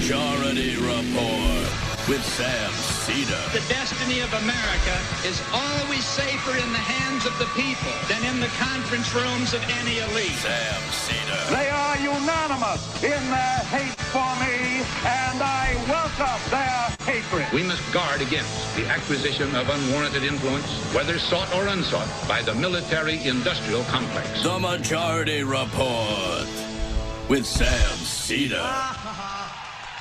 Majority Report with Sam Seder. The destiny of America is always safer in the hands of the people than in the conference rooms of any elite. Sam Seder. They are unanimous in their hate for me, and I welcome their hatred. We must guard against the acquisition of unwarranted influence, whether sought or unsought, by the military-industrial complex. The Majority Report with Sam Seder.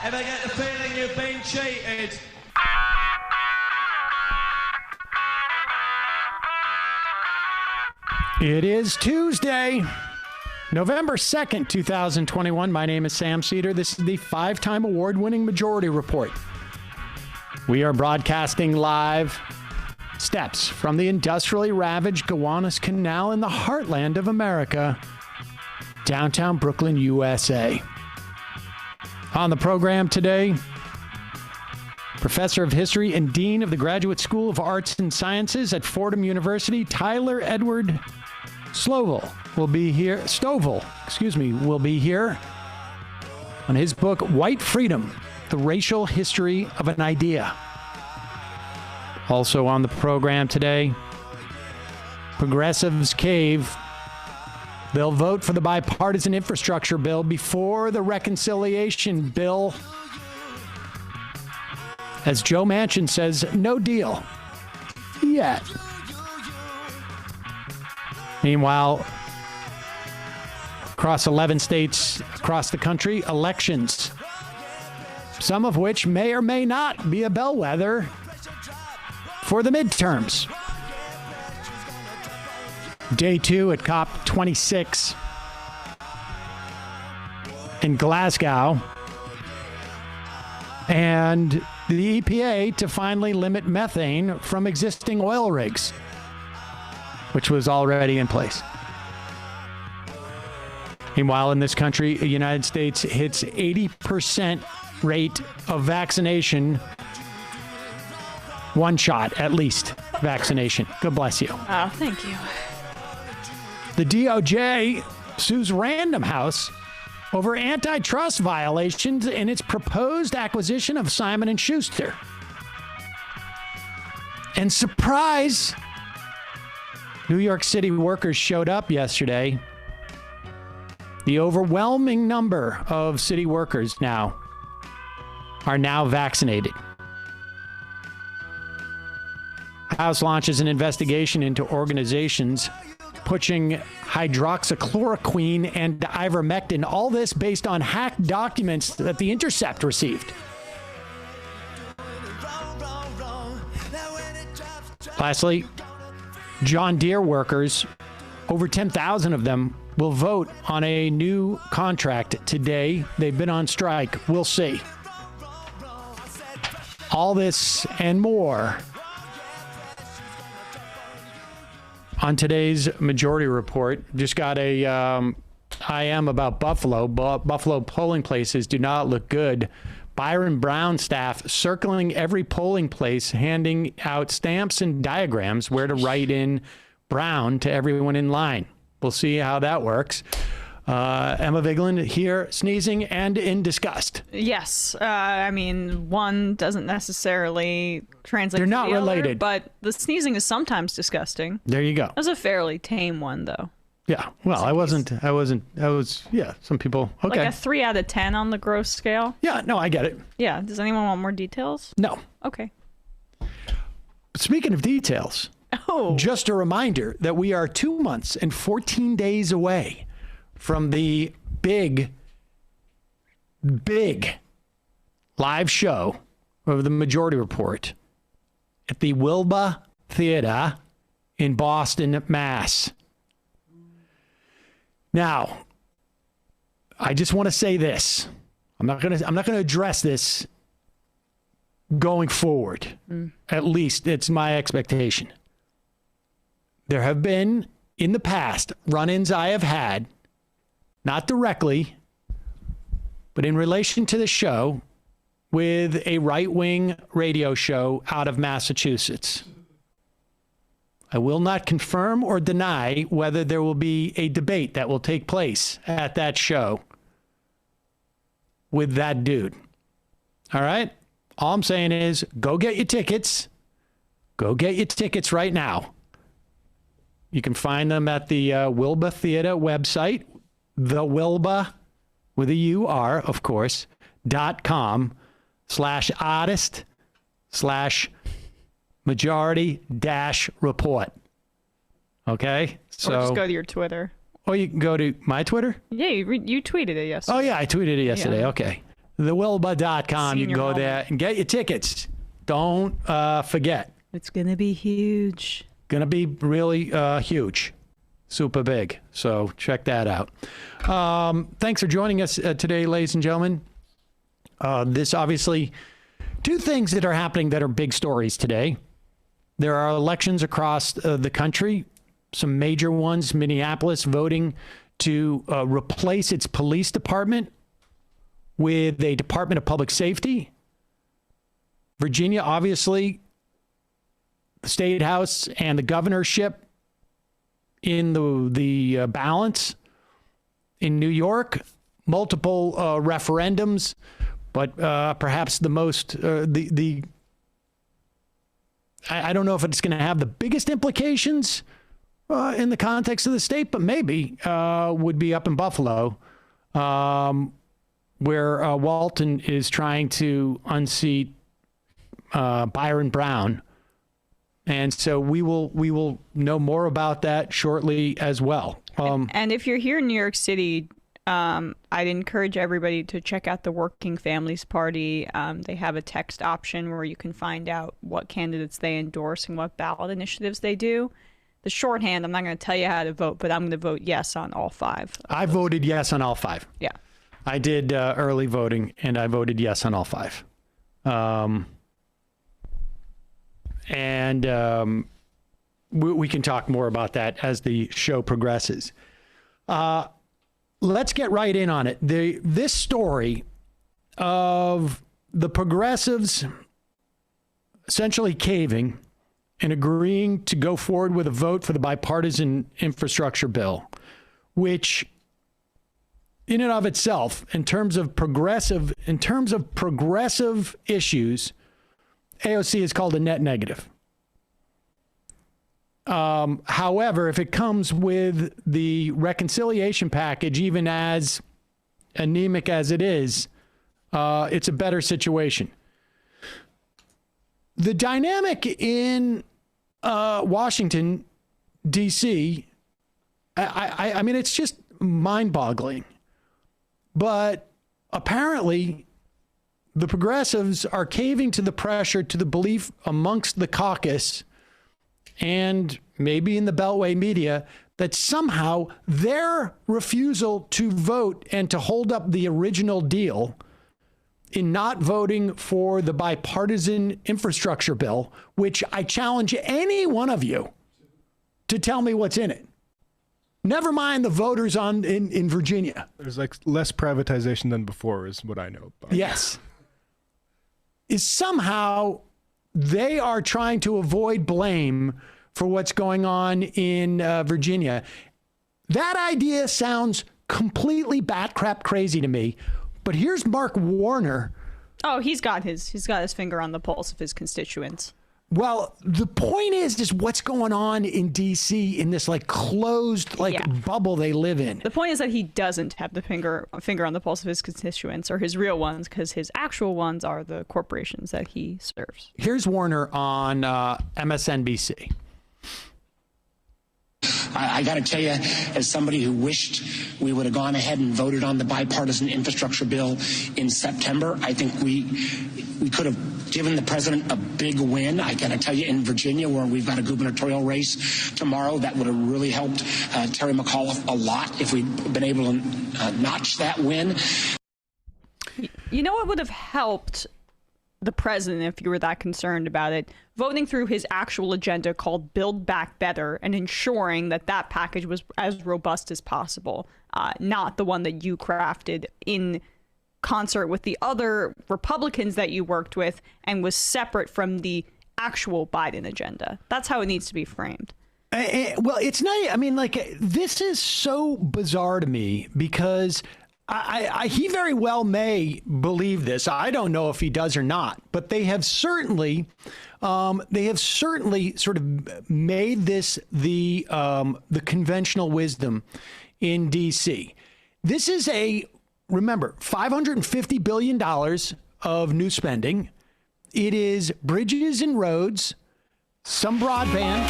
Ever get the feeling you've been cheated? It is Tuesday, November 2nd, 2021. My name is Sam Seder. This is the 5-time award-winning Majority Report. We are broadcasting live steps from the industrially ravaged Gowanus Canal in the heartland of America, downtown Brooklyn, USA. On the program today, Professor of History and Dean of the Graduate School of Arts and Sciences at Fordham University, Tyler Edward Stovall will be here on his book, White Freedom, The Racial History of an Idea. Also on the program today, Progressives cave. They'll vote for the bipartisan infrastructure bill before the reconciliation bill. As Joe Manchin says, no deal yet. Meanwhile, across 11 states across the country, elections, some of which may or may not be a bellwether for the midterms. Day 2 at COP26 in Glasgow. And the EPA to finally limit methane from existing oil rigs, which was already in place. Meanwhile, in this country, the United States hits 80% rate of vaccination. One shot, at least, vaccination. God bless you. Oh, thank you. The DOJ sues Random House over antitrust violations in its proposed acquisition of Simon & Schuster. And surprise, New York City workers showed up yesterday. The overwhelming number of city workers are now vaccinated. House launches an investigation into organizations pushing hydroxychloroquine and ivermectin. All this based on hacked documents that The Intercept received. Lastly, John Deere workers, over 10,000 of them, will vote on a new contract today. They've been on strike. We'll see. All this and more on today's Majority Report. Just got a IM about Buffalo. Buffalo polling places do not look good. Byron Brown staff circling every polling place, handing out stamps and diagrams where to write in Brown to everyone in line. We'll see how that works. Emma Vigeland here sneezing and in disgust. Yes. I mean, one doesn't necessarily translate They're to not the other, related. but the sneezing is sometimes disgusting. There you go. That was a fairly tame one, though. Yeah. Well, I was, yeah, some people, okay. Like a 3 out of 10 on the gross scale. Yeah, no, I get it. Yeah. Does anyone want more details? No. Okay. Speaking of details, just a reminder that we are 2 months and 14 days away from the big live show of the Majority Report at the Wilbur Theater in Boston, Mass. Now, I just want to say this. I'm not going to address this going forward. At least it's my expectation. There have been in the past run-ins I have had, not directly, but in relation to the show, with a right-wing radio show out of Massachusetts. I will not confirm or deny whether there will be a debate that will take place at that show with that dude. All right? All I'm saying is go get your tickets. Go get your tickets right now. You can find them at the Wilba Theater website, the Wilba, with a U-R, of course, .com/artist/majority-report. Okay? So, or just go to your Twitter. Or you can go to my Twitter? Yeah, you tweeted it yesterday. Oh, yeah, I tweeted it yesterday. Yeah. Okay. TheWilba.com. You can go there and get your tickets. Don't forget. It's going to be huge. Going to be really huge. Super big. So check that out. Thanks for joining us today, ladies and gentlemen. This obviously, two things that are happening that are big stories today. There are elections across the country, some major ones. Minneapolis voting to replace its police department with a Department of Public Safety. Virginia, obviously, the state house and the governorship in the balance. In New York, multiple referendums, but perhaps the most, I don't know if it's going to have the biggest implications in the context of the state, but maybe would be up in Buffalo, where Walton is trying to unseat Byron Brown. And so we will know more about that shortly as well. And if you're here in New York City, I'd encourage everybody to check out the Working Families Party. They have a text option where you can find out what candidates they endorse and what ballot initiatives they do. The shorthand, I'm not going to tell you how to vote, but I'm going to vote yes on all 5. I voted yes on all 5. Yeah. I did early voting, and I voted yes on all 5. And we can talk more about that as the show progresses. Let's get right in on it. This story of the progressives essentially caving and agreeing to go forward with a vote for the bipartisan infrastructure bill, which in and of itself, in terms of progressive issues, AOC is called a net negative. However, if it comes with the reconciliation package, even as anemic as it is, it's a better situation. The dynamic in Washington, D.C., I mean, it's just mind-boggling. But apparently, the progressives are caving to the pressure, to the belief amongst the caucus and maybe in the Beltway media that somehow their refusal to vote and to hold up the original deal in not voting for the bipartisan infrastructure bill, which I challenge any one of you to tell me what's in it. Never mind the voters in Virginia. There's like less privatization than before is what I know about. Yes. Is somehow they are trying to avoid blame for what's going on in Virginia. That idea sounds completely bat-crap crazy to me. But here's Mark Warner. Oh, he's got his finger on the pulse of his constituents. Well, the point is what's going on in D.C. in this like closed bubble they live in. The point is that he doesn't have the finger on the pulse of his constituents or his real ones, because his actual ones are the corporations that he serves. Here's Warner on MSNBC. I got to tell you, as somebody who wished we would have gone ahead and voted on the bipartisan infrastructure bill in September, I think we could have given the president a big win. I got to tell you, in Virginia, where we've got a gubernatorial race tomorrow, that would have really helped Terry McAuliffe a lot if we'd been able to notch that win. You know what would have helped the president, if you were that concerned about it? Voting through his actual agenda called Build Back Better and ensuring that that package was as robust as possible, not the one that you crafted in concert with the other Republicans that you worked with and was separate from the actual Biden agenda. That's how it needs to be framed. Well, it's not, I mean, like, this is so bizarre to me because He very well may believe this. I don't know if he does or not, but they have certainly sort of made this the conventional wisdom in D.C. This is remember, $550 billion of new spending. It is bridges and roads, some broadband,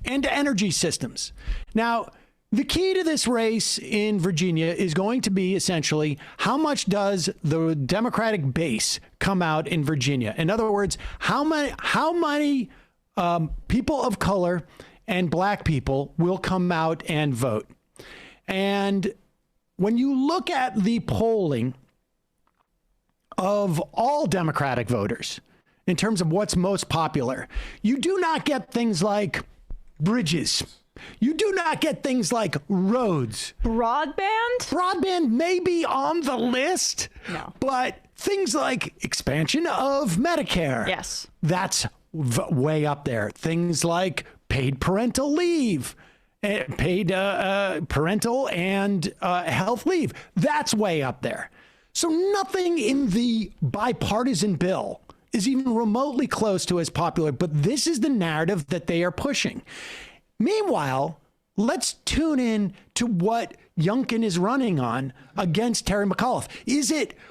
and energy systems. Now, the key to this race in Virginia is going to be essentially how much does the Democratic base come out in Virginia? In other words, how many people of color and black people will come out and vote? And when you look at the polling of all Democratic voters in terms of what's most popular, you do not get things like bridges. You do not get things like roads. Broadband may be on the list, but things like expansion of Medicare. Yes. That's way up there. Things like paid parental leave, paid parental and health leave. That's way up there. So nothing in the bipartisan bill is even remotely close to as popular, but this is the narrative that they are pushing. Meanwhile, let's tune in to what Youngkin is running on against Terry McAuliffe.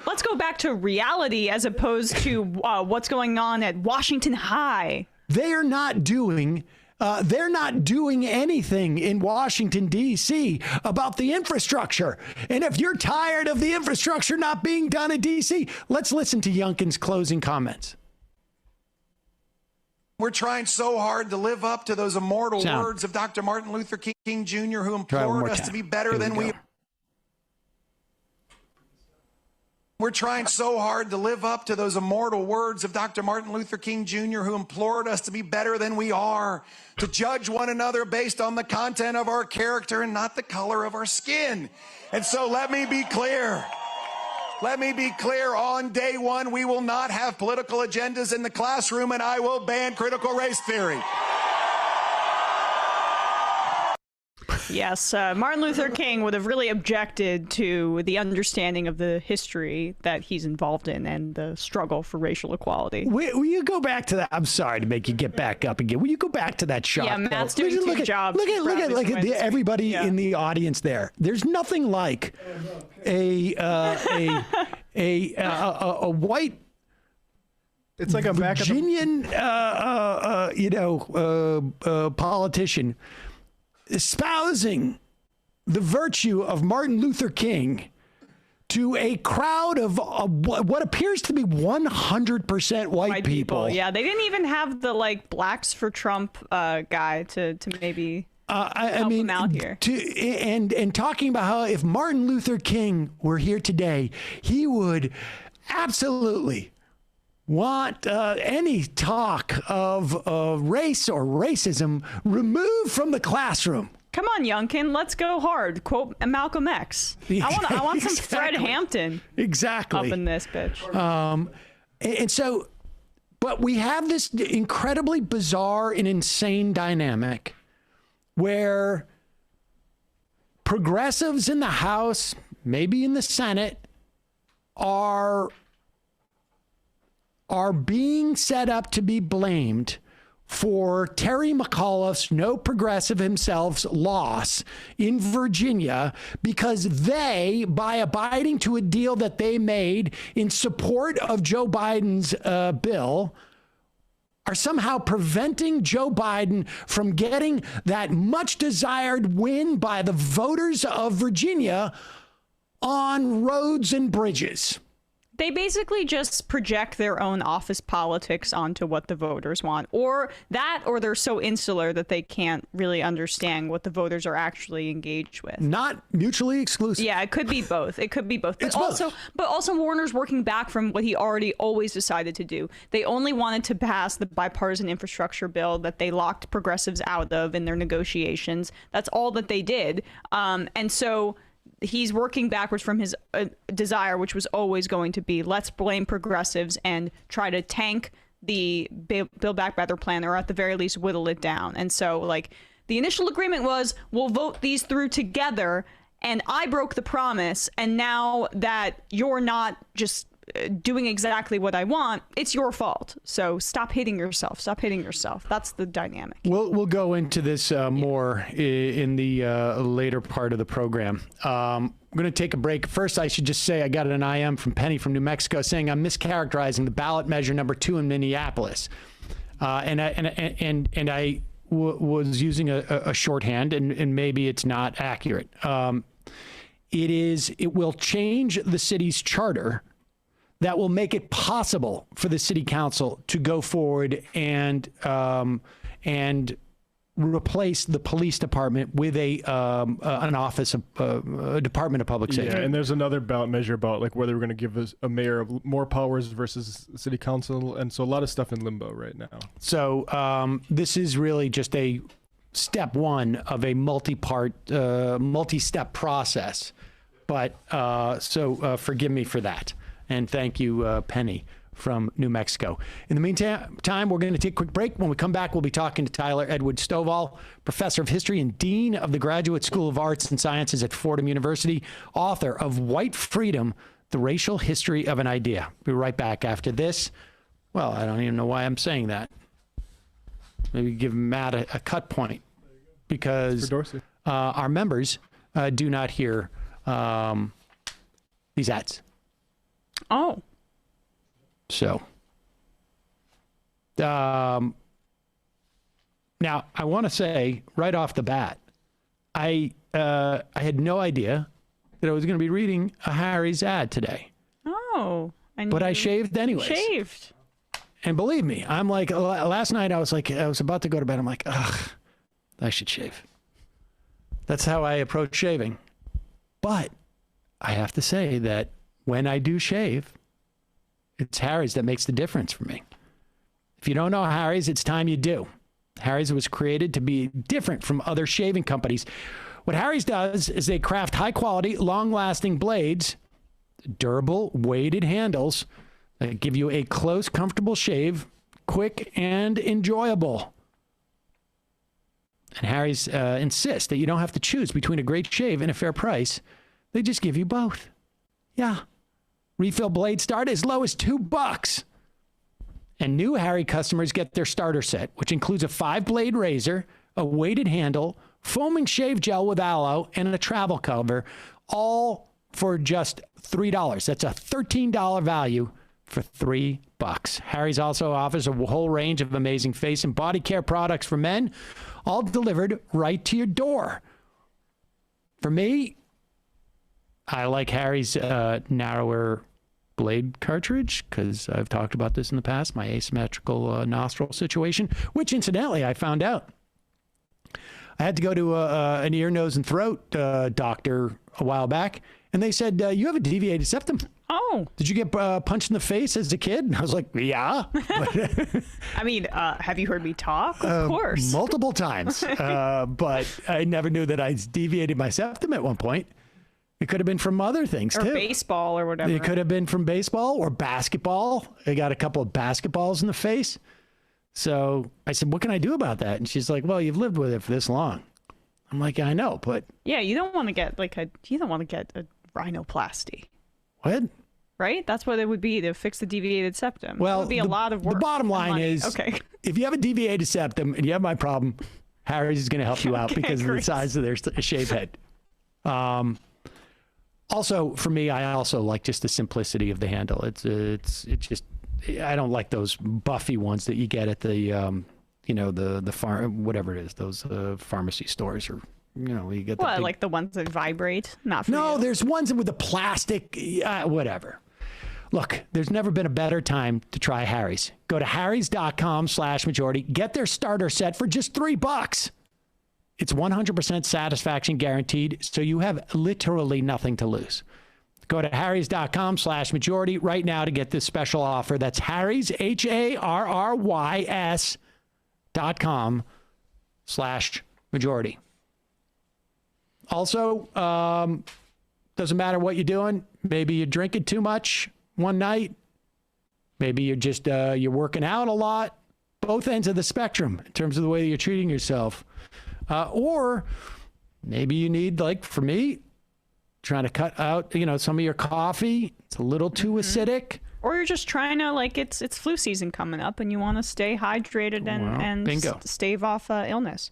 Let's go back to reality as opposed to what's going on at Washington High. They're not doing anything in Washington, D.C. about the infrastructure. And if you're tired of the infrastructure not being done in D.C., let's listen to Youngkin's closing comments. We're trying so hard to live up to those immortal words of Dr. Martin Luther King Jr., who implored us to be better than we are. We're trying so hard to live up to those immortal words of Dr. Martin Luther King Jr., who implored us to be better than we are, to judge one another based on the content of our character and not the color of our skin. And so let me be clear. Let me be clear. On day one, we will not have political agendas in the classroom, and I will ban critical race theory. Yes, Martin Luther King would have really objected to the understanding of the history that he's involved in and the struggle for racial equality. Will you go back to that? I'm sorry to make you get back up again. Will you go back to that shot? Yeah, Matt's doing two jobs. Look at everybody in the audience there. There's nothing like a white. It's like a Virginian, politician espousing the virtue of Martin Luther King to a crowd of what appears to be 100% white people. Yeah, they didn't even have the Blacks for Trump guy to maybe help him out here. And talking about how if Martin Luther King were here today, he would absolutely want any talk of race or racism removed from the classroom. Come on, Youngkin, let's go hard. Quote Malcolm X. I want some Fred Hampton. Exactly. Up in this bitch. And so, but we have this incredibly bizarre and insane dynamic where progressives in the House, maybe in the Senate, are being set up to be blamed for Terry McAuliffe's, no progressive himself's, loss in Virginia because they, by abiding to a deal that they made in support of Joe Biden's bill, are somehow preventing Joe Biden from getting that much desired win by the voters of Virginia on roads and bridges. They basically just project their own office politics onto what the voters want, or they're so insular that they can't really understand what the voters are actually engaged with. Not mutually exclusive. Yeah, it could be both. But also Warner's working back from what he already always decided to do. They only wanted to pass the bipartisan infrastructure bill that they locked progressives out of in their negotiations. That's all that they did. And so he's working backwards from his desire, which was always going to be, let's blame progressives and try to tank the Build Back Better plan, or at the very least whittle it down. And so The initial agreement was, we'll vote these through together, and I broke the promise, and now that you're not just doing exactly what I want, it's your fault. So stop hitting yourself. Stop hitting yourself. That's the dynamic. We'll go into this more in the later part of the program. I'm going to take a break. First, I should just say I got an IM from Penny from New Mexico saying I'm mischaracterizing the ballot measure number 2 in Minneapolis, and I was using a shorthand, and maybe it's not accurate. It will change the city's charter. That will make it possible for the city council to go forward and replace the police department with an office of a Department of Public Safety. Yeah, and there's another ballot measure about like whether we're going to give a mayor more powers versus city council, and so a lot of stuff in limbo right now. So this is really just a step one of a multi-step process. But so forgive me for that. And thank you, Penny from New Mexico. In the meantime, we're going to take a quick break. When we come back, we'll be talking to Tyler Edward Stovall, professor of history and dean of the Graduate School of Arts and Sciences at Fordham University, author of White Freedom, The Racial History of an Idea. We'll be right back after this. Well, I don't even know why I'm saying that. Maybe give Matt a cut point, because our members do not hear these ads. Oh. So, now I want to say right off the bat, I had no idea that I was going to be reading a Harry's ad today. Oh. But I shaved anyways. Shaved. And believe me, I'm like, last night I was about to go to bed. I'm like, ugh, I should shave. That's how I approach shaving. But I have to say that when I do shave, it's Harry's that makes the difference for me. If you don't know Harry's, it's time you do. Harry's was created to be different from other shaving companies. What Harry's does is they craft high-quality, long-lasting blades, durable, weighted handles that give you a close, comfortable shave, quick and enjoyable. And Harry's insists that you don't have to choose between a great shave and a fair price. They just give you both. Yeah. Refill blades start as low as $2. And new Harry customers get their starter set, which includes a 5-blade razor, a weighted handle, foaming shave gel with aloe, and a travel cover, all for just $3. That's a $13 value for $3. Harry's also offers a whole range of amazing face and body care products for men, all delivered right to your door. For me, I like Harry's narrower blade cartridge because I've talked about this in the past, my asymmetrical nostril situation, which incidentally I found out. I had to go to an ear, nose, and throat doctor a while back, and they said, you have a deviated septum. Oh. Did you get punched in the face as a kid? And I was like, yeah. I mean, have you heard me talk? Of course. Multiple times. But I never knew that I deviated my septum at one point. It could have been from other things, too. Or baseball or whatever. It could have been from baseball or basketball. I got a couple of basketballs in the face. So I said, what can I do about that? And she's like, well, you've lived with it for this long. I'm like, I know, but... Yeah, you don't want to get a rhinoplasty. What? Right? That's what it would be to fix the deviated septum. Well, it would be a lot of work. The bottom line is, okay, if you have a deviated septum and you have my problem, Harry's is going to help you out because of the size of their shave head. Also, for me, I also like just the simplicity of the handle. It's just, I don't like those buffy ones that you get at the, the farm, whatever it is, those pharmacy stores, or, you get the like the ones that vibrate? Not for No, you. there's ones with the plastic, whatever. Look, there's never been a better time to try Harry's. Go to harrys.com/majority. Get their starter set for just $3. It's 100% satisfaction guaranteed, so you have literally nothing to lose. Go to harrys.com/majority right now to get this special offer. That's Harrys, HARRYS.com/majority. Also, doesn't matter what you're doing. Maybe you're drinking too much one night. Maybe you're just you're working out a lot. Both ends of the spectrum in terms of the way you're treating yourself. Or maybe you need, like for me, trying to cut out, some of your coffee. It's a little too acidic. Or you're just trying to, it's flu season coming up and you want to stay hydrated and bingo. Stave off illness.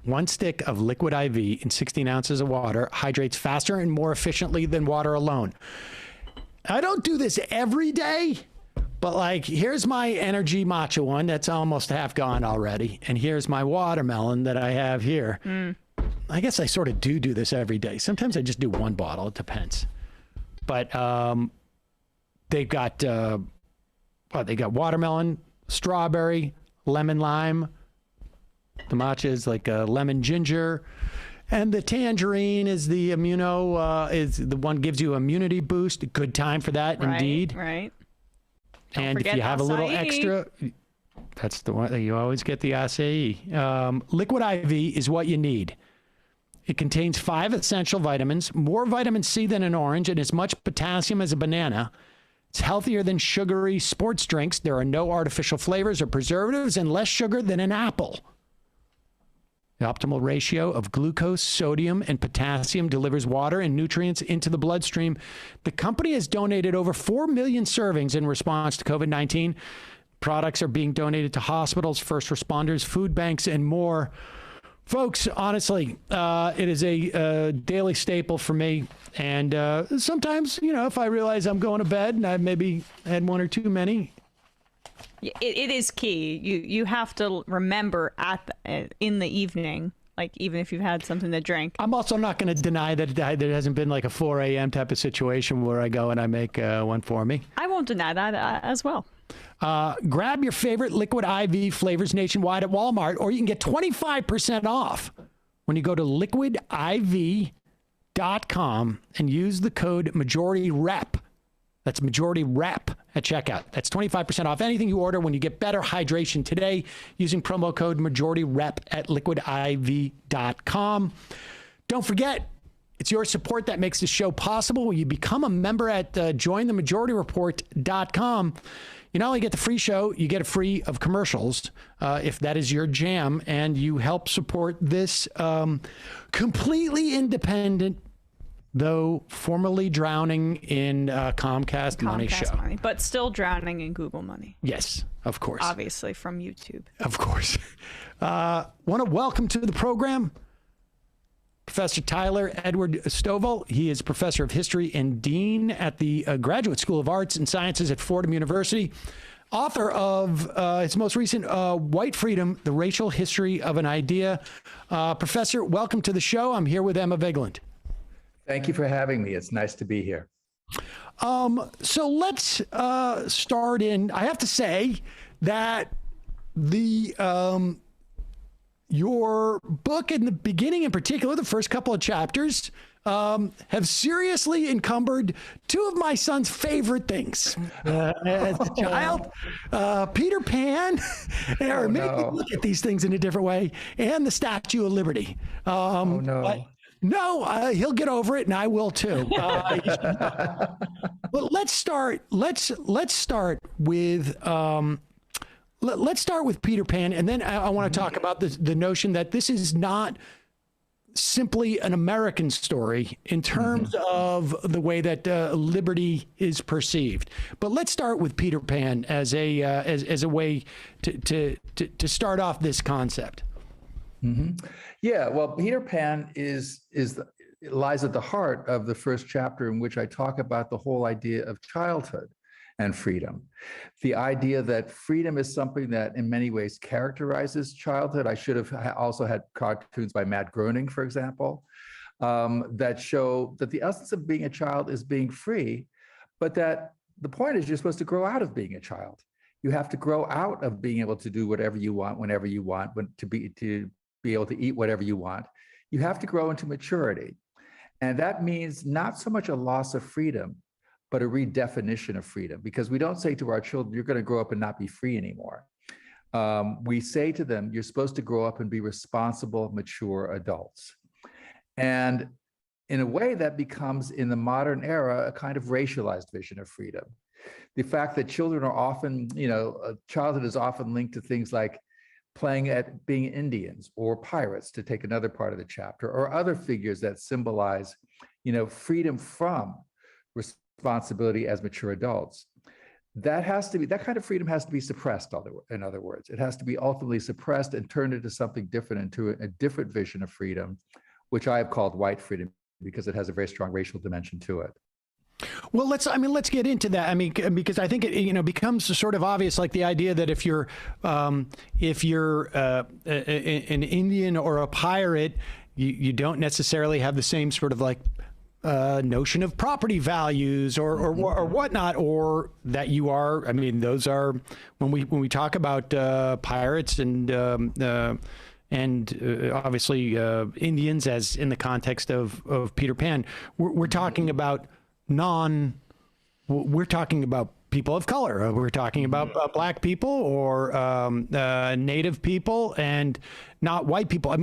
1 stick of liquid IV in 16 ounces of water hydrates faster and more efficiently than water alone. I don't do this every day, but here's my energy matcha one that's almost half gone already. And here's my watermelon that I have here. I guess I sort of do this every day. Sometimes I just do 1 bottle. It depends. But they've got watermelon, strawberry, lemon lime. The matcha is like a lemon ginger, and the tangerine is the is the one gives you immunity boost. A good time for that, indeed. Right. And if you have a little extra, that's the one that you always get, the acai. Liquid IV is what you need. It contains 5 essential vitamins, more vitamin C than an orange, and as much potassium as a banana. It's healthier than sugary sports drinks. There are no artificial flavors or preservatives, and less sugar than an apple. The optimal ratio of glucose, sodium, and potassium delivers water and nutrients into the bloodstream. The company has donated over 4 million servings in response to COVID-19. Products are being donated to hospitals, first responders, food banks, and more. Folks, honestly, it is a daily staple for me. And sometimes, if I realize I'm going to bed and I've maybe had 1 or 2 many, it is key. You have to remember in the evening, even if you've had something to drink. I'm also not going to deny that there hasn't been a 4 a.m. type of situation where I go and I make one for me. I won't deny that as well. Grab your favorite liquid IV flavors nationwide at Walmart, or you can get 25% off when you go to liquidiv.com and use the code MajorityRep. That's Majority Rep at checkout. That's 25% off anything you order when you get better hydration today using promo code MajorityRep at liquidiv.com. Don't forget, it's your support that makes the show possible. When you become a member at jointhemajority.report.com, you not only get the free show, you get it free of commercials, if that is your jam, and you help support this completely independent, though formerly drowning in Comcast money show. Money, but still drowning in Google money. Yes, of course. Obviously from YouTube. Of course. Want to welcome to the program Professor Tyler Edward Stovall. He is professor of history and dean at the Graduate School of Arts and Sciences at Fordham University. Author of his most recent White Freedom, The Racial History of an Idea. Professor, welcome to the show. I'm here with Emma Vigland. Thank you for having me. It's nice to be here. So let's start in. I have to say that your book in the beginning, in particular, the first couple of chapters, have seriously encumbered 2 of my son's favorite things as a child. Peter Pan, or maybe look at these things in a different way, and the Statue of Liberty. No, he'll get over it, and I will too. But let's start. Let's start with Peter Pan, and then I want to talk about the notion that this is not simply an American story in terms of the way that liberty is perceived. But let's start with Peter Pan as a way to start off this concept. Yeah, well, Peter Pan lies at the heart of the first chapter, in which I talk about the whole idea of childhood and freedom. The idea that freedom is something that in many ways characterizes childhood. I should have also had cartoons by Matt Groening, for example, that show that the essence of being a child is being free, but that the point is you're supposed to grow out of being a child. You have to grow out of being able to do whatever you want, whenever you want, to be able to eat whatever you want. You have to grow into maturity. And that means not so much a loss of freedom, but a redefinition of freedom, because we don't say to our children, you're going to grow up and not be free anymore. We say to them, you're supposed to grow up and be responsible, mature adults. And in a way that becomes, in the modern era, a kind of racialized vision of freedom. The fact that children are often, childhood is often linked to things like playing at being Indians or pirates, to take another part of the chapter, or other figures that symbolize, freedom from responsibility as mature adults. That kind of freedom has to be suppressed, in other words. It has to be ultimately suppressed and turned into something different, into a different vision of freedom, which I have called white freedom, because it has a very strong racial dimension to it. Well, let's get into that. Because I think it, becomes sort of obvious, like the idea that if you're an Indian or a pirate, you don't necessarily have the same sort of like notion of property values or whatnot, or that you are. Those are when we talk about pirates and obviously Indians, as in the context of Peter Pan, we're talking about we're talking about people of color. We're talking about black people or native people, and not white people.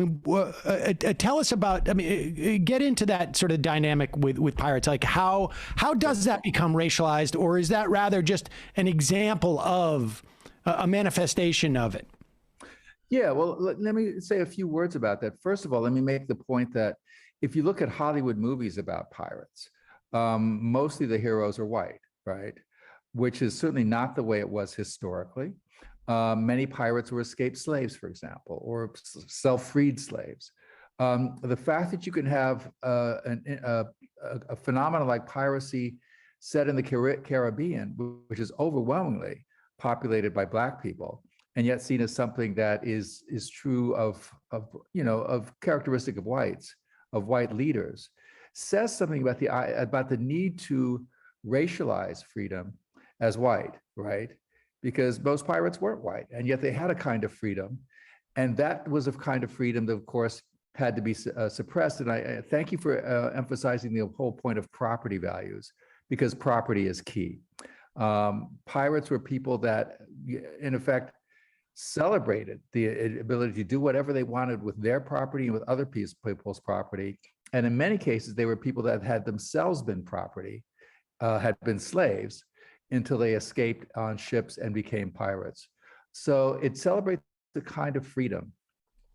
Tell us about, get into that sort of dynamic with pirates. Like how does that become racialized, or is that rather just an example of a manifestation of it? Yeah, well, let me say a few words about that. First of all, let me make the point that if you look at Hollywood movies about pirates, mostly the heroes are white, right? Which is certainly not the way it was historically. Many pirates were escaped slaves, for example, or self-freed slaves. The fact that you can have a phenomenon like piracy set in the Caribbean, which is overwhelmingly populated by black people, and yet seen as something that is true of characteristic of whites, of white leaders, says something about the need to racialize freedom as white, right? Because most pirates weren't white, and yet they had a kind of freedom, and that was a kind of freedom that, of course, had to be suppressed. And I thank you for emphasizing the whole point of property values, because property is key. Pirates were people that, in effect, celebrated the ability to do whatever they wanted with their property and with other people's property. And in many cases, they were people that had themselves been property, had been slaves, until they escaped on ships and became pirates. So it celebrates the kind of freedom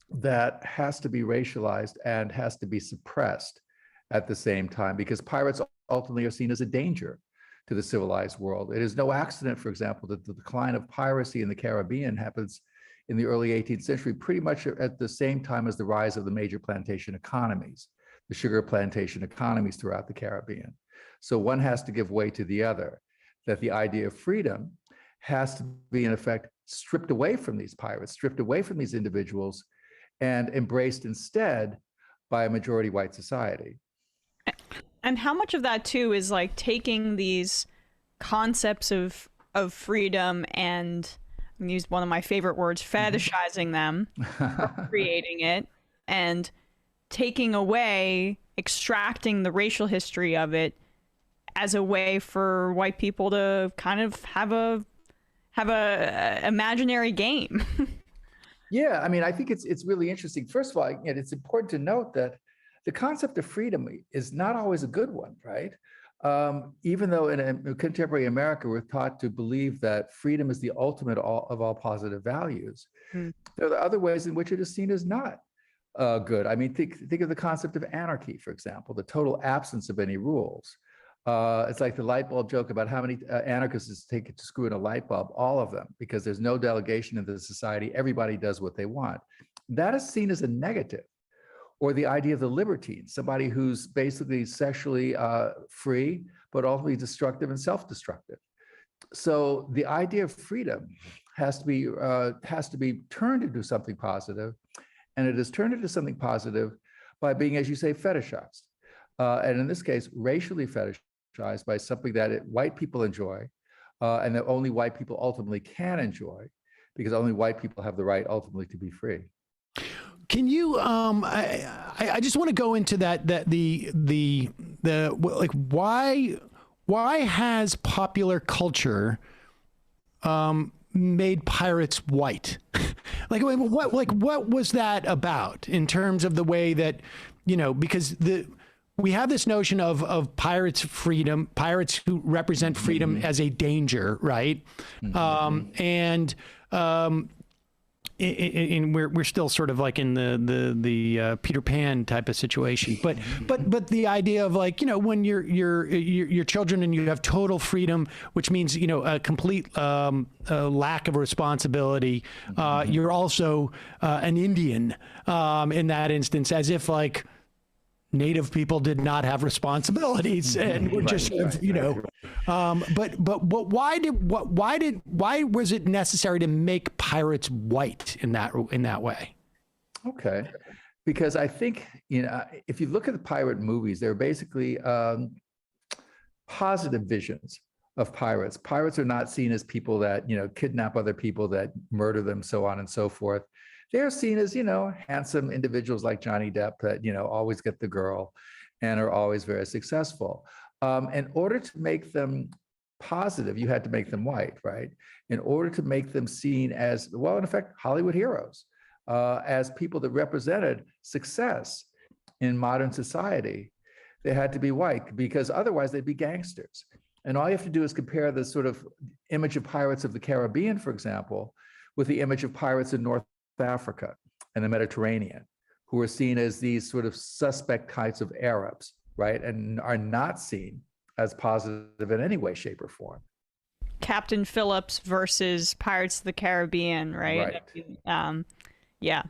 that has to be racialized and has to be suppressed at the same time, because pirates ultimately are seen as a danger to the civilized world. It is no accident, for example, that the decline of piracy in the Caribbean happens in the early 18th century, pretty much at the same time as the rise of the major plantation economies, the sugar plantation economies throughout the Caribbean. So one has to give way to the other, that the idea of freedom has to be, in effect, stripped away from these pirates, stripped away from these individuals, and embraced instead by a majority white society. And how much of that too is like taking these concepts of freedom and, I'm gonna use one of my favorite words, fetishizing them, creating it, and taking away, extracting the racial history of it as a way for white people to kind of have a imaginary game. Yeah, I mean, I think it's really interesting. First of all, it's important to note that the concept of freedom is not always a good one, right? Even though in contemporary America, we're taught to believe that freedom is the ultimate of all positive values. There are other ways in which it is seen as not good. I mean, think of the concept of anarchy, for example, the total absence of any rules. It's like the light bulb joke about how many anarchists take it to screw in a light bulb, all of them, because there's no delegation in the society. Everybody does what they want. That is seen as a negative. Or the idea of the libertine, somebody who's basically sexually free, but ultimately destructive and self-destructive. So the idea of freedom has to be turned into something positive, and it is turned into something positive by being, as you say, fetishized, and in this case, racially fetishized by something that white people enjoy, and that only white people ultimately can enjoy, because only white people have the right ultimately to be free. Can you? I just want to go into that the like why has popular culture made pirates white? what was that about in terms of the way that, because we have this notion of pirates who represent freedom as a danger, right? we're still sort of like in the Peter Pan type of situation, but the idea of like, when you're children and you have total freedom, which means a complete lack of responsibility. You're also an Indian in that instance, as if like Native people did not have responsibilities and were just but why was it necessary to make pirates white in that way? Okay, because I think if you look at the pirate movies, they're basically positive visions of pirates. Pirates are not seen as people that kidnap other people, that murder them, so on and so forth. They're seen as, handsome individuals like Johnny Depp that, always get the girl and are always very successful. In order to make them positive, you had to make them white, right? In order to make them seen as, well, in effect, Hollywood heroes, as people that represented success in modern society, they had to be white, because otherwise they'd be gangsters. And all you have to do is compare the sort of image of pirates of the Caribbean, for example, with the image of pirates in North Africa and the Mediterranean, who are seen as these sort of suspect types of Arabs, right? And are not seen as positive in any way, shape, or form. Captain Phillips versus Pirates of the Caribbean, right? Yeah,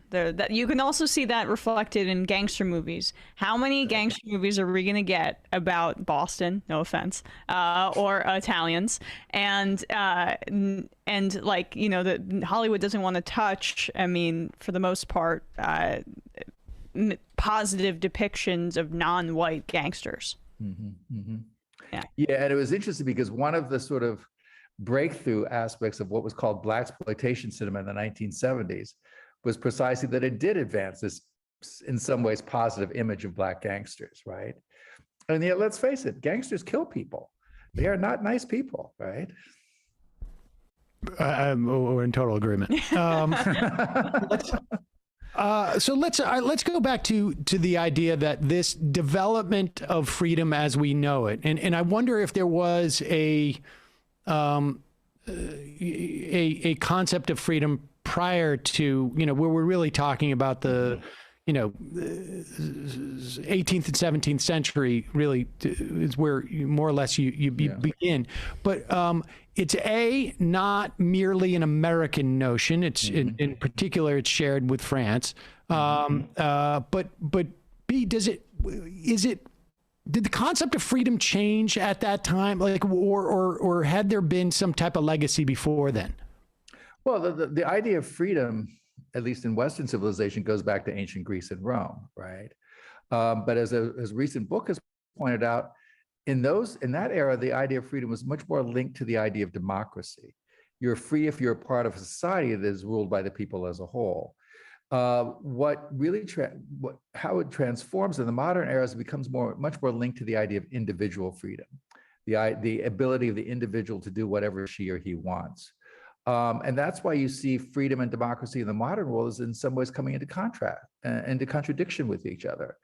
you can also see that reflected in gangster movies. How many gangster movies are we going to get about Boston? No offense, or Italians, and like that Hollywood doesn't want to touch. I mean, for the most part, positive depictions of non-white gangsters. Yeah, and it was interesting because one of the sort of breakthrough aspects of what was called blaxploitation cinema in the 1970s was precisely that it did advance this, in some ways, positive image of Black gangsters, right? And yet, let's face it, gangsters kill people. They are not nice people, right? We're in total agreement. So let's go back to the idea that this development of freedom as we know it, and I wonder if there was a concept of freedom prior to, where we're really talking about the, 18th and 17th century really is where more or less you begin. But it's not merely an American notion. It's in particular, it's shared with France. But B, did the concept of freedom change at that time, like, or had there been some type of legacy before then? Well, the idea of freedom, at least in Western civilization, goes back to ancient Greece and Rome, right? But as a recent book has pointed out, in that era, the idea of freedom was much more linked to the idea of democracy. You're free if you're a part of a society that is ruled by the people as a whole. How it transforms in the modern era is it becomes much more linked to the idea of individual freedom, the ability of the individual to do whatever she or he wants. And that's why you see freedom and democracy in the modern world is in some ways coming into contradiction with each other.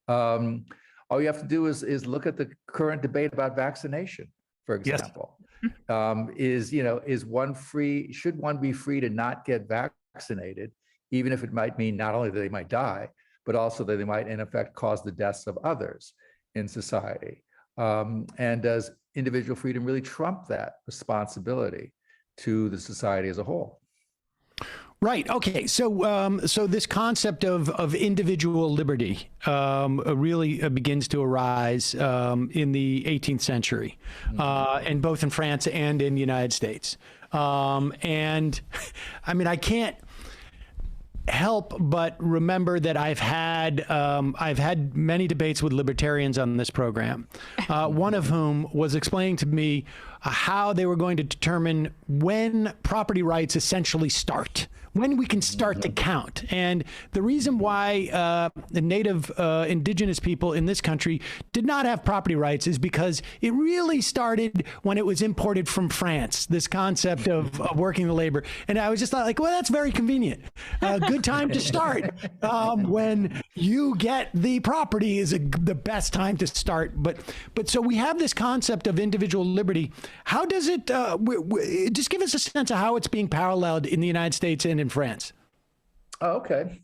All you have to do is look at the current debate about vaccination, for example. Yes. Should one be free to not get vaccinated, even if it might mean not only that they might die, but also that they might in effect cause the deaths of others in society? And does individual freedom really trump that responsibility to the society as a whole? Right. Okay. So, so this concept of individual liberty really begins to arise in the 18th century, and both in France and in the United States. And I mean, I can't help but remember that I've had many debates with libertarians on this program, one of whom was explaining to me how they were going to determine when property rights essentially start, when we can start to count. And the reason why the native indigenous people in this country did not have property rights is because it really started when it was imported from France, this concept of working the labor. And I was just like, well, that's very convenient. Good time to start. When you get the property is the best time to start. But so we have this concept of individual liberty. How does it, just give us a sense of how it's being paralleled in the United States and in France? Oh, okay.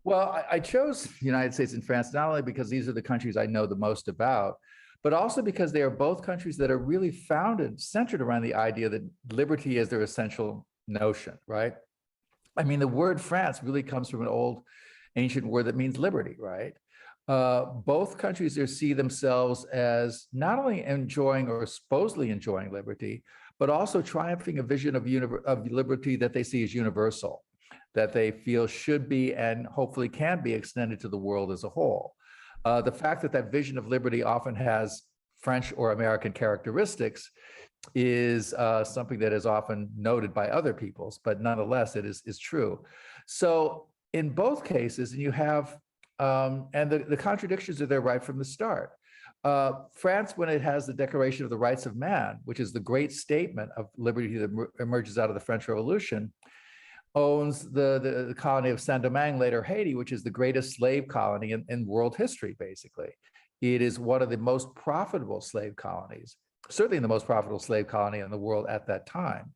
Well, I chose the United States and France not only because these are the countries I know the most about, but also because they are both countries that are really centered around the idea that liberty is their essential notion, right? I mean, the word France really comes from an old ancient word that means liberty, right? Both countries see themselves as not only enjoying or supposedly enjoying liberty, but also triumphing a vision of liberty that they see as universal, that they feel should be and hopefully can be extended to the world as a whole. The fact that that vision of liberty often has French or American characteristics is something that is often noted by other peoples, but nonetheless, it is true. So in both cases, you have, and the contradictions are there right from the start. France, when it has the Declaration of the Rights of Man, which is the great statement of liberty that emerges out of the French Revolution, owns the colony of Saint-Domingue, later Haiti, which is the greatest slave colony in world history, basically. It is one of the most profitable slave colonies, certainly the most profitable slave colony in the world at that time.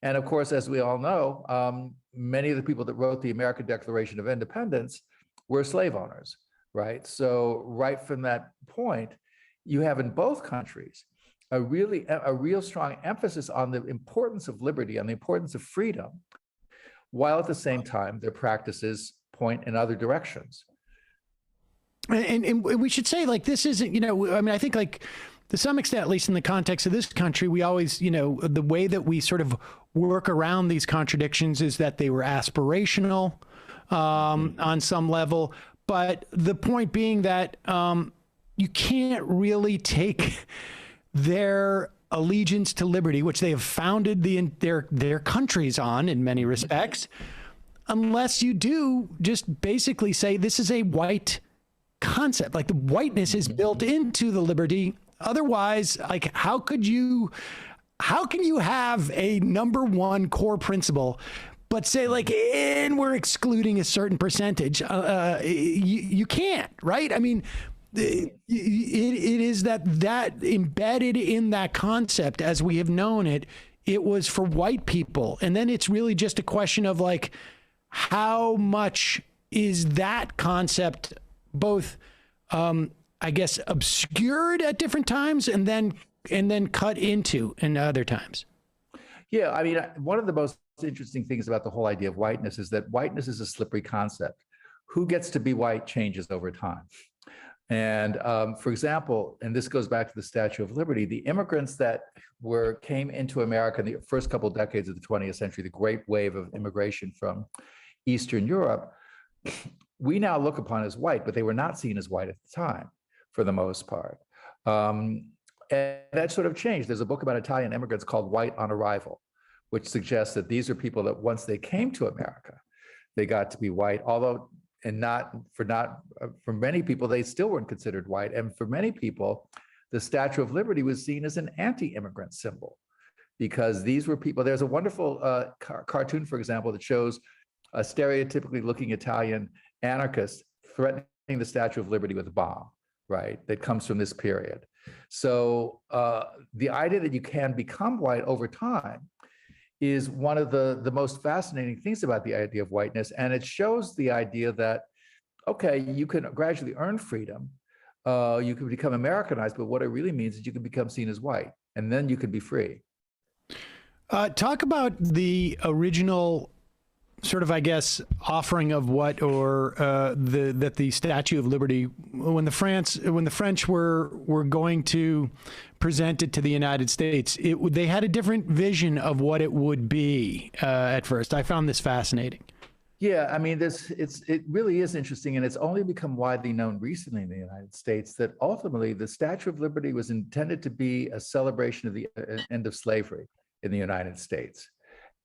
And of course, as we all know, many of the people that wrote the American Declaration of Independence were slave owners, right? So right from that point, you have in both countries a real strong emphasis on the importance of liberty, on the importance of freedom, while at the same time their practices point in other directions. And we should say, like, this isn't, I mean, I think, like, to some extent, at least in the context of this country, we always, the way that we sort of work around these contradictions is that they were aspirational on some level. But the point being that you can't really take their allegiance to liberty, which they have founded their countries on in many respects, unless you do just basically say this is a white concept. Like, the whiteness is built into the liberty. Otherwise, like, how can you have a number one core principle, but say, like, and we're excluding a certain percentage? You can't, right? I mean, it is that embedded in that concept as we have known it, it was for white people. And then it's really just a question of, like, how much is that concept both, I guess, obscured at different times and then cut into in other times? Yeah, I mean, one of the most interesting things about the whole idea of whiteness is that whiteness is a slippery concept. Who gets to be white changes over time. And for example, and this goes back to the Statue of Liberty, the immigrants that came into America in the first couple of decades of the 20th century, the great wave of immigration from Eastern Europe, we now look upon as white, but they were not seen as white at the time, for the most part. And that sort of changed. There's a book about Italian immigrants called White on Arrival, which suggests that these are people that once they came to America, they got to be white, although for many people, they still weren't considered white. And for many people, the Statue of Liberty was seen as an anti-immigrant symbol, because these were people. There's a wonderful cartoon, for example, that shows a stereotypically looking Italian anarchist threatening the Statue of Liberty with a bomb, right? That comes from this period. So the idea that you can become white over time is one of the most fascinating things about the idea of whiteness. And it shows the idea that, okay, you can gradually earn freedom, you can become Americanized, but what it really means is you can become seen as white, and then you can be free. Talk about the original sort of, I guess, offering of that the Statue of Liberty, when the French were going to present it to the United States, they had a different vision of what it would be at first. I found this fascinating. Yeah, I mean, it really is interesting, and it's only become widely known recently in the United States that ultimately the Statue of Liberty was intended to be a celebration of the end of slavery in the United States,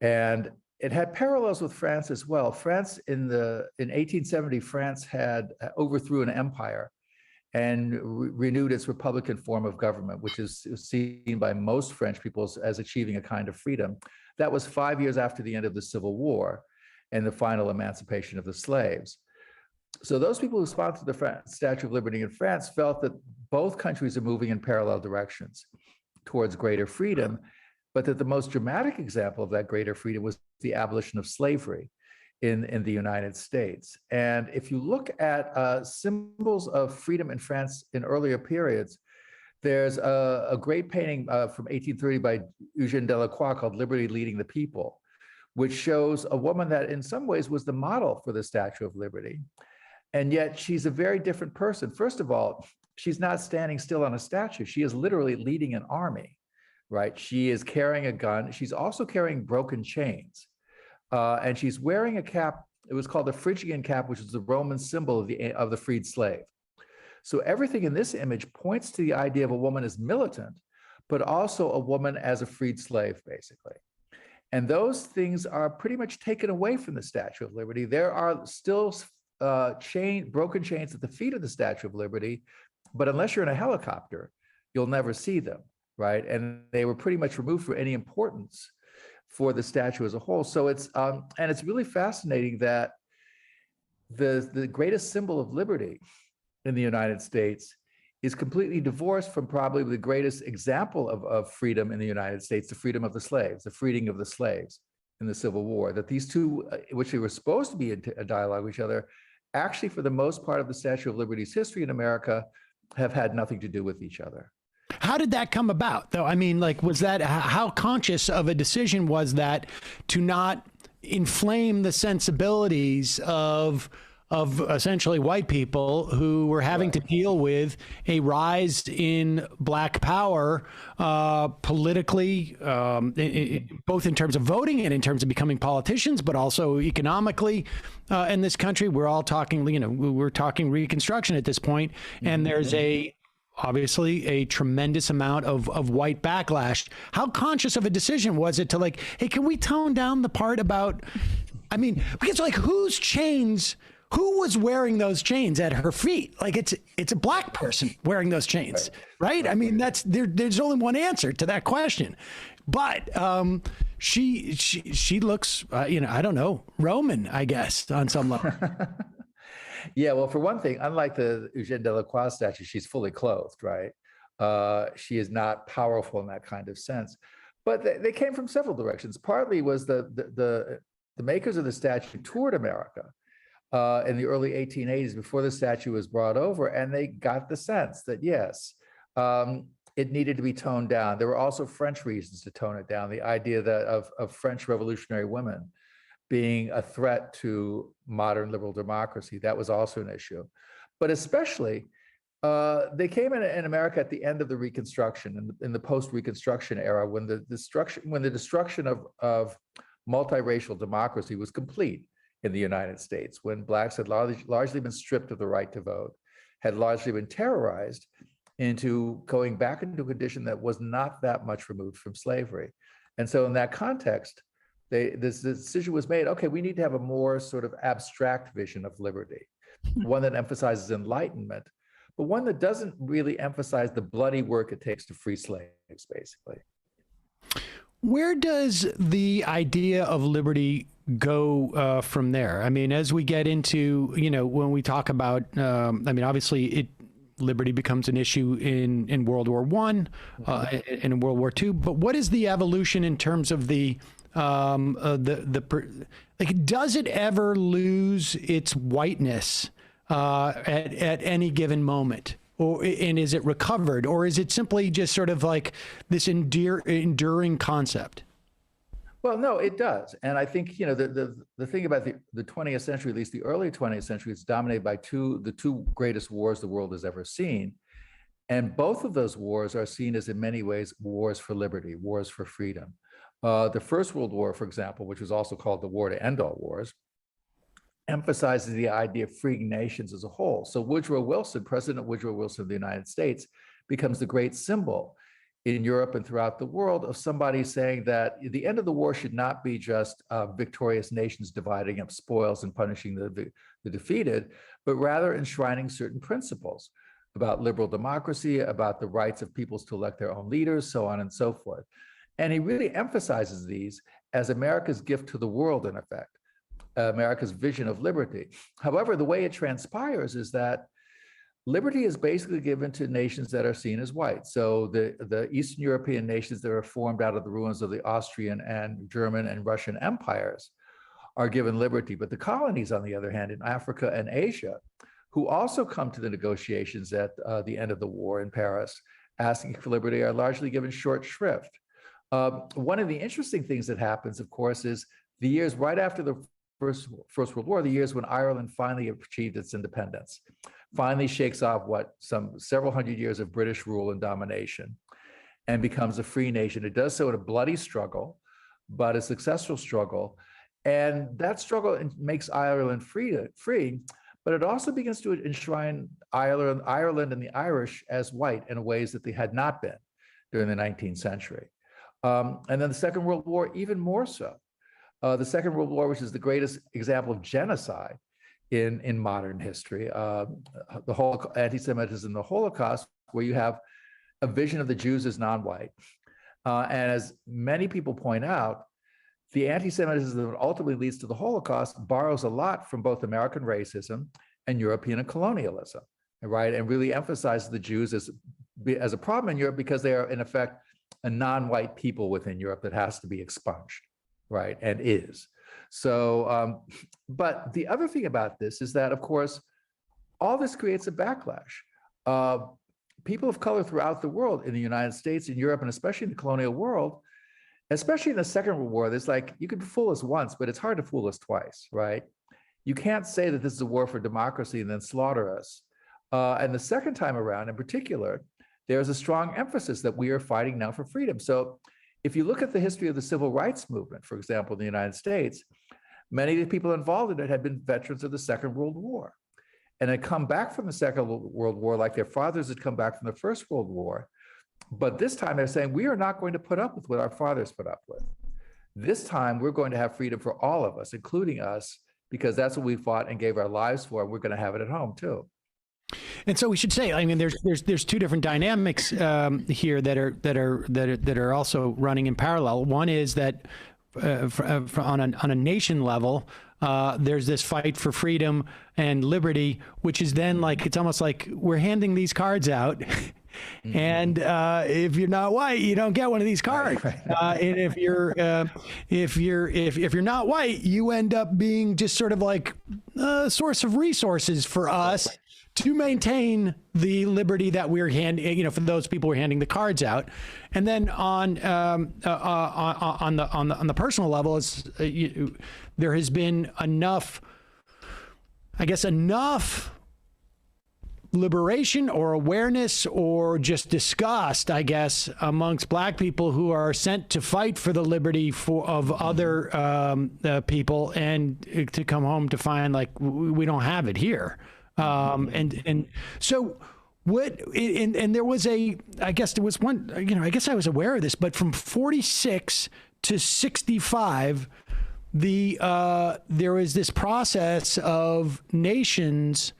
and it had parallels with France as well. France in 1870, France had overthrew an empire and renewed its republican form of government, which is seen by most French people as achieving a kind of freedom. That was 5 years after the end of the Civil War and the final emancipation of the slaves. So those people who sponsored the Statue of Liberty in France felt that both countries are moving in parallel directions towards greater freedom, but that the most dramatic example of that greater freedom was the abolition of slavery in the United States. And if you look at symbols of freedom in France in earlier periods, there's a great painting from 1830 by Eugène Delacroix called Liberty Leading the People, which shows a woman that in some ways was the model for the Statue of Liberty. And yet she's a very different person. First of all, she's not standing still on a statue. She is literally leading an army, right? She is carrying a gun. She's also carrying broken chains. And she's wearing a cap. It was called the Phrygian cap, which is the Roman symbol of the freed slave. So everything in this image points to the idea of a woman as militant, but also a woman as a freed slave, basically. And those things are pretty much taken away from the Statue of Liberty. There are still broken chains at the feet of the Statue of Liberty, but unless you're in a helicopter, you'll never see them, right? And they were pretty much removed from any importance for the statue as a whole. So it's really fascinating that the greatest symbol of liberty in the United States is completely divorced from probably the greatest example of freedom in the United States, the freedom of the slaves, the freeing of the slaves in the Civil War, that these two, which they were supposed to be in a dialogue with each other, actually for the most part of the Statue of Liberty's history in America have had nothing to do with each other. How did that come about, though? I mean, like, was that, how conscious of a decision was that to not inflame the sensibilities of essentially white people who were having to deal with a rise in black power politically, both in terms of voting and in terms of becoming politicians, but also economically in this country? We're all talking, we're talking Reconstruction at this point, and there's obviously a tremendous amount of white backlash. How conscious of a decision was it to, like, hey, can we tone down the part about, I mean, because, like, who was wearing those chains at her feet? Like, it's a black person wearing those chains, right? I mean, there's only one answer to that question. But she looks, I don't know, Roman, I guess, on some level. Yeah, well, for one thing, unlike the Eugène Delacroix statue, she's fully clothed, right? She is not powerful in that kind of sense. But they came from several directions. Partly was the makers of the statue toured America in the early 1880s before the statue was brought over, and they got the sense that, yes, it needed to be toned down. There were also French reasons to tone it down, the idea that of French revolutionary women being a threat to modern liberal democracy. That was also an issue. But especially, they came in America at the end of the Reconstruction, in the post-Reconstruction era, when the destruction of multiracial democracy was complete in the United States, when blacks had largely been stripped of the right to vote, had largely been terrorized into going back into a condition that was not that much removed from slavery. And so in that context, this decision was made, okay, we need to have a more sort of abstract vision of liberty, one that emphasizes enlightenment, but one that doesn't really emphasize the bloody work it takes to free slaves, basically. Where does the idea of liberty go from there? I mean, as we get into, when we talk about, obviously liberty becomes an issue in World War I and in World War II, but what is the evolution in terms of does it ever lose its whiteness at any given moment? And is it recovered, or is it simply just sort of like this enduring concept? Well, no, it does. And I think, the thing about the 20th century, at least the early 20th century, is dominated by the two greatest wars the world has ever seen. And both of those wars are seen as, in many ways, wars for liberty, wars for freedom. The First World War, for example, which was also called the War to End All Wars, emphasizes the idea of freeing nations as a whole. So President Woodrow Wilson of the United States, becomes the great symbol in Europe and throughout the world of somebody saying that the end of the war should not be just victorious nations dividing up spoils and punishing the defeated, but rather enshrining certain principles about liberal democracy, about the rights of peoples to elect their own leaders, so on and so forth. And he really emphasizes these as America's gift to the world, in effect, America's vision of liberty. However, the way it transpires is that liberty is basically given to nations that are seen as white. So the Eastern European nations that are formed out of the ruins of the Austrian and German and Russian empires are given liberty. But the colonies, on the other hand, in Africa and Asia, who also come to the negotiations at the end of the war in Paris, asking for liberty, are largely given short shrift. One of the interesting things that happens, of course, is the years right after the First World War, the years when Ireland finally achieved its independence, finally shakes off several hundred years of British rule and domination, and becomes a free nation. It does so in a bloody struggle, but a successful struggle. And that struggle makes Ireland free, but it also begins to enshrine Ireland and the Irish as white in ways that they had not been during the 19th century. And then the Second World War, even more so. The Second World War, which is the greatest example of genocide in modern history, the whole anti-Semitism, the Holocaust, where you have a vision of the Jews as non-white. And as many people point out, the anti-Semitism that ultimately leads to the Holocaust borrows a lot from both American racism and European colonialism, right? And really emphasizes the Jews as a problem in Europe because they are, in effect, a non-white people within Europe that has to be expunged, right? And is. So, but the other thing about this is that, of course, all this creates a backlash. People of color throughout the world, in the United States, in Europe, and especially in the colonial world, especially in the Second World War, there's like, you can fool us once, but it's hard to fool us twice, right? You can't say that this is a war for democracy and then slaughter us. And the second time around, in particular, there's a strong emphasis that we are fighting now for freedom. So if you look at the history of the civil rights movement, for example, in the United States, many of the people involved in it had been veterans of the Second World War and had come back from the Second World War like their fathers had come back from the First World War. But this time they're saying, we are not going to put up with what our fathers put up with. This time we're going to have freedom for all of us, including us, because that's what we fought and gave our lives for, and we're going to have it at home too. And so we should say, I mean, there's two different dynamics here that are also running in parallel. One is that on a nation level, there's this fight for freedom and liberty, which is then like, it's almost like we're handing these cards out. And if you're not white, you don't get one of these cards. And if you're not white, you end up being just sort of like a source of resources for us to maintain the liberty that we're handing, for those people we're handing the cards out. And then on the personal level, there has been enough liberation or awareness or just disgust, I guess, amongst Black people who are sent to fight for the liberty of other people, and to come home to find like we don't have it here. And so what, and there was I guess there was one, I guess I was aware of this, but from 46 to 65, there was this process of nations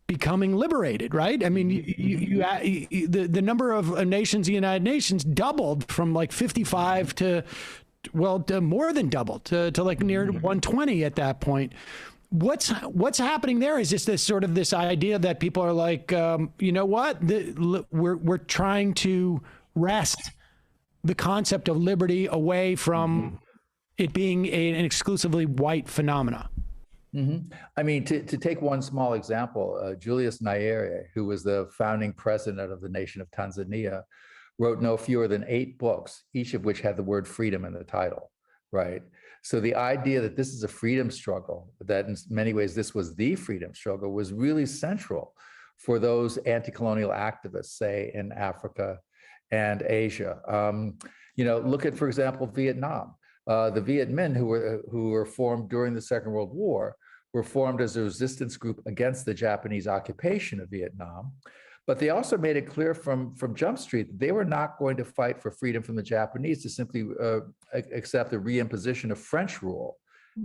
becoming liberated, right? I mean, the number of nations, the United Nations, doubled from like 55 to more than doubled to like near 120 at that point. What's happening there? Is just this idea that people are like, you know what? We're trying to wrest the concept of liberty away from it being an exclusively white phenomena. I mean, to take one small example, Julius Nyerere, who was the founding president of the nation of Tanzania, wrote no fewer than 8 books, each of which had the word freedom in the title, right? So the idea that this is a freedom struggle, that in many ways this was the freedom struggle, was really central for those anti-colonial activists, say, in Africa and Asia. Look at, for example, Vietnam. The Viet Minh, who were formed during the Second World War, were formed as a resistance group against the Japanese occupation of Vietnam. But they also made it clear from Jump Street that they were not going to fight for freedom from the Japanese to simply accept the reimposition of French rule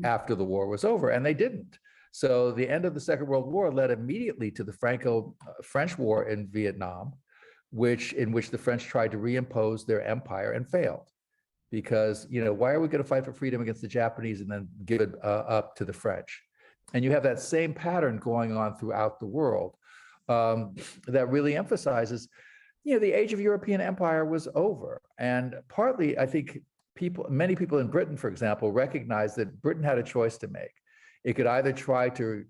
after the war was over, and they didn't. So the end of the Second World War led immediately to the Franco-French War in Vietnam, in which the French tried to reimpose their empire and failed. Because, why are we going to fight for freedom against the Japanese and then give it up to the French? And you have that same pattern going on throughout the world that really emphasizes, the age of European empire was over. And partly, I think, many people in Britain, for example, recognized that Britain had a choice to make. It could either try to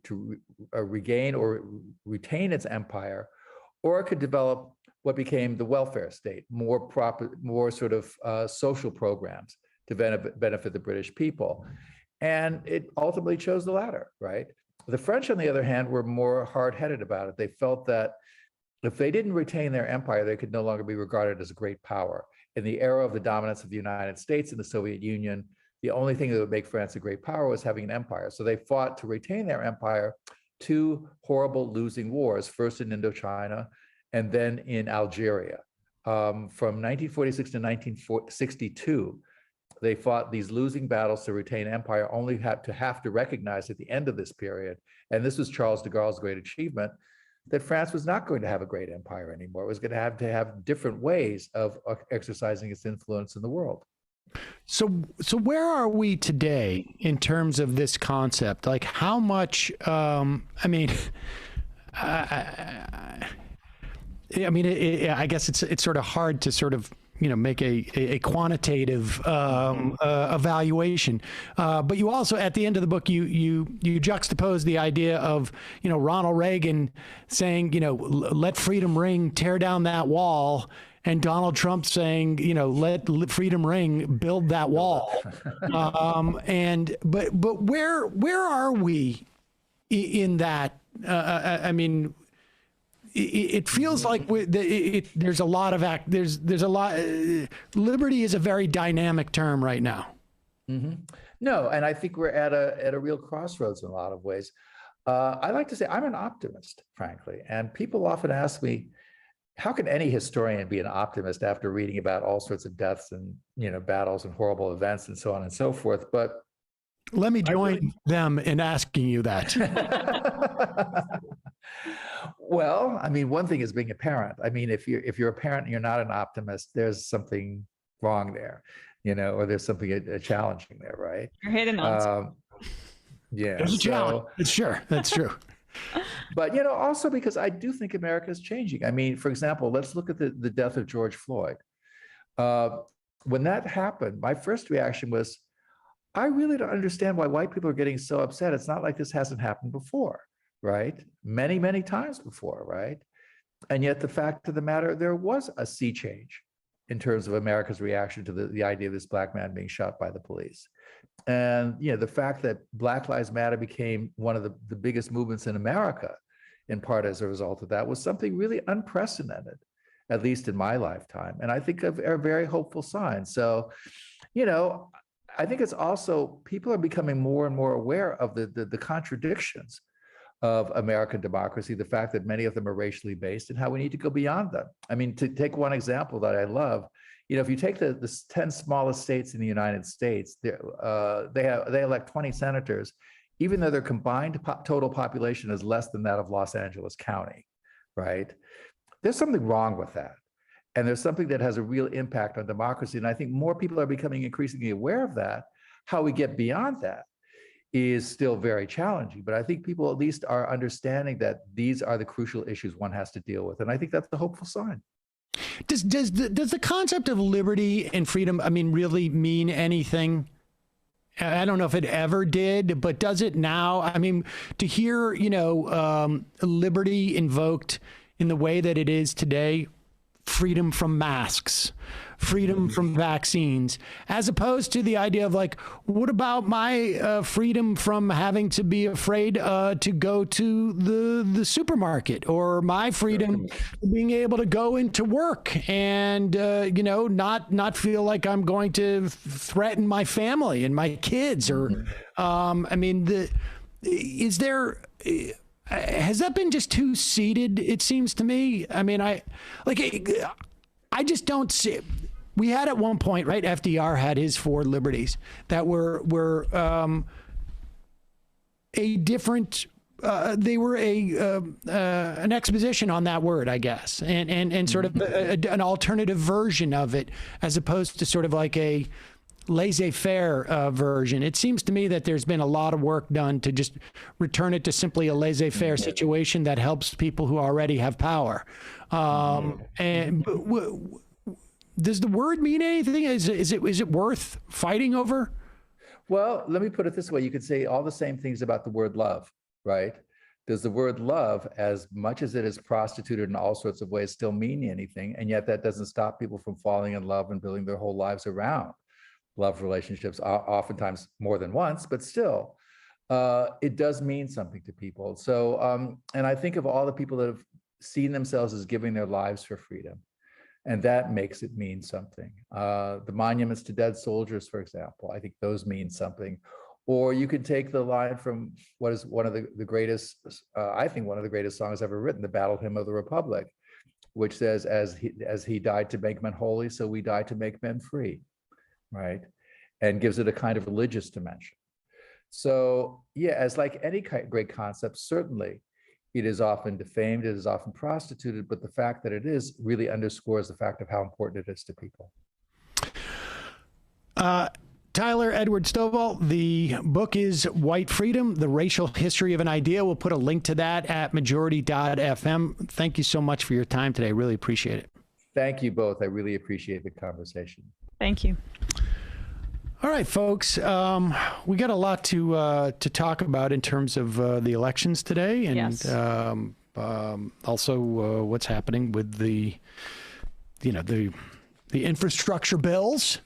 regain or retain its empire, or it could develop what became the welfare state, more sort of social programs to benefit the British people. And it ultimately chose the latter, right? The French, on the other hand, were more hard-headed about it. They felt that if they didn't retain their empire, they could no longer be regarded as a great power. In the era of the dominance of the United States and the Soviet Union, the only thing that would make France a great power was having an empire. So they fought to retain their empire. Two horrible losing wars, first in Indochina and then in Algeria. From 1946 to 1962, they fought these losing battles to retain empire, only have to recognize at the end of this period, and this was Charles de Gaulle's great achievement, that France was not going to have a great empire anymore. It was going to have different ways of exercising its influence in the world. So where are we today in terms of this concept? Like, how much? I guess it's sort of hard to sort of make a quantitative evaluation. But you also, at the end of the book, you juxtapose the idea of Ronald Reagan saying let freedom ring, tear down that wall, and Donald Trump saying let freedom ring, build that wall. But where are we in that? It feels like there's a lot of liberty is a very dynamic term right now. Mm-hmm. No, and I think we're at a real crossroads in a lot of ways. I like to say I'm an optimist, frankly, and people often ask me, how can any historian be an optimist after reading about all sorts of deaths and battles and horrible events and so on and so forth? But let me join them in asking you that. Well, one thing is being a parent. If you're a parent and you're not an optimist, there's something wrong there, or there's something challenging there, right? You're hitting on. Yeah, there's a challenge. It's sure, that's true. But also because I do think America is changing. For example, let's look at the death of George Floyd. When that happened, my first reaction was, I really don't understand why white people are getting so upset. It's not like this hasn't happened before, right? Many, many times before, right? And yet the fact of the matter, there was a sea change in terms of America's reaction to the idea of this black man being shot by the police. And the fact that Black Lives Matter became one of the biggest movements in America, in part as a result of that, was something really unprecedented, at least in my lifetime. And I think a very hopeful sign. So, I think it's also, people are becoming more and more aware of the contradictions of American democracy, the fact that many of them are racially based, and how we need to go beyond them. To take one example that I love, if you take the 10 smallest states in the United States, they elect 20 senators, even though their combined total population is less than that of Los Angeles County, right? There's something wrong with that. And there's something that has a real impact on democracy. And I think more people are becoming increasingly aware of that. How we get beyond that is still very challenging. But I think people at least are understanding that these are the crucial issues one has to deal with. And I think that's the hopeful sign. Does the concept of liberty and freedom, really mean anything? I don't know if it ever did, but does it now? To hear, liberty invoked in the way that it is today, freedom from masks, freedom from vaccines, as opposed to the idea of what about my freedom from having to be afraid to go to the supermarket, or my freedom being able to go into work and not feel like I'm going to threaten my family and my kids, or is there? Has that been just too seated? It seems to me. I just don't see. We had at one point, right? FDR had his 4 liberties that were a different. They were an exposition on that word, I guess, and sort of an alternative version of it, as opposed to sort of like a laissez-faire version. It seems to me that there's been a lot of work done to just return it to simply a laissez-faire situation that helps people who already have power. does the word mean anything? Is it worth fighting over? Well, let me put it this way. You could say all the same things about the word love, right? Does the word love, as much as it is prostituted in all sorts of ways, still mean anything? And yet that doesn't stop people from falling in love and building their whole lives around love relationships, oftentimes more than once, but still, it does mean something to people. So, and I think of all the people that have seen themselves as giving their lives for freedom, and that makes it mean something. The monuments to dead soldiers, for example, I think those mean something. Or you could take the line from what is one of the greatest, I think one of the greatest songs ever written, the Battle Hymn of the Republic, which says, as he died to make men holy, so we die to make men free, right? And gives it a kind of religious dimension. So yeah, as like any great concept, certainly it is often defamed, it is often prostituted, but the fact that it is really underscores the fact of how important it is to people. Tyler Edward Stovall, the book is White Freedom, The Racial History of an Idea. We'll put a link to that at majority.fm. Thank you so much for your time today. I really appreciate it. Thank you both. I really appreciate the conversation. Thank you. All right, folks. We got a lot to talk about in terms of the elections today, and yes. Also what's happening with the infrastructure bills.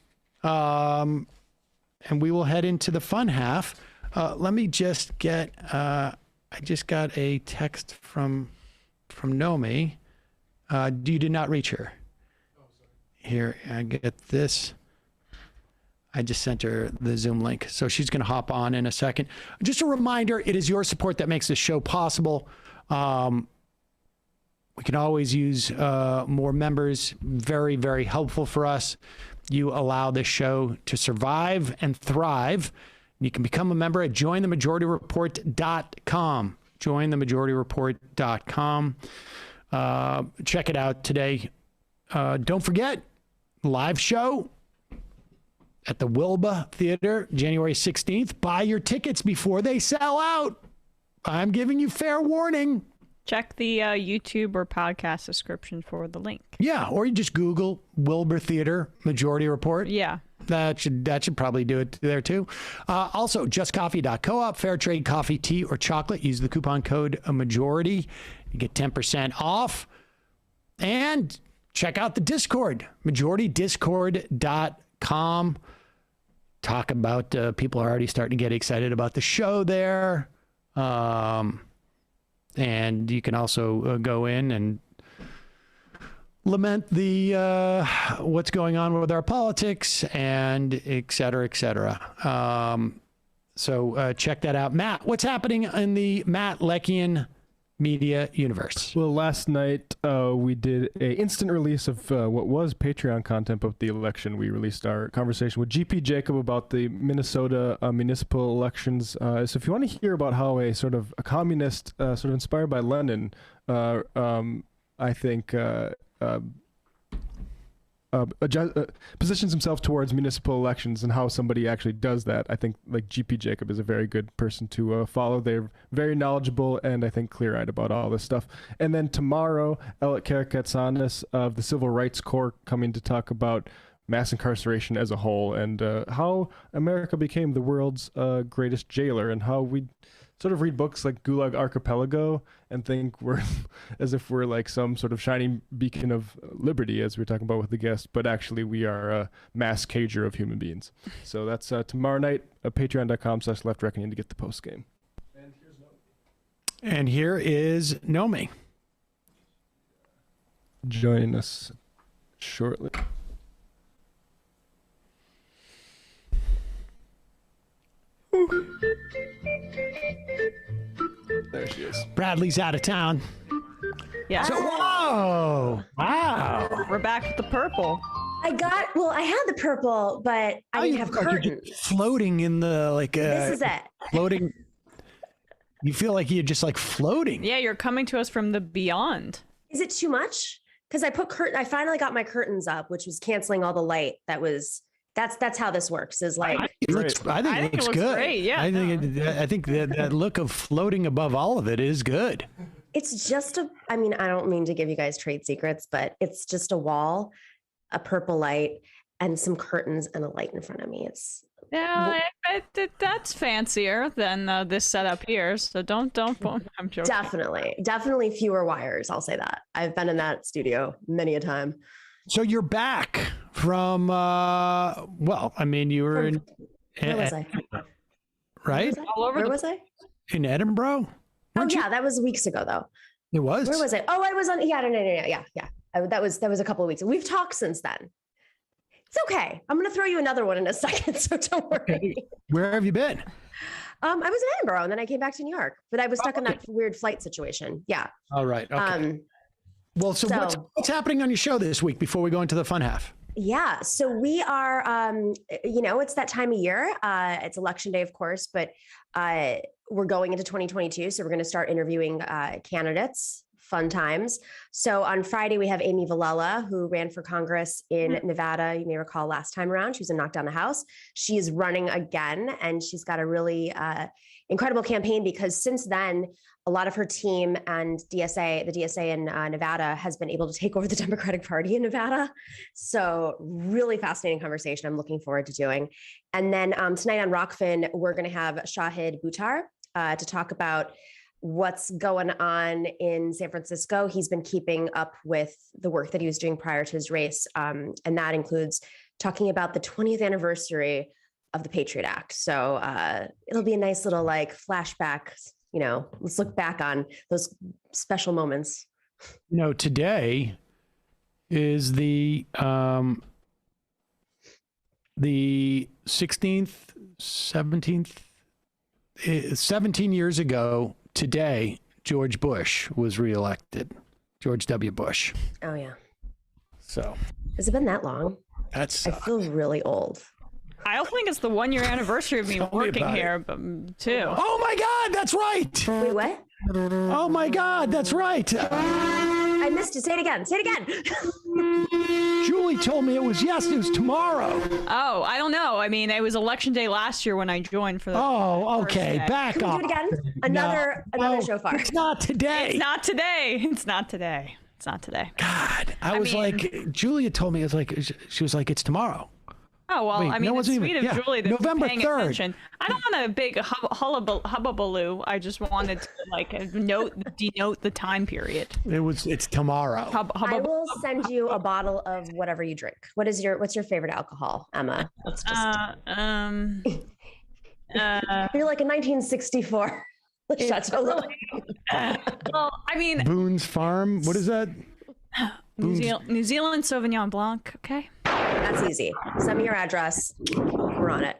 And we will head into the fun half. Let me just get, I just got a text from Nomi. You did not reach her. Here, I get this. I just sent her the Zoom link. So she's going to hop on in a second. Just a reminder, it is your support that makes this show possible. We can always use more members. Very, very helpful for us. You allow this show to survive and thrive. You can become a member at jointhemajority.report.com. Jointhemajority.report.com. Check it out today. Don't forget, live show at the Wilbur Theater, January 16th. Buy your tickets before they sell out. I'm giving you fair warning. Check the YouTube or podcast description for the link. Yeah, or you just Google Wilbur Theater Majority Report. Yeah. That should probably do it there too. Also, justcoffee.coop, fair trade coffee, tea, or chocolate. Use the coupon code majority. You get 10% off. And check out the Discord, majoritydiscord.com. Talk about people are already starting to get excited about the show there. And you can also go in and lament the what's going on with our politics and et cetera, et cetera. So check that out. Matt, what's happening in the Matt Leckian media universe? Well, last night we did a instant release of what was Patreon content of the election. We released our conversation with GP Jacob about the Minnesota municipal elections. So if you want to hear about how a sort of a communist, sort of inspired by Lenin, I think positions himself towards municipal elections and how somebody actually does that, I think like GP Jacob is a very good person to follow. They're very knowledgeable and I think clear-eyed about all this stuff. And then tomorrow, Elliot Karakatsanis of the Civil Rights Corps coming to talk about mass incarceration as a whole and how America became the world's greatest jailer and how we sort of read books like Gulag Archipelago and think we're as if we're like some sort of shining beacon of liberty, as we were talking about with the guest, but actually we are a mass cager of human beings. So that's tomorrow night at patreon.com/leftreckoning to get the post game. And here is Nomi. Joining us shortly. There she is. Bradley's out of town. Yeah. So, whoa! Wow. We're back with the purple. I had the purple, but I didn't have curtains. Floating in the this is it. Floating. You feel like you're just like floating. Yeah, you're coming to us from the beyond. Is it too much? Because I finally got my curtains up, which was canceling all the light. That's how this works. Is like I think it looks good. Great, yeah. I think that look of floating above all of it is good. It's just I don't mean to give you guys trade secrets, but it's just a wall. a purple light, and some curtains and a light in front of me. It's that's fancier than this setup here. So don't. I'm joking. Definitely fewer wires. I'll say that. I've been in that studio many a time. So you're back from, you were in. Where was I? Right? Where was I? In Edinburgh? That was weeks ago, though. It was? Where was I? Oh, I was on. Yeah. That was a couple of weeks. We've talked since then. It's okay. I'm going to throw you another one in a second, so don't worry. Where have you been? I was in Edinburgh, and then I came back to New York, but I was stuck in that weird flight situation. Yeah. All right. Okay. What's happening on your show this week before we go into the fun half? Yeah. So we are, it's that time of year. It's election day, of course, but we're going into 2022. So we're going to start interviewing candidates. Fun times. So on Friday, we have Amy Villela, who ran for Congress in Nevada. You may recall last time around, she was in Knock Down the House. She is running again, and she's got a really incredible campaign because since then, a lot of her team and the DSA in Nevada has been able to take over the Democratic Party in Nevada. So really fascinating conversation I'm looking forward to doing. And then tonight on Rockfin, we're going to have Shahid Buttar to talk about what's going on in San Francisco. He's been keeping up with the work that he was doing prior to his race. And that includes talking about the 20th anniversary of the Patriot Act. So it'll be a nice little flashback, let's look back on those special moments. Today is the 16th, 17th, 17 years ago, today, George Bush was reelected. George W. Bush. Oh, yeah. So. Has it been that long? I feel really old. I don't think it's the 1 year anniversary of me working here, too. Oh, my God. That's right. Wait, what? Oh, my God. That's right. I missed it. Say it again. Say it again. Julie told me it was tomorrow. Oh, I don't know. I mean, it was election day last year when I joined for the okay. Back Can up. we do it again? Another shofar. It's not today. It's not today. It's not today. It's not today. God, I was like, Julia told me, she was like, it's tomorrow. Oh, well, Wait, I mean, it's sweet of Julie to be November paying 3rd. attention. I don't want a big hubbubaloo. I just wanted to denote the time period. It's tomorrow. I will send you a bottle of whatever you drink. What's your favorite alcohol, Emma? Let's just you're like a 1964 Chateau Lilly. Well, I mean, Boone's Farm. What is that? New Zealand Sauvignon Blanc. Okay. That's easy. Send me your address. We're on it.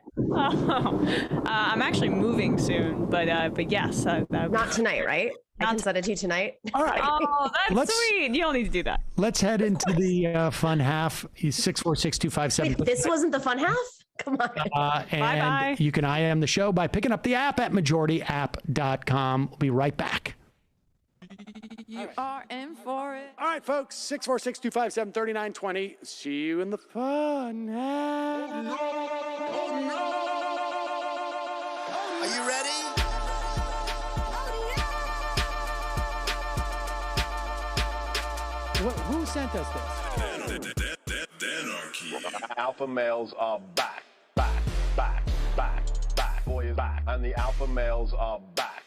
I'm actually moving soon, but yes. Not tonight, right? I can send it to you tonight. All right. Oh, that's sweet. You don't need to do that. Let's head into the fun half. 646-257. This wasn't the fun half? Come on. And Bye-bye. you can IM the show by picking up the app at majorityapp.com. We'll be right back. You are in for it. All right, folks. 646-257-3920. See you in the fun half. Are you ready? Who sent us this? Alpha males are back. Boy is back. And the alpha males are back.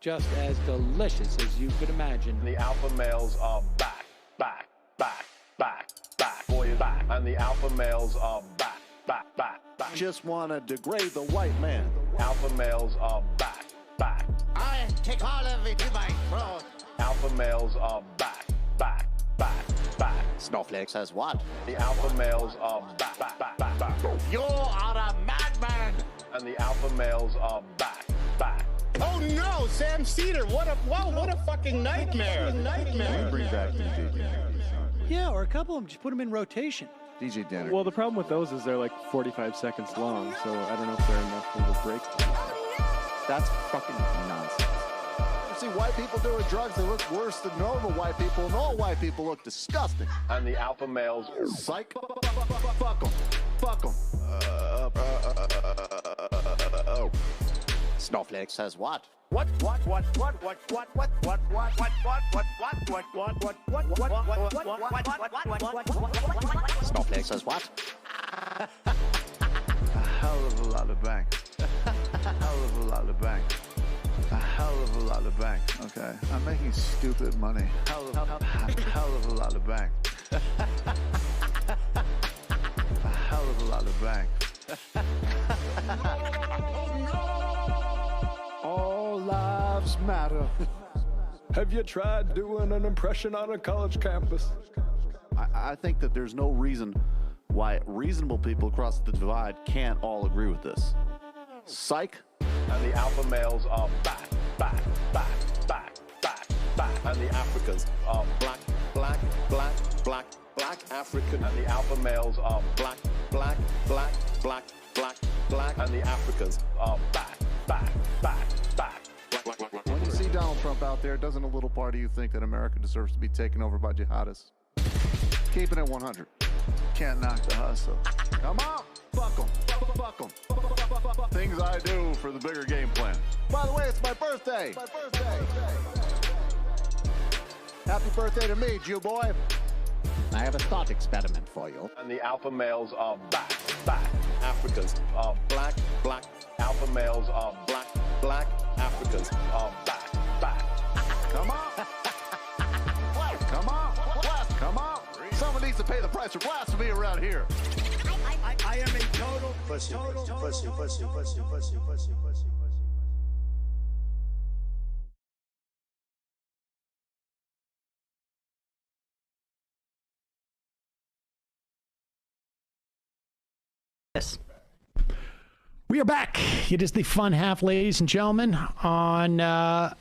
Just as delicious as you could imagine. The alpha males are back. Boy is back. And the alpha males are back. Just want to degrade the white man. Alpha males are back. I take all of it in my throat. Alpha males are back. Snowflakes has what? The alpha males are back. You are a madman. And the alpha males are back. Oh no, Sam Seder! What a fucking nightmare! Bring back DJ Danner. Yeah, or a couple of them. Just put them in rotation. DJ Danner. Well, the problem with those is they're like 45 seconds long, so I don't know if they're enough of a break. That's fucking nonsense. You see white people doing drugs, they look worse than normal white people, and all white people look disgusting. And the alpha males, psych, fuck them. Snowflake says what? Snowflake says what? A hell of a lot of bank. A hell of a lot of bank. A hell of a lot of bank. Okay, I'm making stupid money. Hell of a lot of bank. A hell of a lot of bank. All lives matter. Have you tried doing an impression on a college campus? I think that there's no reason why reasonable people across the divide can't all agree with this. Psych. And the alpha males are back. And the Africans are black. African. And the alpha males are black. And the Africans are back. When you see Donald Trump out there, doesn't a little part of you think that America deserves to be taken over by jihadists? Keeping it 100. Can't knock the hustle. Come on, fuck 'em. Things I do for the bigger game plan. By the way, it's my birthday. Happy birthday to me, Jew boy. I have a thought experiment for you. And the alpha males are back. Africans are black. Alpha males are black. Africans are back. Come on. Come on. Someone needs to pay the price for blasphemy around here. I am a total pussy. Yes. We are back. It is the fun half, ladies and gentlemen. On I'm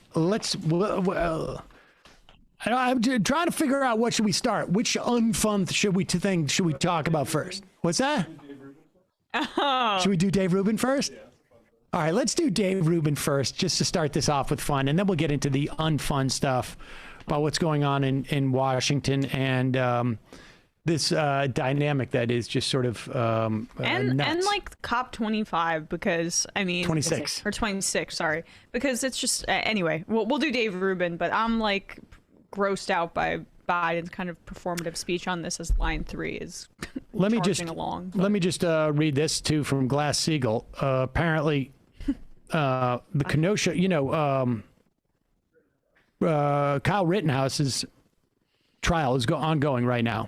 trying to figure out what should we start. Which unfun should we talk about first? What's that? Oh. Should we do Dave Rubin first? All right, let's do Dave Rubin first, just to start this off with fun, and then we'll get into the unfun stuff about what's going on in Washington and this dynamic that is just sort of and nuts. like COP25, because I mean 26 or 26, sorry, because it's just anyway. We'll do Dave Rubin, but I'm like grossed out by Biden's kind of performative speech on this as line 3 is let me just read this too from Glass-Steagall. Apparently, the Kenosha, Kyle Rittenhouse's trial is ongoing right now.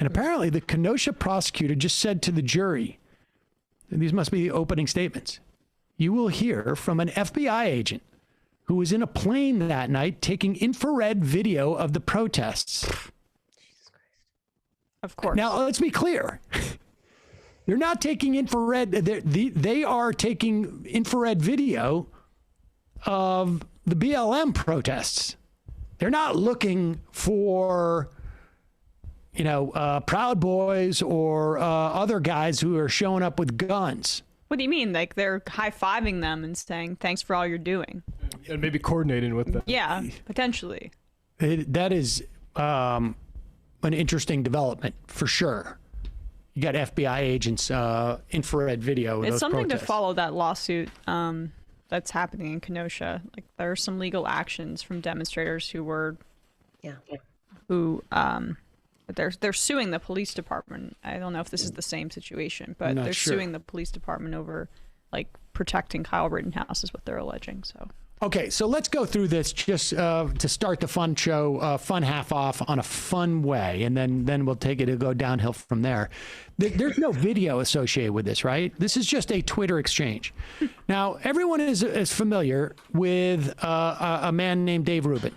And apparently the Kenosha prosecutor just said to the jury, and these must be the opening statements, you will hear from an FBI agent who was in a plane that night taking infrared video of the protests. Jesus Christ. Of course. Now, let's be clear. They're not taking infrared. They are taking infrared video of the BLM protests. They're not looking for Proud Boys or other guys who are showing up with guns. What do you mean? Like they're high-fiving them and saying, thanks for all you're doing. And maybe coordinating with them. Yeah, potentially. That is an interesting development for sure. You got FBI agents, infrared video. It's those something protests. to follow that lawsuit that's happening in Kenosha. Like there are some legal actions from demonstrators they're suing the police department. I don't know if this is the same situation, but they're suing the police department over like protecting Kyle Rittenhouse is what they're alleging. So okay, so let's go through this just to start the fun show, fun half off on a fun way, and then we'll take it to go downhill from there. There's no video associated with this, right? This is just a Twitter exchange. Now, everyone is familiar with a man named Dave Rubin.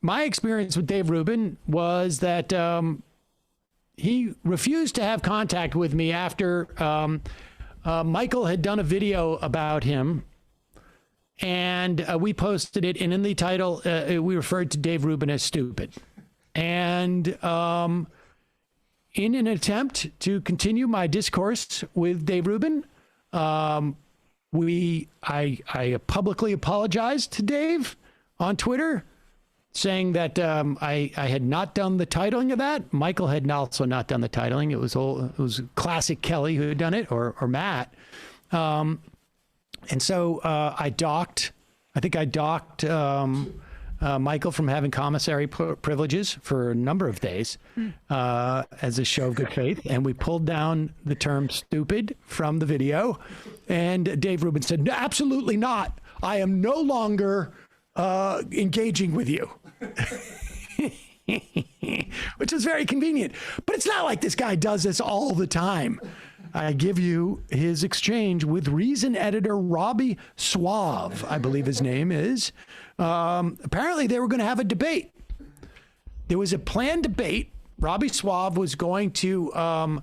My experience with Dave Rubin was that he refused to have contact with me after Michael had done a video about him, and we posted it, and in the title, we referred to Dave Rubin as stupid. And in an attempt to continue my discourse with Dave Rubin, I publicly apologized to Dave on Twitter, saying that I had not done the titling of that. Michael had also not done the titling. It was classic Kelly who had done it, or Matt. And so I think I docked Michael from having commissary privileges for a number of days as a show of good faith. And we pulled down the term stupid from the video. And Dave Rubin said, "No, absolutely not. I am no longer engaging with you." Which is very convenient. But it's not like this guy does this all the time. I give you his exchange with Reason editor Robbie Suave, I believe his name is. Apparently they were going to have a debate. There was a planned debate. Robbie Suave was going to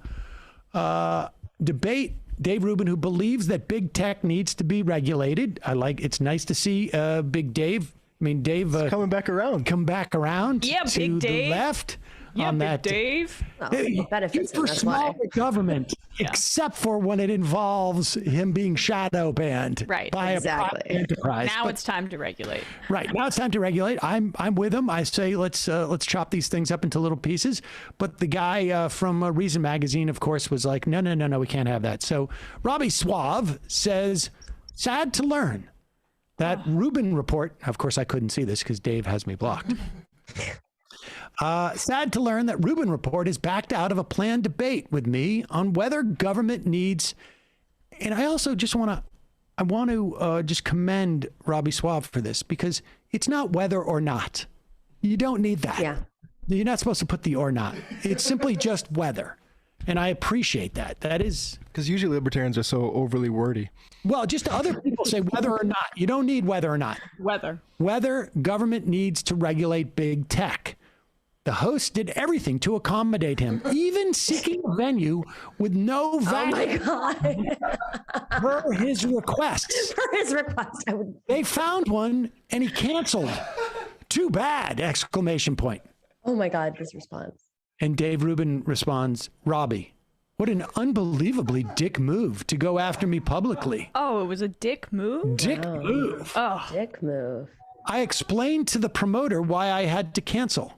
debate Dave Rubin, who believes that big tech needs to be regulated. It's nice to see Big Dave. I mean, Dave coming back around. Come back around Yeah, to Big Dave. the left Big on that. Dave. It benefits him, for that's smaller why. government, except for when it involves him being shadow banned Right, by a private enterprise. Now But- it's time to regulate. Right, now it's time to regulate. I'm with him. I say let's chop these things up into little pieces. But the guy from Reason magazine, of course, was like, no, we can't have that. So Robbie Suave says, sad to learn that Rubin report. Of course, I couldn't see this because Dave has me blocked. Sad to learn that Rubin report is backed out of a planned debate with me on whether government needs. And I also just want to just commend Robbie Suave for this, because it's not whether or not. You don't need that. Yeah. You're not supposed to put the or not. It's simply just whether. And I appreciate that. That is because usually libertarians are so overly wordy. Well, just other people say whether or not. You don't need whether or not. Whether government needs to regulate big tech. The host did everything to accommodate him, even seeking a venue with no value. Oh my God. Per his request. They found one and he canceled. Too bad! Exclamation point. Oh my God, this response. And Dave Rubin responds, Robbie, what an unbelievably dick move to go after me publicly. Oh, it was a dick move? Dick move. Oh. Dick move. I explained to the promoter why I had to cancel.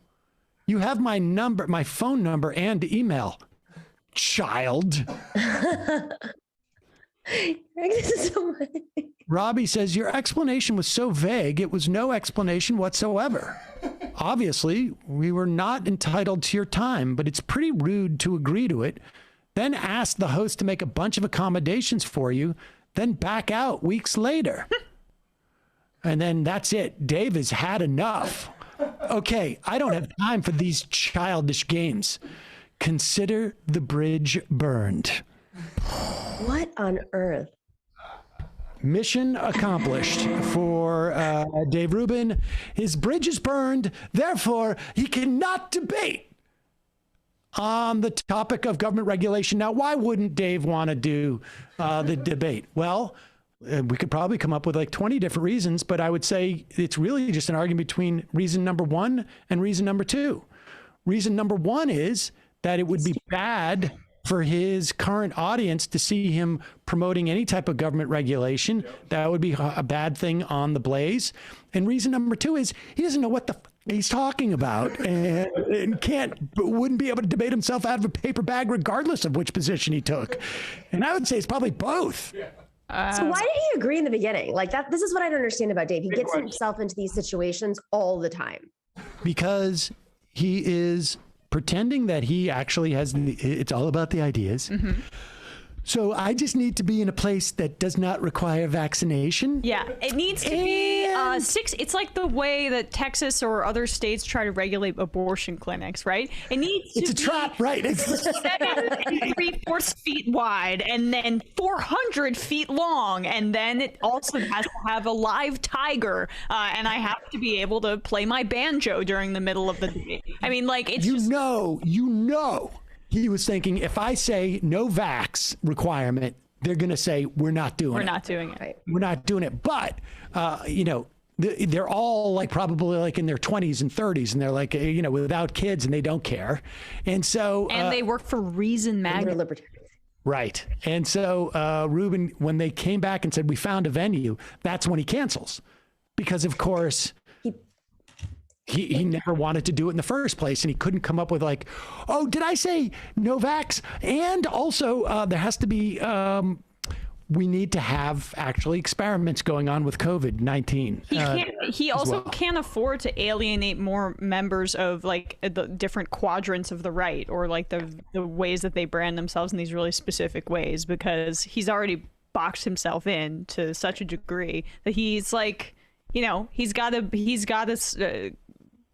You have my number, my phone number and email. Child. Robbie says, your explanation was so vague, it was no explanation whatsoever. Obviously, we were not entitled to your time, but it's pretty rude to agree to it, then ask the host to make a bunch of accommodations for you, then back out weeks later. And then that's it. Dave has had enough. Okay, I don't have time for these childish games. Consider the bridge burned. What on earth? Mission accomplished for Dave Rubin. His bridge is burned. Therefore, he cannot debate on the topic of government regulation. Now, why wouldn't Dave want to do the debate? Well, we could probably come up with like 20 different reasons, but I would say it's really just an argument between reason number one and reason number two. Reason number one is that it would be bad for his current audience to see him promoting any type of government regulation. That would be a bad thing on the Blaze. And reason number two is he doesn't know what the he's talking about and wouldn't be able to debate himself out of a paper bag regardless of which position he took. And I would say it's probably both. So why did he agree in the beginning? Like that, this is what I don't understand about Dave. He gets himself into these situations all the time. Because he is pretending that he actually has, it's all about the ideas. Mm-hmm. So I just need to be in a place that does not require vaccination. Yeah, it needs to be it's like the way that Texas or other states try to regulate abortion clinics, right? It needs to be a trap, right? It's 7 3/4 feet wide and then 400 feet long. And then it also has to have a live tiger. And I have to be able to play my banjo during the middle of the day. I mean, like, it's you know. He was thinking, if I say no vax requirement, they're going to say, we're not doing it. We're not doing it. We're not doing it. But, they're all like probably like in their 20s and 30s. And they're like, without kids and they don't care. And so. And they work for Reason magazine. Right. And so Rubin, when they came back and said, we found a venue, that's when he cancels. Because, of course, He never wanted to do it in the first place, and he couldn't come up with like, oh, did I say no vax? And also, there has to be we need to have actually experiments going on with COVID-19. He also can't afford to alienate more members of like the different quadrants of the right, or like the ways that they brand themselves in these really specific ways, because he's already boxed himself in to such a degree that he's like, you know, he's got to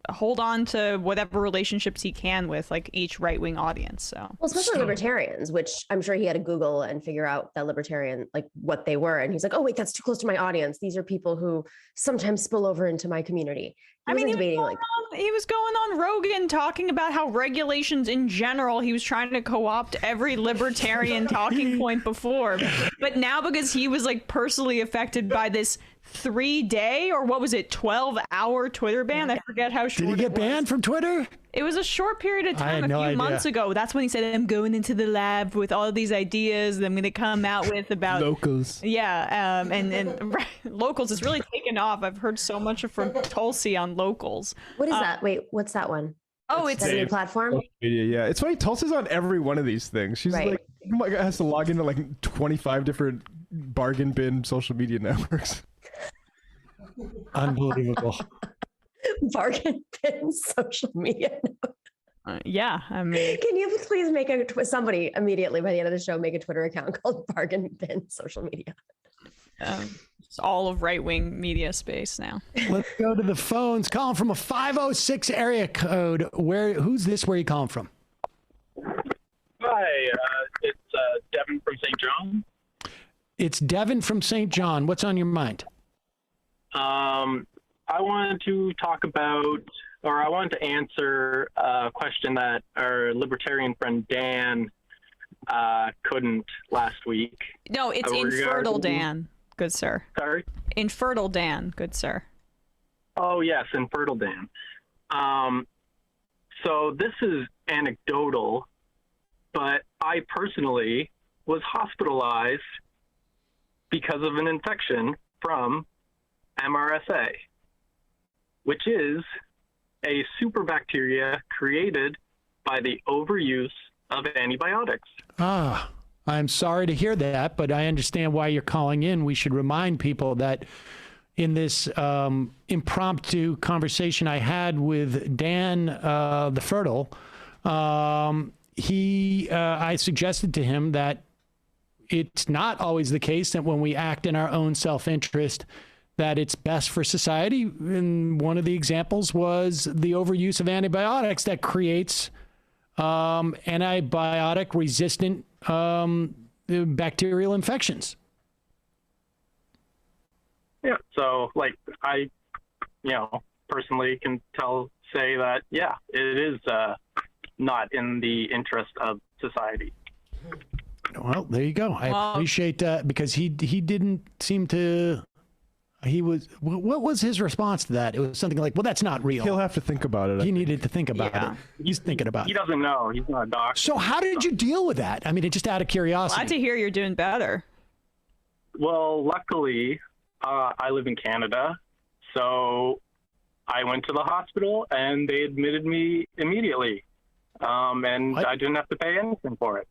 hold on to whatever relationships he can with like each right-wing audience. So, well, especially libertarians, which I'm sure he had to Google and figure out that libertarian, like what they were. And he's like, oh wait, that's too close to my audience. These are people who sometimes spill over into my community. He was going on Rogan talking about how regulations in general, he was trying to co-opt every libertarian talking point before. But now, because he was like personally affected by this 3-day, or what was it, 12-hour Twitter ban? I forget how short. Did he get banned from Twitter? It was a short period of time, a few months ago. That's when he said, I'm going into the lab with all of these ideas that I'm going to come out with about locals. Yeah, and locals is really taken off. I've heard so much from Tulsi on locals. What is that? Wait, what's that one? Oh, it's a new platform. Yeah, it's funny. Tulsi's on every one of these things. She's like, oh my God, has to log into like 25 different bargain bin social media networks. Unbelievable. Bargain bin social media. Yeah, I mean, can you please make somebody immediately by the end of the show make a Twitter account called Bargain Bin Social Media? It's all of right-wing media space now. Let's go to the phones. Calling from a 506 area code. Who's this? Where are you calling from? Hi, it's Devin from St. John. It's Devin from St. John. What's on your mind? I wanted to talk about, or I wanted to answer a question that our libertarian friend Dan couldn't last week. No, it's Infertile Dan, good sir. Sorry? Infertile Dan, good sir. Oh, yes, Infertile Dan. So this is anecdotal, but I personally was hospitalized because of an infection from MRSA, which is a superbacteria created by the overuse of antibiotics. I'm sorry to hear that, but I understand why you're calling in. We should remind people that in this impromptu conversation I had with Dan the Fertile, I suggested to him that it's not always the case that when we act in our own self-interest that it's best for society. And one of the examples was the overuse of antibiotics that creates antibiotic resistant bacterial infections. Yeah. So like I, personally can say that, yeah, it is not in the interest of society. Well, there you go. I appreciate that, because he didn't seem to. What was his response to that? It was something like, well, that's not real. He'll have to think about it. He needed to think about it. He's thinking about it. He doesn't know. He's not a doctor. So how did you deal with that? I mean, just out of curiosity. Glad to hear you're doing better. Well, luckily, I live in Canada, so I went to the hospital and they admitted me immediately, and I didn't have to pay anything for it.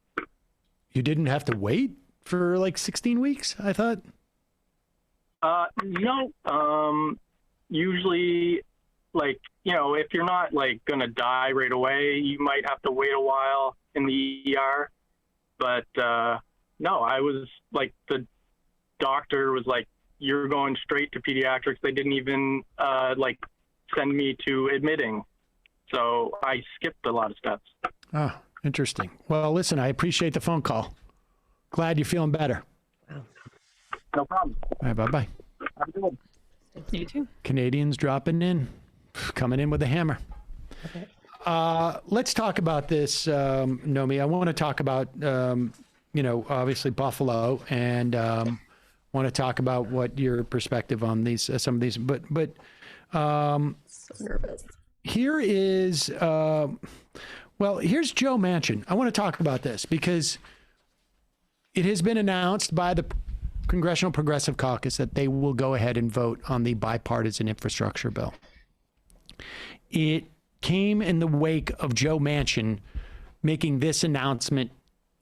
You didn't have to wait for like 16 weeks, I thought? No. Usually, like, if you're not like going to die right away, you might have to wait a while in the ER. But no, I was like, the doctor was like, you're going straight to pediatrics. They didn't even send me to admitting. So I skipped a lot of steps. Oh, interesting. Well, listen, I appreciate the phone call. Glad you're feeling better. No problem. All right, bye-bye. I'm good. You too. Canadians dropping in, coming in with a hammer. Okay. Let's talk about this, Nomi. I want to talk about, obviously Buffalo, and want to talk about what your perspective on these, some of these, but so nervous. Here is, here's Joe Manchin. I want to talk about this because it has been announced by the Congressional Progressive Caucus that they will go ahead and vote on the bipartisan infrastructure bill. It came in the wake of Joe Manchin making this announcement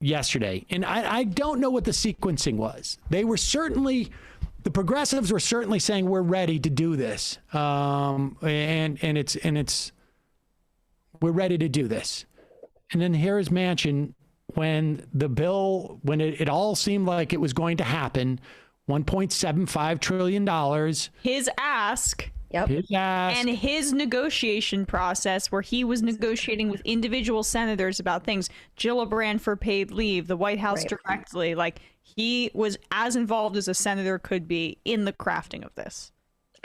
yesterday, and I don't know what the sequencing was. They were certainly, the progressives were certainly saying we're ready to do this, and it's we're ready to do this. And then here is Manchin when the bill, when it all seemed like it was going to happen, $1.75 trillion. His ask. Yep. His ask. And his negotiation process where he was negotiating with individual senators about things, Gillibrand for paid leave, the White House directly, like he was as involved as a senator could be in the crafting of this.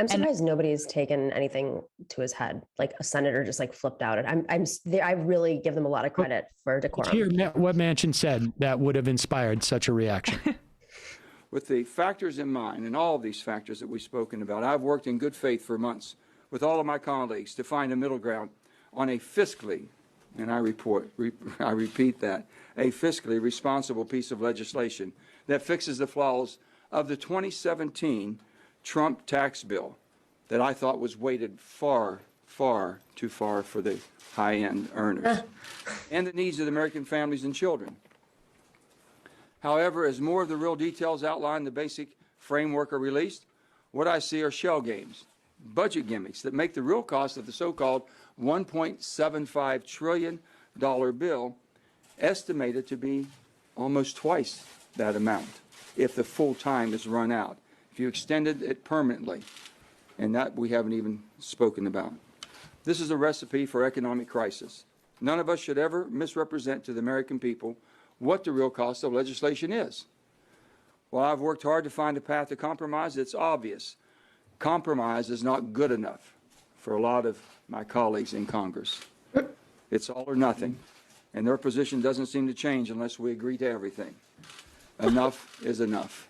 I'm surprised nobody's taken anything to his head. Like a senator just like flipped out. I really give them a lot of credit for decorum. Hear what Manchin said that would have inspired such a reaction. With the factors in mind, and all of these factors that we've spoken about, I've worked in good faith for months with all of my colleagues to find a middle ground on a fiscally, and I repeat that, a fiscally responsible piece of legislation that fixes the flaws of the 2017 Trump tax bill that I thought was weighted far, far too far for the high-end earners and the needs of the American families and children. However, as more of the real details outline the basic framework are released, what I see are shell games, budget gimmicks that make the real cost of the so-called $1.75 trillion bill estimated to be almost twice that amount if the full time is run out, if you extended it permanently, and that we haven't even spoken about. This is a recipe for economic crisis. None of us should ever misrepresent to the American people what the real cost of legislation is. While I've worked hard to find a path to compromise, it's obvious compromise is not good enough for a lot of my colleagues in Congress. It's all or nothing, and their position doesn't seem to change unless we agree to everything. Enough is enough.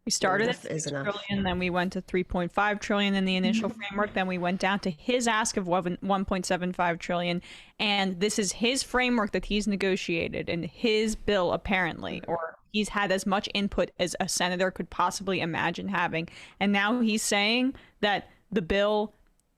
We started at $6 trillion, then we went to $3.5 trillion in the initial framework, then we went down to his ask of $1.75 trillion, and this is his framework that he's negotiated and his bill apparently, or he's had as much input as a senator could possibly imagine having, and now he's saying that the bill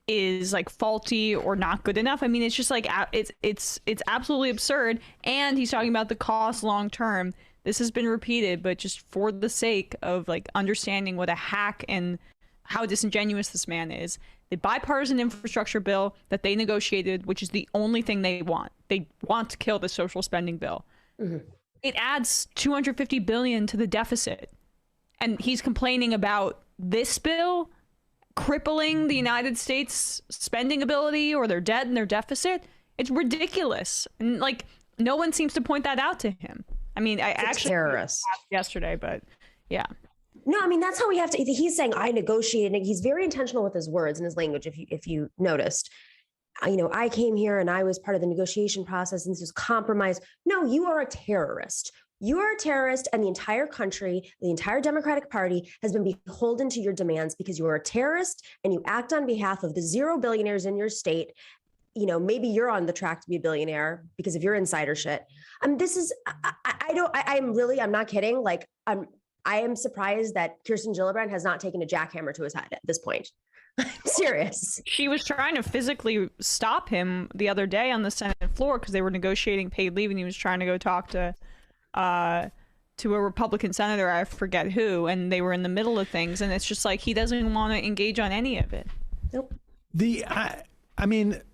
is like faulty or not good enough. I mean, it's just like it's absolutely absurd, and he's talking about the cost long term. This has been repeated, but just for the sake of like understanding what a hack and how disingenuous this man is, the bipartisan infrastructure bill that they negotiated, which is the only thing they want to kill the social spending bill. Mm-hmm. It adds $250 billion to the deficit, and he's complaining about this bill crippling the United States spending ability or their debt and their deficit. It's ridiculous, and like no one seems to point that out to him. I mean, I actually terrorist yesterday, but yeah. No, I mean, that's how we have to. He's saying I negotiated. He's very intentional with his words and his language. If you noticed, I came here and I was part of the negotiation process and this was compromise. No, you are a terrorist. You are a terrorist, and the entire country, the entire Democratic Party has been beholden to your demands because you are a terrorist and you act on behalf of the 0 billionaires in your state. Maybe you're on the track to be a billionaire because of your insider shit. This is, I'm not kidding. Like, I am surprised that Kirsten Gillibrand has not taken a jackhammer to his head at this point. I'm serious. She was trying to physically stop him the other day on the Senate floor because they were negotiating paid leave, and he was trying to go talk to a Republican senator, I forget who, and they were in the middle of things, and it's just like he doesn't want to engage on any of it. Nope.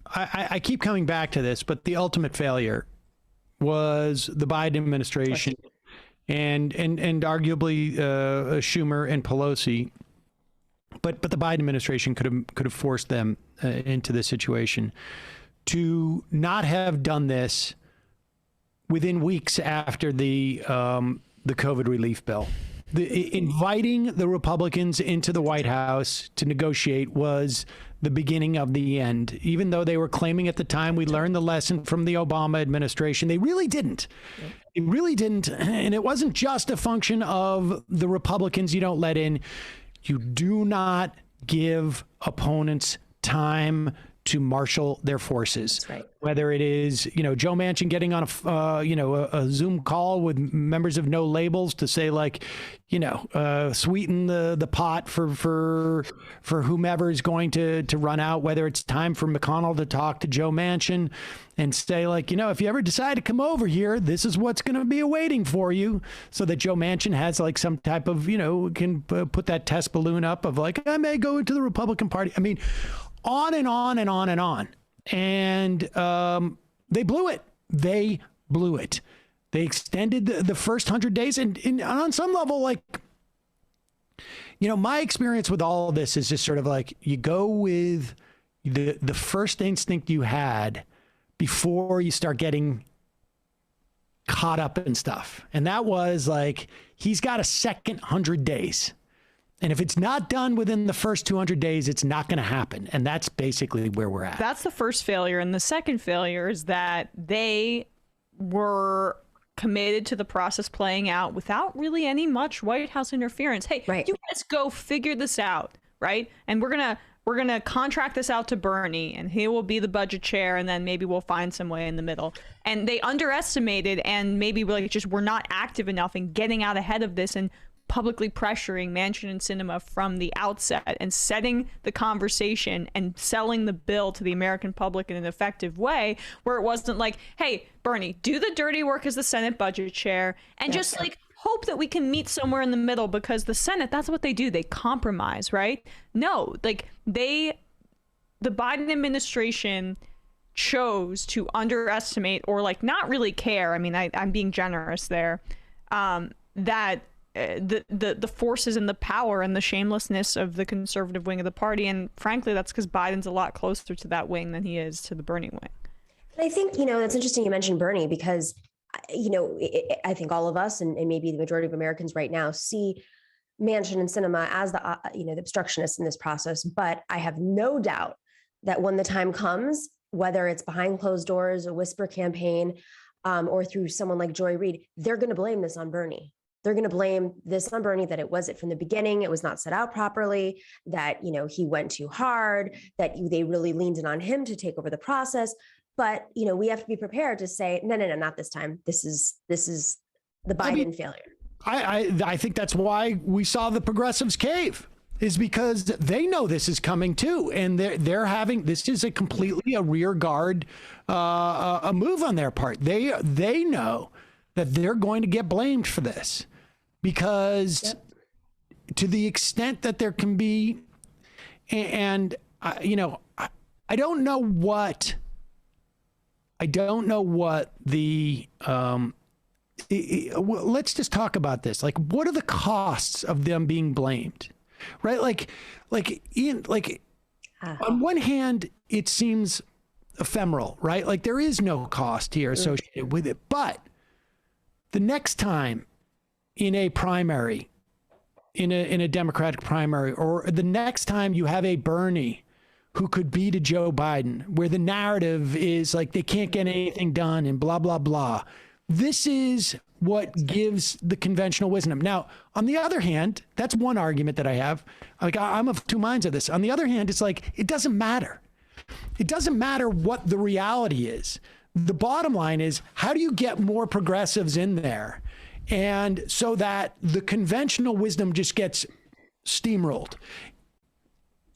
I keep coming back to this, but the ultimate failure was the Biden administration and arguably Schumer and Pelosi. But the Biden administration could have forced them into this situation to not have done this within weeks after the COVID relief bill. Inviting the Republicans into the White House to negotiate was the beginning of the end. Even though they were claiming at the time we learned the lesson from the Obama administration, they really didn't. It really didn't. And it wasn't just a function of the Republicans you don't let in. You do not give opponents time to marshal their forces. That's right. Whether it is, Joe Manchin getting on a Zoom call with members of No Labels to say, like, sweeten the pot for whomever is going to run out, whether it's time for McConnell to talk to Joe Manchin and say, like, if you ever decide to come over here, this is what's going to be awaiting for you, so that Joe Manchin has like some type of, can put that test balloon up of like, I may go into the Republican Party. I mean, on and on and on and on. And they blew it. They blew it. They extended the first 100 days. And on some level, like, my experience with all of this is just sort of like, you go with the first instinct you had before you start getting caught up in stuff. And that was like, he's got a second 100 days. And if it's not done within the first 200 days, it's not going to happen. And that's basically where we're at. That's the first failure. And the second failure is that they were committed to the process playing out without really any much White House interference. Hey, you guys go figure this out, right? And we're gonna contract this out to Bernie, and he will be the budget chair, and then maybe we'll find some way in the middle. And they underestimated, and maybe we're not active enough in getting out ahead of this and publicly pressuring Manchin and Sinema from the outset and setting the conversation and selling the bill to the American public in an effective way, where it wasn't like, hey, Bernie, do the dirty work as the Senate budget chair and just like hope that we can meet somewhere in the middle, because the Senate, that's what they do. They compromise, right? No, like the Biden administration chose to underestimate or like not really care. I mean, I'm being generous there, that the forces and the power and the shamelessness of the conservative wing of the party. And frankly, that's because Biden's a lot closer to that wing than he is to the Bernie wing. And I think, that's interesting you mentioned Bernie, because, I think all of us and maybe the majority of Americans right now see Manchin and Sinema as the, the obstructionists in this process. But I have no doubt that when the time comes, whether it's behind closed doors, a whisper campaign, or through someone like Joy Reid, they're going to blame this on Bernie. They're going to blame this on Bernie, that it wasn't from the beginning. It was not set out properly, that, he went too hard, that they really leaned in on him to take over the process. But, we have to be prepared to say, no, not this time. This is the Biden failure. I think that's why we saw the progressives cave, is because they know this is coming too. And they're having, this is completely a rear guard, a move on their part. They know that they're going to get blamed for this, because to the extent that there can be, and I don't know what the, let's just talk about this. Like, what are the costs of them being blamed? Right? On one hand, it seems ephemeral, right? Like, there is no cost here associated with it. But the next time in a primary, in a Democratic primary, or the next time you have a Bernie who could beat a Joe Biden, where the narrative is like they can't get anything done and blah, blah, blah. This is what gives the conventional wisdom. Now, on the other hand, that's one argument that I have. Like, I'm of two minds of this. On the other hand, it's like, it doesn't matter. It doesn't matter what the reality is. The bottom line is, how do you get more progressives in there? And so that the conventional wisdom just gets steamrolled.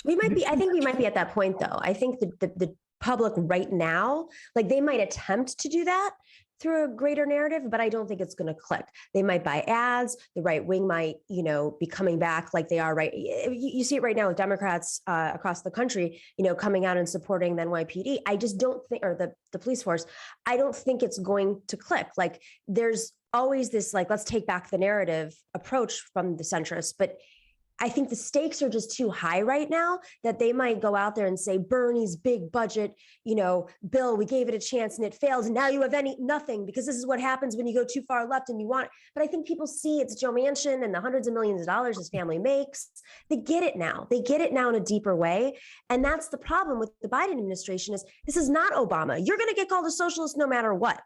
I think we might be at that point, though. I think the public right now, like, they might attempt to do that through a greater narrative, but I don't think it's going to click. They might buy ads. The right wing might, be coming back like they are right. You see it right now with Democrats across the country, coming out and supporting the NYPD. I just don't think, or the police force, I don't think it's going to click. Like, there's always this, like, let's take back the narrative approach from the centrists, but I think the stakes are just too high right now that they might go out there and say, Bernie's big budget, bill, we gave it a chance and it failed. And now you have nothing, because this is what happens when you go too far left and you want it. But I think people see it's Joe Manchin and the hundreds of millions of dollars his family makes. They get it now. They get it now in a deeper way. And that's the problem with the Biden administration, is this is not Obama. You're going to get called a socialist no matter what.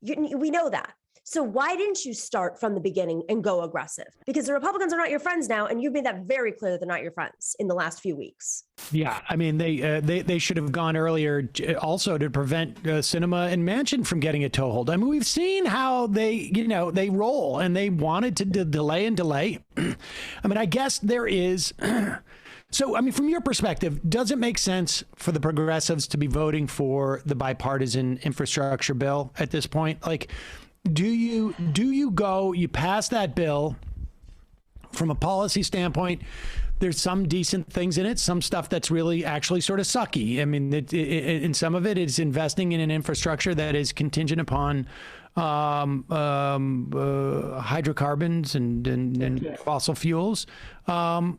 We know that. So why didn't you start from the beginning and go aggressive? Because the Republicans are not your friends now, and you've made that very clear that they're not your friends in the last few weeks. Yeah, I mean, they should have gone earlier also to prevent Sinema and Manchin from getting a toehold. I mean, we've seen how they roll, and they wanted to delay and delay. I mean, I guess there is. So, I mean, from your perspective, does it make sense for the progressives to be voting for the bipartisan infrastructure bill at this point? Like, do you pass that bill from a policy standpoint? There's some decent things in it, some stuff that's really actually sort of sucky. I mean, and some of it is investing in an infrastructure that is contingent upon hydrocarbons and fossil fuels. On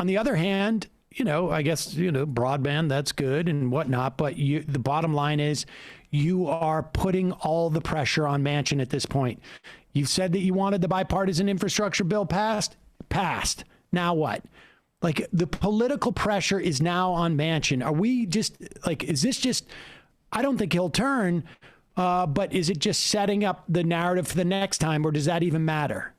the other hand, I guess, broadband, that's good and whatnot. But the bottom line is you are putting all the pressure on Manchin at this point. You said that you wanted the bipartisan infrastructure bill passed. Now what? Like, the political pressure is now on Manchin. Are we just is this just, I don't think he'll turn, but is it just setting up the narrative for the next time, or does that even matter?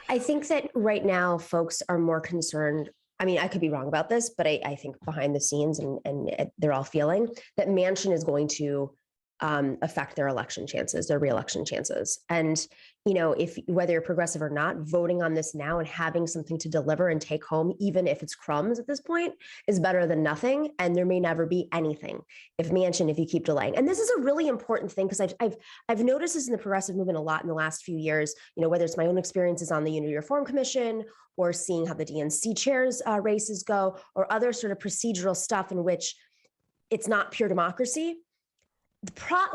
I think that right now folks are more concerned. I mean, I could be wrong about this, but I think behind the scenes and they're all feeling that Manchin is going to affect their election chances, their reelection chances. And, if whether you're progressive or not, voting on this now and having something to deliver and take home, even if it's crumbs at this point, is better than nothing. And there may never be anything if you keep delaying. And this is a really important thing, because I've noticed this in the progressive movement a lot in the last few years, whether it's my own experiences on the Unity Reform Commission or seeing how the DNC chairs races go, or other sort of procedural stuff in which it's not pure democracy.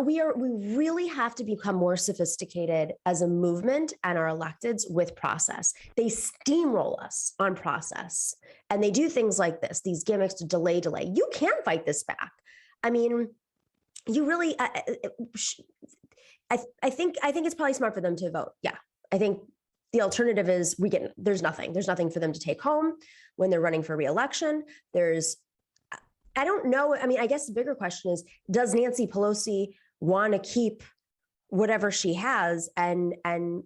We really have to become more sophisticated as a movement and our electeds with process. They steamroll us on process, and they do things like this, these gimmicks to delay. You can't fight this back. I mean, you really, I think it's probably smart for them to vote. Yeah. I think the alternative is there's nothing for them to take home when they're running for re-election. I don't know. I mean, I guess the bigger question is, does Nancy Pelosi want to keep whatever she has? And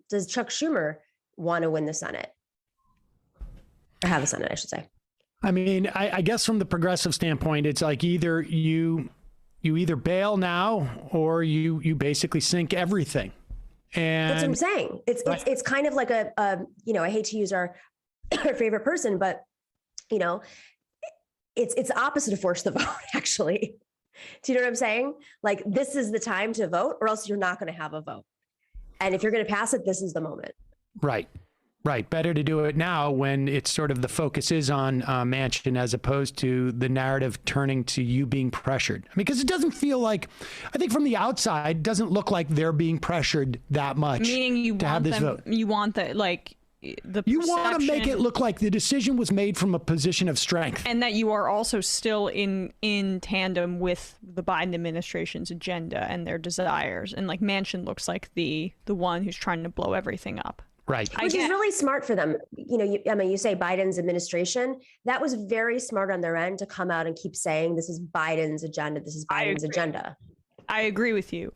does Chuck Schumer want to win the Senate? Or have a Senate, I should say. I mean, I guess from the progressive standpoint, it's like either you either bail now or you basically sink everything. And that's what I'm saying. It's kind of like I hate to use our favorite person, but it's the opposite of force the vote, actually. Do you know what I'm saying? Like, this is the time to vote, or else you're not going to have a vote. And if you're going to pass it, this is the moment. Right. Better to do it now when it's sort of the focus is on Manchin, as opposed to the narrative turning to you being pressured. I mean, because it doesn't feel like, I think from the outside, it doesn't look like they're being pressured that much. Meaning you to want have this them, vote. You want that, like, you want to make it look like the decision was made from a position of strength, and that you are also still in tandem with the Biden administration's agenda and their desires. And like, Manchin looks like the one who's trying to blow everything up. Right. Which is really smart for them. You say Biden's administration. That was very smart on their end to come out and keep saying this is Biden's agenda. This is Biden's agenda. I agree with you.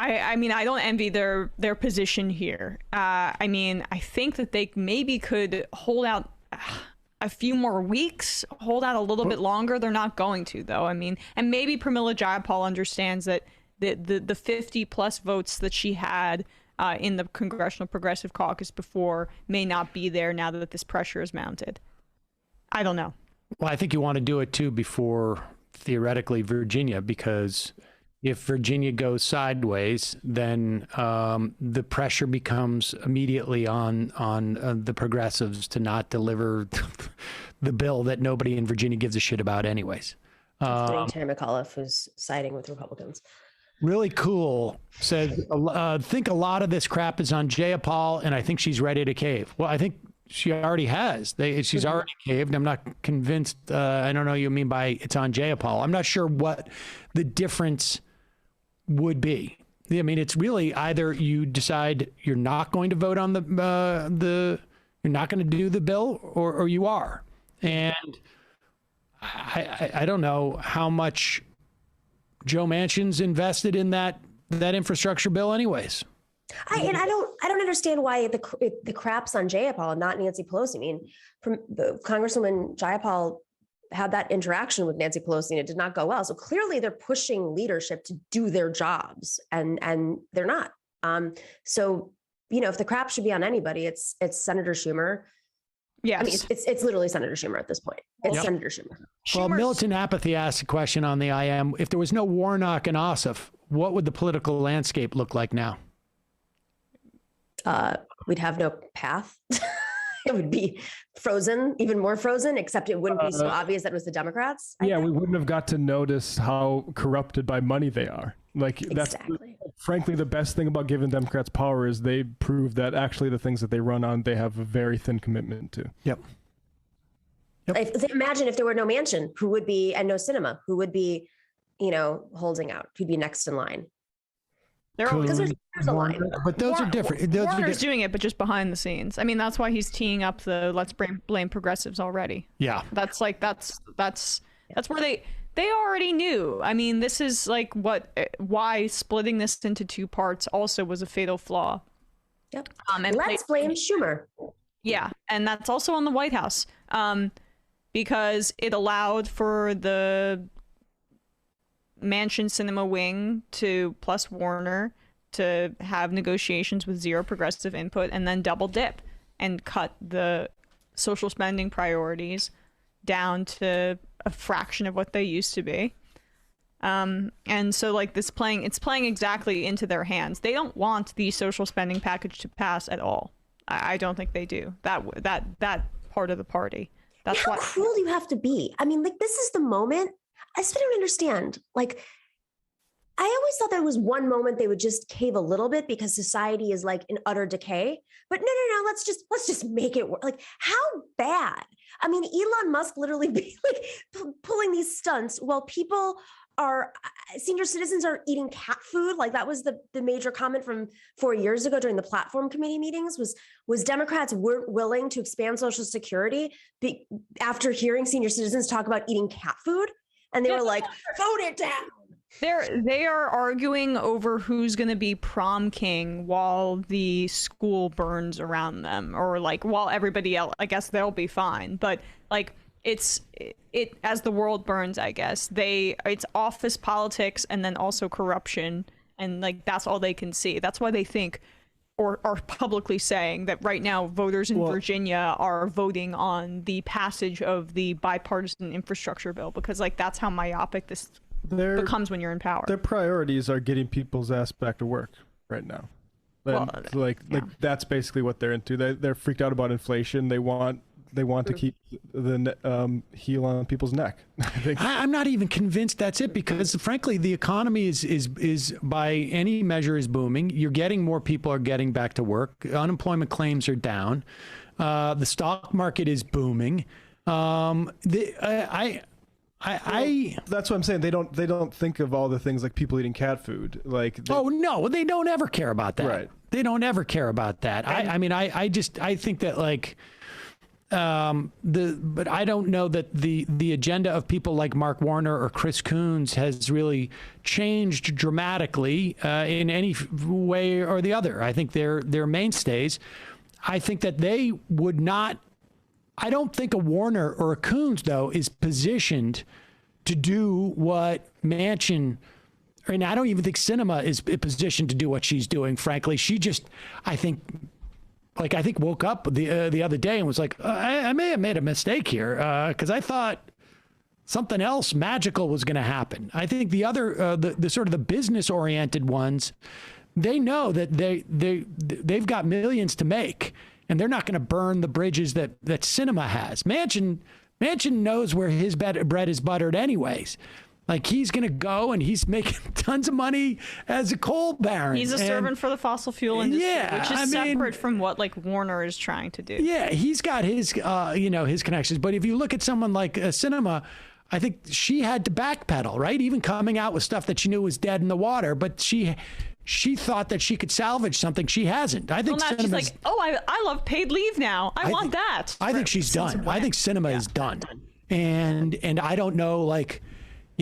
I mean, I don't envy their position here. I mean, I think that they maybe could hold out a few more weeks, hold out a little bit longer. They're not going to, though. I mean, and maybe Pramila Jayapal understands that the 50 plus votes that she had in the Congressional Progressive Caucus before may not be there now that this pressure is mounted. I don't know. Well, I think you want to do it too before theoretically Virginia, because if Virginia goes sideways, then the pressure becomes immediately on the progressives to not deliver the bill that nobody in Virginia gives a shit about anyways. Terry McAuliffe, who's siding with Republicans. Really cool. Said, think a lot of this crap is on Jayapal, and I think she's ready to cave. Well, I think she already has. She's already caved. I'm not convinced. I don't know what you mean by it's on Jayapal. I'm not sure what the difference would be. I mean, it's really either you decide you're not going to vote on you're not going to do the bill, or you are. And I don't know how much Joe Manchin's invested in that infrastructure bill anyways. I don't understand why the crap's on Jayapal and not Nancy Pelosi. I mean, from Congresswoman Jayapal had that interaction with Nancy Pelosi and it did not go well. So clearly they're pushing leadership to do their jobs and they're not. So, if the crap should be on anybody, it's Senator Schumer. Yes. I mean, it's literally Senator Schumer at this point. It's Senator Schumer. Well, Militant Apathy asked a question on the IM. If there was no Warnock and Ossoff, what would the political landscape look like now? We'd have no path. It would be frozen, even more frozen, except it wouldn't be so obvious that it was the Democrats. We wouldn't have got to notice how corrupted by money they are. That's frankly the best thing about giving Democrats power is they prove that actually the things that they run on, they have a very thin commitment to. Yep. Imagine if there were no Manchin, who would be, and no Cinema, who would be, holding out, who'd be next in line. Because there's a line. But those are different. Warner's doing it, but just behind the scenes. I mean, that's why he's teeing up the let's blame progressives already. Yeah. That's where they already knew. I mean, this is like why splitting this into two parts also was a fatal flaw. Yep. And let's blame Schumer. Yeah. And that's also on the White House. Because it allowed for the Manchin Cinema wing to plus Warner to have negotiations with zero progressive input and then double dip and cut the social spending priorities down to a fraction of what they used to be. And so it's playing exactly into their hands. They don't want the social spending package to pass at all. I don't think they do. That part of the party. That's how cruel do you have to be? I mean, this is the moment. I still don't understand. I always thought there was one moment they would just cave a little bit because society is in utter decay. But no, let's just make it work. How bad? I mean, Elon Musk literally be pulling these stunts while senior citizens are eating cat food. That was the major comment from 4 years ago during the platform committee meetings was Democrats weren't willing to expand Social Security after hearing senior citizens talk about eating cat food. And they were like, vote it down. They are arguing over who's going to be prom king while the school burns around them, or while everybody else. I guess they'll be fine, but it's as the world burns. I guess it's office politics and then also corruption, and that's all they can see. That's why they think, or are publicly saying that right now voters in Virginia are voting on the passage of the bipartisan infrastructure bill because that's how myopic this becomes when you're in power. Their priorities are getting people's ass back to work right now. That's basically what they're into. They're freaked out about inflation. They want to keep the heel on people's neck. I'm not even convinced that's it because, frankly, the economy is by any measure is booming. You're getting more people are getting back to work. Unemployment claims are down. The stock market is booming. That's what I'm saying. They don't think of all the things like people eating cat food. Oh no, they don't ever care about that. Right. They don't ever care about that. I think that but I don't know that the agenda of people like Mark Warner or Chris Coons has really changed dramatically in any way or the other. I think they're mainstays. I think that they would not. I don't think a Warner or a Coons, though, is positioned to do what Manchin, and I don't even think Cinema is positioned to do what she's doing, frankly. She just, I think woke up the other day and was like, I may have made a mistake here because I thought something else magical was going to happen. I think the other, the sort of the business-oriented ones, they know that they've got millions to make. And they're not going to burn the bridges that Cinema has. Manchin knows where his bread is buttered anyways. He's going to go and he's making tons of money as a coal baron. He's a servant for the fossil fuel industry, which is separate from what Warner is trying to do. Yeah, he's got his his connections. But if you look at someone like Cinema, I think she had to backpedal, right? Even coming out with stuff that she knew was dead in the water, but she thought that she could salvage something. She hasn't. I think she's like, I love paid leave now. I want that. I think she's done. I think Cinema is done. And I don't know,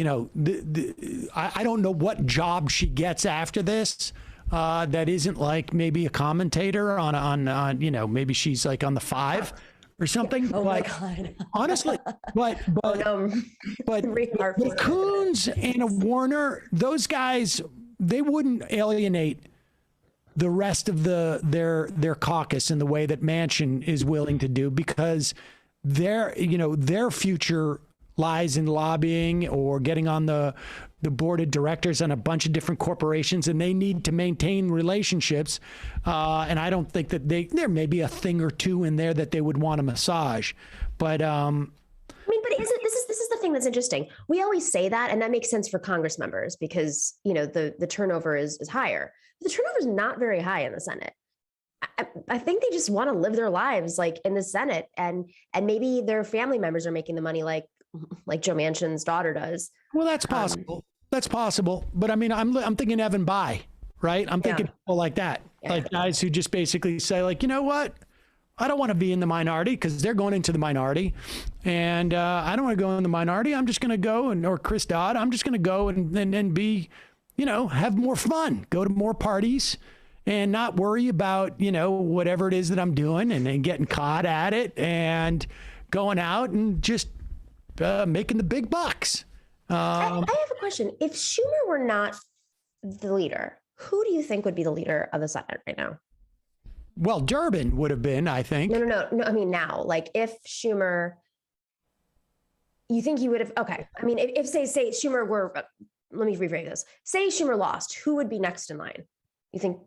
I don't know what job she gets after this. That isn't like maybe a commentator on maybe she's like on the 5 or something. Oh my God. Honestly, but Coons and a Warner, those guys, they wouldn't alienate the rest of their caucus in the way that Manchin is willing to do, because their future lies in lobbying or getting on the board of directors on a bunch of different corporations, and they need to maintain relationships. And I don't think that there may be a thing or two in there that they would want to massage, but this is the thing that's interesting. We always say that, and that makes sense for Congress members because the turnover is higher. The turnover is not very high in the Senate. I think they just want to live their lives like in the Senate, and maybe their family members are making the money like Joe Manchin's daughter does. Well, that's possible. That's possible. But I mean, I'm thinking Evan Bayh, right? I'm thinking people like that, like guys who just basically say like, you know what? I don't want to be in the minority because they're going into the minority, and I don't want to go in the minority. I'm just going to go or Chris Dodd, I'm just going to go and be, have more fun, go to more parties and not worry about, whatever it is that I'm doing and getting caught at it and going out and just making the big bucks. I have a question. If Schumer were not the leader, who do you think would be the leader of the Senate right now? Well, Durbin would have been, I think. No. I mean, now, like if Schumer, you think he would have, okay. I mean, if say Schumer were, let me rephrase this. Say Schumer lost, who would be next in line? You think?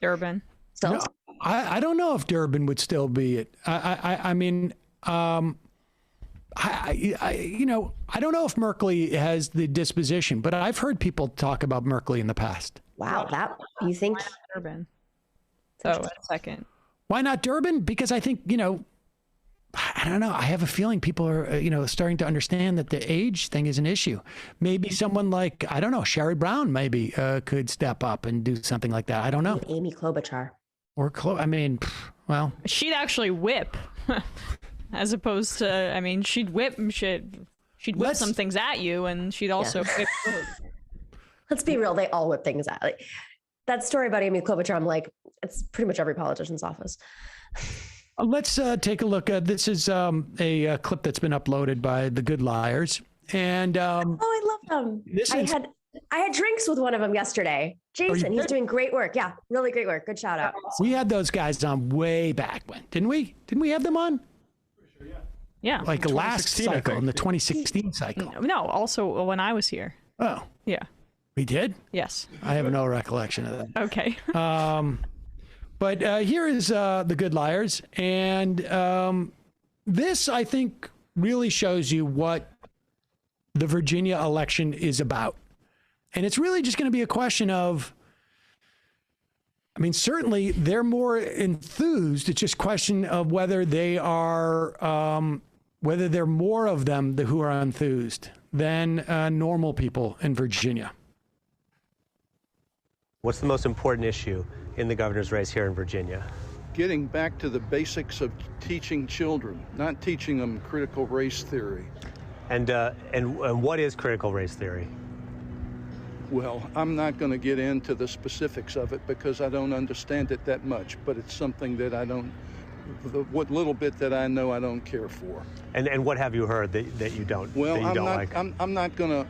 Durbin. Still? No, I don't know if Durbin would still be it. I mean, I don't know if Merkley has the disposition, but I've heard people talk about Merkley in the past. Wow, you think Durbin? A second. Why not Durbin? Because I think, I don't know. I have a feeling people are, starting to understand that the age thing is an issue. Maybe someone like, I don't know, Sherry Brown maybe could step up and do something like that. I don't know. Amy Klobuchar. Well. She'd actually whip. As opposed to, she'd whip some things at you, and she'd also whip. Let's be real. They all whip things at. Like, that story about Amy Klobuchar, I'm like, it's pretty much every politician's office. Let's take a look. This is a clip that's been uploaded by The Good Liars. And I love them. I had drinks with one of them yesterday. Jason, he's doing great work. Yeah, really great work. Good shout out. We had those guys on way back when, didn't we? Didn't we have them on? Yeah. Like the last cycle, in the 2016 cycle. No, also when I was here. Oh. Yeah. We did? Yes. I have no recollection of that. Okay. But here is The Good Liars. And this, I think, really shows you what the Virginia election is about. And it's really just going to be a question of, certainly they're more enthused. It's just a question of whether they are, whether there are more of them who are enthused than normal people in Virginia. What's the most important issue in the governor's race here in Virginia? Getting back to the basics of teaching children, not teaching them critical race theory. And what is critical race theory? Well, I'm not going to get into the specifics of it because I don't understand it that much, but it's something that what little bit that I know I don't care for. And what have you heard that you don't, well, that you don't like? I'm not going to,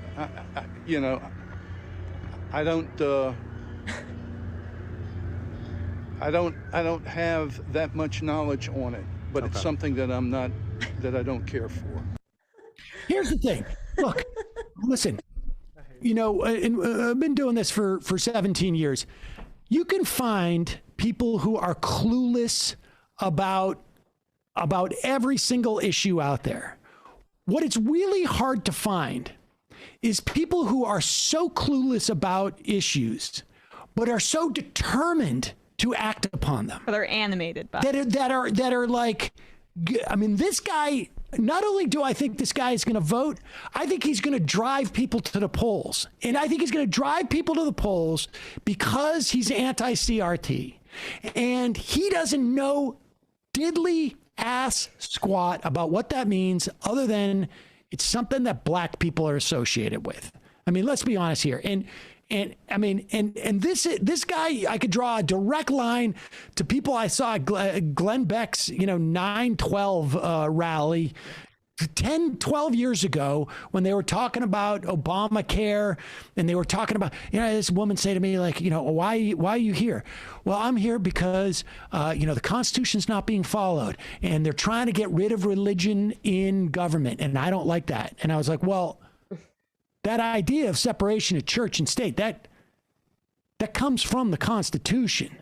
I don't have that much knowledge on it, but It's something that I don't care for. Here's the thing. Look, listen, I've been doing this for 17 years. You can find people who are clueless about every single issue out there. What it's really hard to find is people who are so clueless about issues, but are so determined to act upon them. Or they're animated by that are like, this guy, not only do I think this guy is going to vote, I think he's going to drive people to the polls. And I think he's going to drive people to the polls because he's anti-CRT. And he doesn't know diddly ass squat about what that means other than It's something that black people are associated with. I mean, let's be honest here. And this guy, I could draw a direct line to people I saw at Glenn Beck's, 9/12 rally 10, 12 years ago when they were talking about Obamacare, and they were talking about, this woman say to me, like, why are you here? Well, I'm here because, the Constitution's not being followed, and they're trying to get rid of religion in government, and I don't like that. And I was like, well, that idea of separation of church and state, that comes from the Constitution.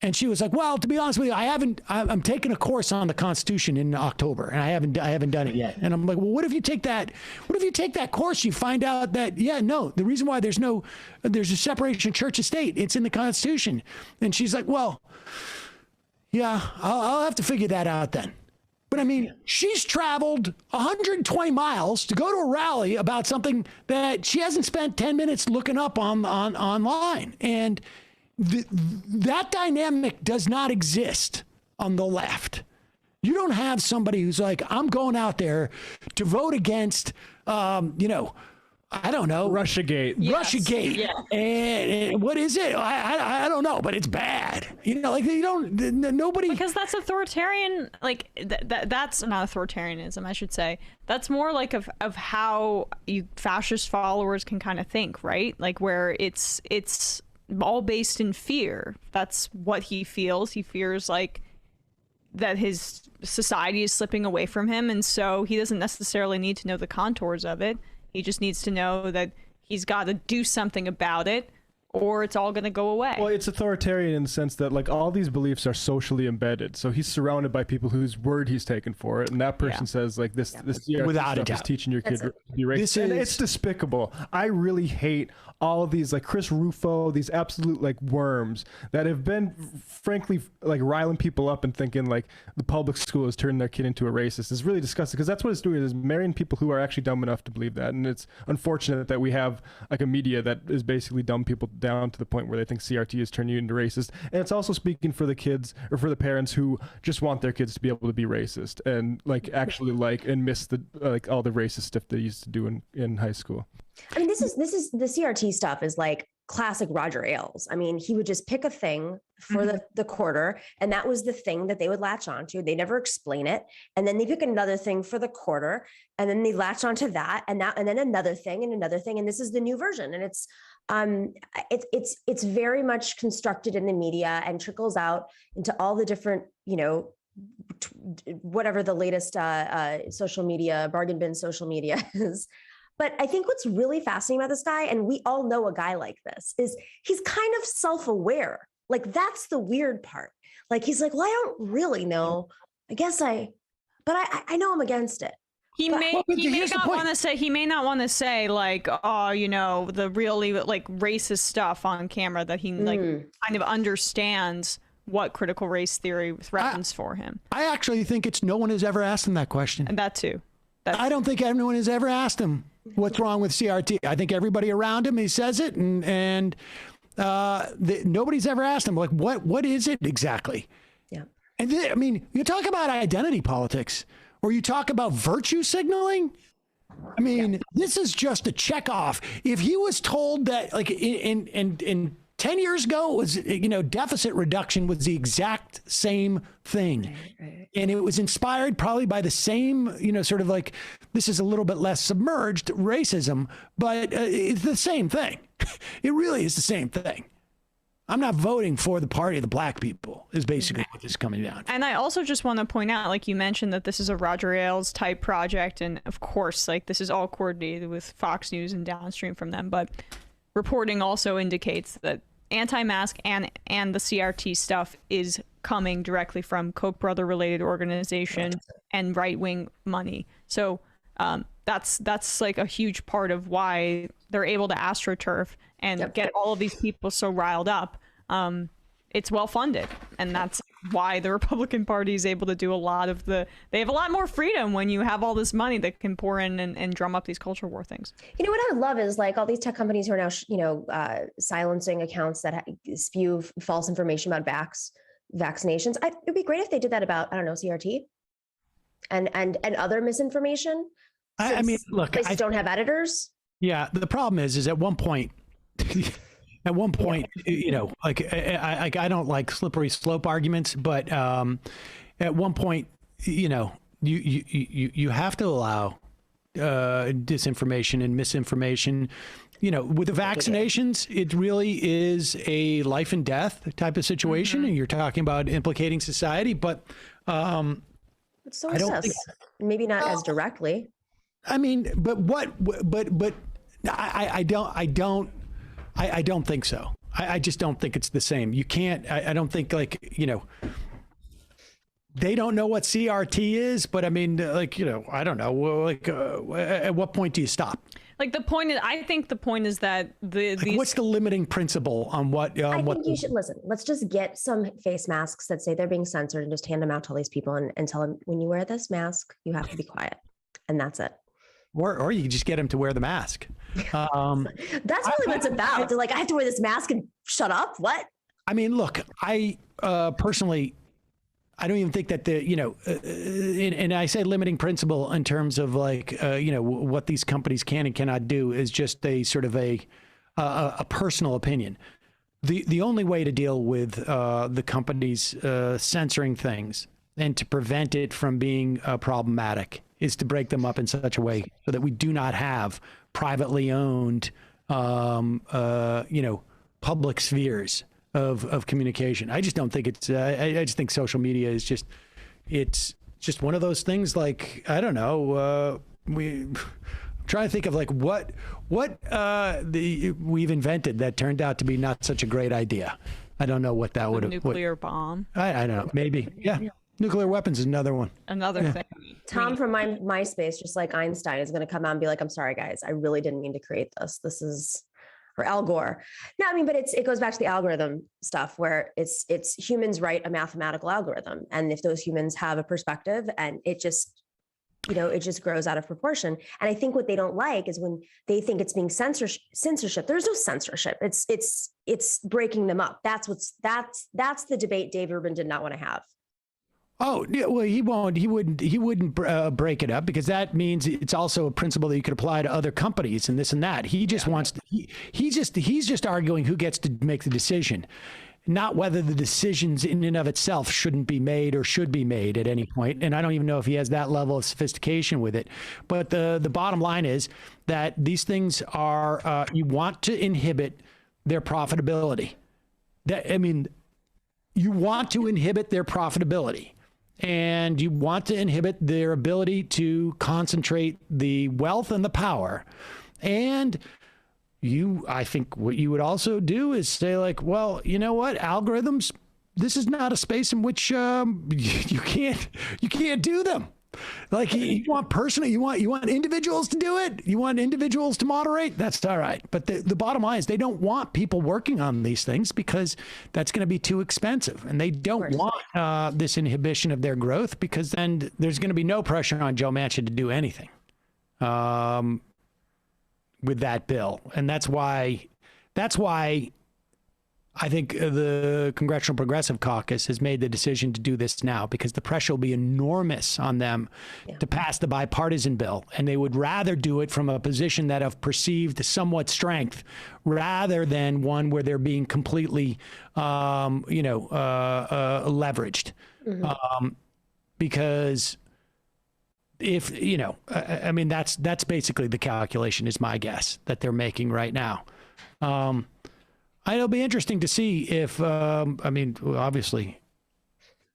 And she was like, well, to be honest with you, I'm taking a course on the Constitution in October, and I haven't done it yet. And I'm like, well, what if you take that course, you find out that, the reason why there's a separation of church and state, it's in the Constitution. And she's like, well, yeah, I'll have to figure that out then. But I mean, she's traveled 120 miles to go to a rally about something that she hasn't spent 10 minutes looking up online. And that dynamic does not exist on the left. You don't have somebody who's like, I'm going out there to vote against, I don't know. Russiagate. Yes. Russiagate. Yeah. And what is it? I don't know, but it's bad. Nobody. Because that's authoritarian. Like that's not authoritarianism, I should say. That's more like of how you fascist followers can kind of think, right? Like where it's all based in fear. That's what he feels. He fears like that his society is slipping away from him, and so he doesn't necessarily need to know the contours of it. He just needs to know that he's got to do something about it, or it's all going to go away. Well, it's authoritarian in the sense that like all these beliefs are socially embedded. So he's surrounded by people whose word he's taken for it, and that person says like this without a stuff doubt is teaching your kid to be racist. And it's despicable. I really hate all of these like Chris Rufo, these absolute like worms that have been frankly like riling people up and thinking like the public school is turning their kid into a racist. Is really disgusting, because that's what it's doing, is marrying people who are actually dumb enough to believe that. And it's unfortunate that we have like a media that is basically dumb people down to the point where they think CRT is turning you into racist. And it's also speaking for the kids, or for the parents who just want their kids to be able to be racist and like actually like and miss the like all the racist stuff they used to do in high school. I mean, this is the CRT stuff is like classic Roger Ailes. I mean, he would just pick a thing for the quarter, and that was the thing that they would latch onto. They never explain it. And then they pick another thing for the quarter, and then they latch onto that, and then another thing and another thing. And this is the new version. And it's very much constructed in the media and trickles out into all the different, whatever the latest social media, bargain bin social media is. But I think what's really fascinating about this guy, and we all know a guy like this, is he's kind of self-aware. Like that's the weird part. Like he's like, well, I don't really know. I know I'm against it. He may not want to say like, oh, the really like racist stuff on camera, that he like kind of understands what critical race theory threatens for him. I actually think it's no one has ever asked him that question. And that too. I don't think anyone has ever asked him what's wrong with CRT. I think everybody around him, he says it, and nobody's ever asked him like, what is it exactly? Yeah. And I mean, you talk about identity politics, or you talk about virtue signaling. I mean, this is just a check off. If he was told that, like in 10 years ago, it was, deficit reduction was the exact same thing. Right. And it was inspired probably by the same, sort of like, this is a little bit less submerged racism, but it's the same thing. It really is the same thing. I'm not voting for the party of the black people is basically what this is coming down to. And I also just want to point out, like you mentioned, that this is a Roger Ailes type project. And of course, like this is all coordinated with Fox News and downstream from them. But reporting also indicates that anti-mask and the CRT stuff is coming directly from Koch brother related organization and right-wing money. So that's like a huge part of why they're able to astroturf and get all of these people so riled up. It's well funded, and that's why the Republican Party is able to do they have a lot more freedom when you have all this money that can pour in and drum up these culture war things. What I would love is like all these tech companies who are now, silencing accounts that spew false information about vaccinations. It'd be great if they did that about, I don't know, CRT and other misinformation. I mean, look, places don't have editors. Yeah, the problem is at one point, you know, like I don't like slippery slope arguments, but at one point, you know, you have to allow disinformation and misinformation. You know, with the vaccinations, it really is a life and death type of situation, and you're talking about implicating society. But so is this. Maybe not as directly. I mean, but I don't think so. I just don't think it's the same. You can't. I don't think, like, you know. They don't know what CRT is, but I mean, like, you know, I don't know. Like, at what point do you stop? Like, the point is, I think the point is that what's the limiting principle on what? I think you should listen. Let's just get some face masks that say they're being censored and just hand them out to all these people and tell them, when you wear this mask, you have to be quiet, and that's it. Or you can just get them to wear the mask. That's really what it's about. They're like, I have to wear this mask and shut up. What? I mean, look, I personally, I don't even think that you know, and I say limiting principle in terms of, like, you know, what these companies can and cannot do is just a sort of a personal opinion. The only way to deal with the companies censoring things and to prevent it from being problematic is to break them up in such a way so that we do not have privately owned, you know, public spheres of communication. I just don't think it's, I just think social media is it's just one of those things. Like, I don't know, I'm trying to think of like what we've invented that turned out to be not such a great idea. I don't know what that would have. Nuclear bomb. I don't know. Maybe. Yeah. Nuclear weapons is another one. Another thing. Tom from MySpace, just like Einstein, is going to come out and be like, I'm sorry, guys. I really didn't mean to create this. This is, or Al Gore. No, I mean, but it goes back to the algorithm stuff where it's humans write a mathematical algorithm. And if those humans have a perspective and it just, you know, it just grows out of proportion. And I think what they don't like is when they think it's being censorship. There's no censorship. It's breaking them up. That's the debate Dave Rubin did not want to have. Oh, yeah, well, he wouldn't break it up, because that means it's also a principle that you could apply to other companies and this and that. He just wants to, he's just arguing who gets to make the decision, not whether the decisions in and of itself shouldn't be made or should be made at any point. And I don't even know if he has that level of sophistication with it. But the bottom line is that these things are, you want to inhibit their profitability. You want to inhibit their profitability. And you want to inhibit their ability to concentrate the wealth and the power. And I think what you would also do is say, like, well, you know what, algorithms, this is not a space in which you can't do them. Like, you want individuals to do it. You want individuals to moderate. That's all right. But the bottom line is they don't want people working on these things because that's going to be too expensive. And they don't want this inhibition of their growth, because then there's going to be no pressure on Joe Manchin to do anything with that bill. And that's why I think the Congressional Progressive Caucus has made the decision to do this now, because the pressure will be enormous on them to pass the bipartisan bill. And they would rather do it from a position that of perceived somewhat strength, rather than one where they're being completely, leveraged. Mm-hmm. Because if, I mean, that's basically the calculation, is my guess, that they're making right now. It'll be interesting to see if, obviously,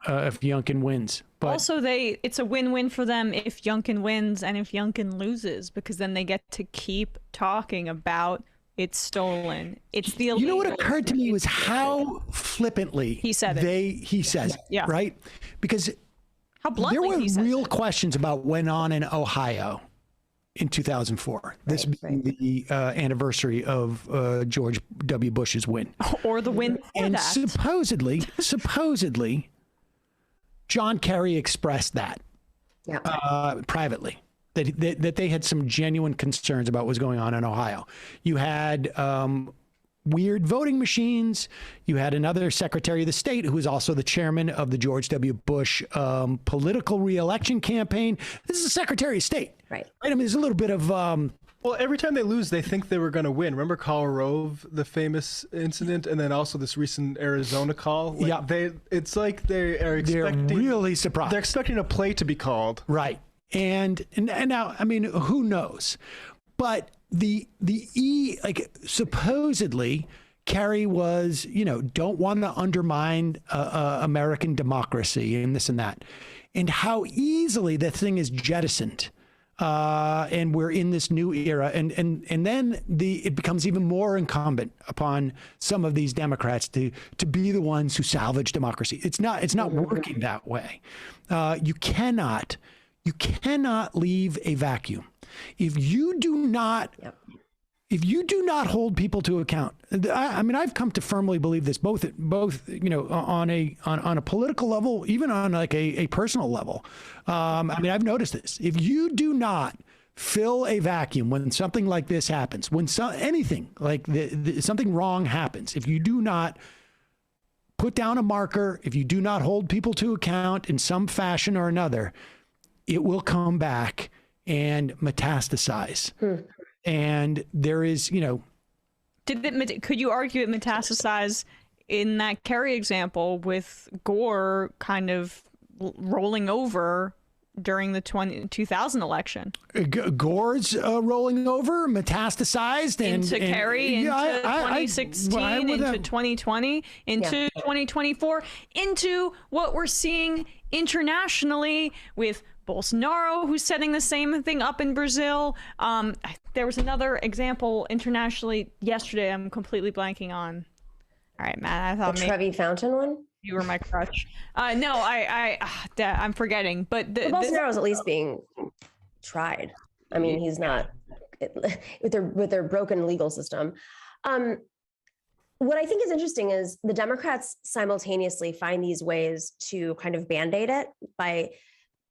if Youngkin wins. But also, it's a win-win for them if Youngkin wins and if Youngkin loses, because then they get to keep talking about it's stolen. It's the illegal. You know what occurred to me was how flippantly he said it. He says it, right? Because how bluntly there were he says real it. questions about what went on in Ohio in 2004, this being the anniversary of George W. Bush's win. Or the win before and that. supposedly, John Kerry expressed that privately, that they had some genuine concerns about what was going on in Ohio. You had weird voting machines. You had another Secretary of the State who was also the chairman of the George W. Bush political reelection campaign. This is a Secretary of State. Right. I mean, there's a little bit of well, every time they lose, they think they were going to win. Remember Karl Rove, the famous incident, and then also this recent Arizona call. Like it's like they are expecting. They're really surprised. They're expecting a play to be called. Right, and now, I mean, who knows? But supposedly, Kerry was, don't want to undermine American democracy and this and that, and how easily the thing is jettisoned. And we're in this new era, and then it becomes even more incumbent upon some of these Democrats to be the ones who salvage democracy. It's not working that way. You cannot leave a vacuum if you do not. If you do not hold people to account, I mean, I've come to firmly believe this, both on a political level, even on like a personal level. I mean, I've noticed this. If you do not fill a vacuum when something like this happens, when anything like something wrong happens, if you do not put down a marker, if you do not hold people to account in some fashion or another, it will come back and metastasize. And there is, could you argue it metastasized in that Kerry example with Gore kind of rolling over during the 2000 election? Gore's rolling over, metastasized into Kerry, into 2016, into 2020, into 2024, into what we're seeing internationally with Bolsonaro, who's setting the same thing up in Brazil. There was another example internationally yesterday. I'm completely blanking on. All right, Matt. I thought the Trevi Fountain one. You were my crutch. No, I'm forgetting. But Bolsonaro is at least being tried. I mean, he's not with their broken legal system. What I think is interesting is the Democrats simultaneously find these ways to kind of band-aid it by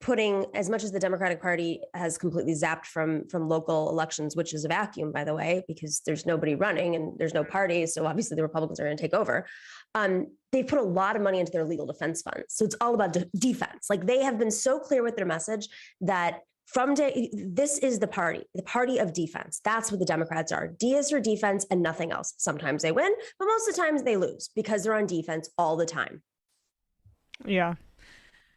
putting, as much as the Democratic Party has completely zapped from local elections, which is a vacuum, by the way, because there's nobody running and there's no party. So obviously the Republicans are going to take over. They've put a lot of money into their legal defense funds. So it's all about defense. Like they have been so clear with their message that this is the party of defense. That's what the Democrats are. D is for defense and nothing else. Sometimes they win, but most of the times they lose because they're on defense all the time. Yeah.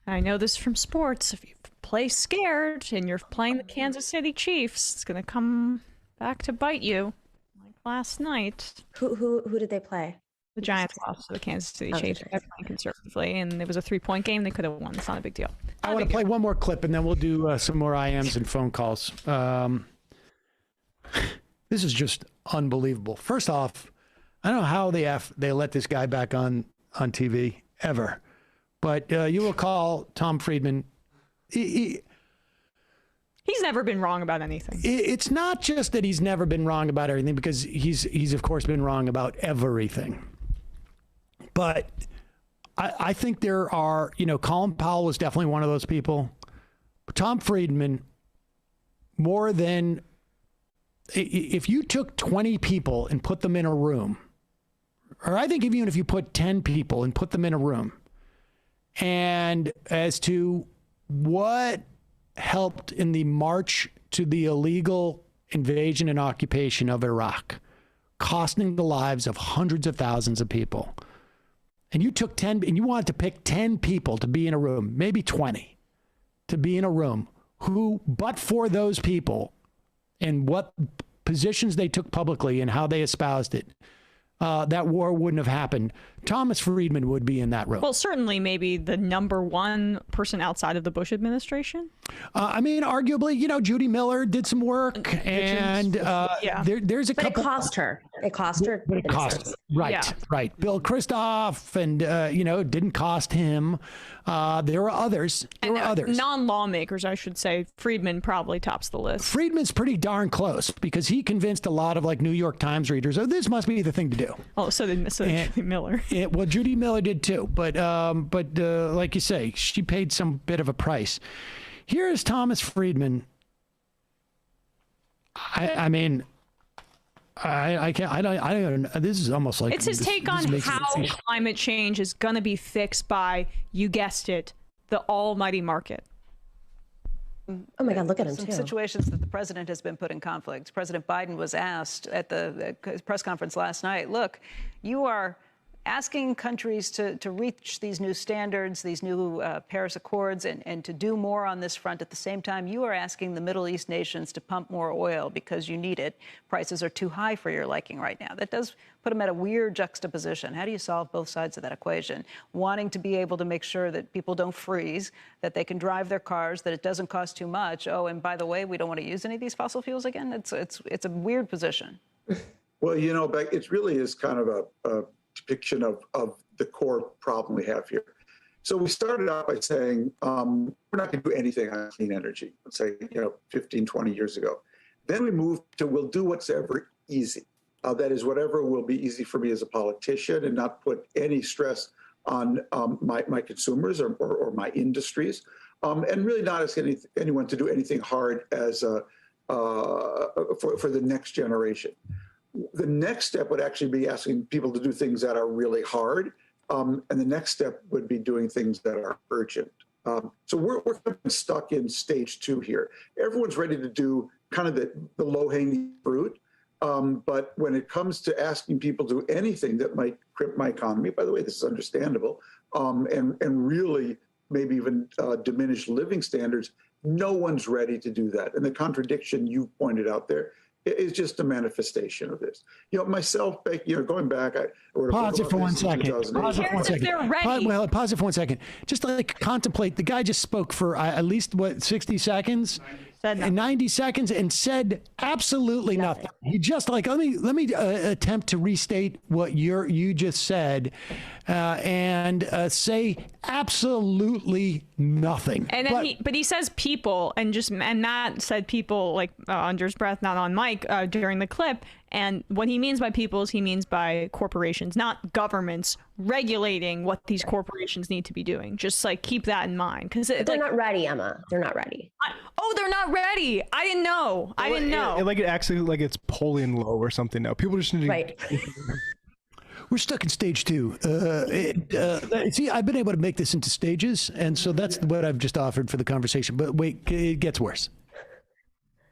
I know this from sports. If you play scared and you're playing the Kansas City Chiefs, it's going to come back to bite you. Like last night. Who did they play? The Giants lost to the Kansas City Chiefs. They're playing conservatively, and it was a 3-point game. They could have won. It's not a big deal. I want to play one more clip, and then we'll do some more IMs and phone calls. This is just unbelievable. First off, I don't know how they let this guy back on TV ever. But you recall Tom Friedman. He's never been wrong about anything. It's not just that he's never been wrong about everything, because he's of course been wrong about everything. But I think there are, Colin Powell was definitely one of those people. But Tom Friedman, more than, if you took 20 people and put them in a room, or I think even if you put 10 people and put them in a room, and as to what helped in the march to the illegal invasion and occupation of Iraq, costing the lives of hundreds of thousands of people, and you took 10, and you wanted to pick 10 people to be in a room, maybe 20, to be in a room, who, but for those people and what positions they took publicly and how they espoused it, that war wouldn't have happened. Thomas Friedman would be in that room. Well, certainly maybe the number one person outside of the Bush administration. I mean, arguably, Judy Miller did some work, and there's a couple. But it cost her. It cost her. But it cost her. Right, Yeah. right. Bill Christoph, and it didn't cost him. There were others. Non-lawmakers, I should say. Friedman probably tops the list. Friedman's pretty darn close, because he convinced a lot of New York Times readers, oh, this must be the thing to do. Oh, so did Judy Miller. Well, Judy Miller did too, but like you say, she paid some bit of a price. Here is Thomas Friedman. I mean, I can't. I don't. This is almost like it's his take on how climate change is going to be fixed by, you guessed it, the almighty market. Oh my God, look at him some too. situations that the president has been put in conflict. President Biden was asked at the press conference last night, look, you are asking countries to reach these new standards, these new Paris Accords, and to do more on this front. At the same time, you are asking the Middle East nations to pump more oil because you need it. Prices are too high for your liking right now. That does put them at a weird juxtaposition. How do you solve both sides of that equation? Wanting to be able to make sure that people don't freeze, that they can drive their cars, that it doesn't cost too much. Oh, and by the way, we don't want to use any of these fossil fuels again. It's a weird position. Well, you know, Beck, it really is kind of a depiction of the core problem we have here. So we started out by saying we're not going to do anything on clean energy, let's say, 15, 20 years ago. Then we moved to we'll do what's ever easy. That is whatever will be easy for me as a politician and not put any stress on my consumers or my industries, and really not ask anyone to do anything hard as for the next generation. The next step would actually be asking people to do things that are really hard. And the next step would be doing things that are urgent. So we're stuck in stage 2 here. Everyone's ready to do kind of the low-hanging fruit. But when it comes to asking people to do anything that might crimp my economy, by the way, this is understandable, and really maybe even diminish living standards, no one's ready to do that. And the contradiction you pointed out there is just a manifestation of this. Myself, going back, I wrote a book Pause it for 1 second. Pause it for 1 second. Pause it for 1 second. Just contemplate. The guy just spoke for at least 60 seconds, and 90 seconds, and said absolutely nothing. He just let me attempt to restate what you just said, and say absolutely nothing. And then he says people, and Matt said people under his breath, not on mic, during the clip. And what he means by people is he means by corporations, not governments regulating what these corporations need to be doing. Just keep that in mind, because they're not ready, Emma. They're not ready. They're not ready. I didn't know. It actually it's polling low or something now. People just need right. We're stuck in stage 2. See, I've been able to make this into stages, and so that's what I've just offered for the conversation. But wait, it gets worse.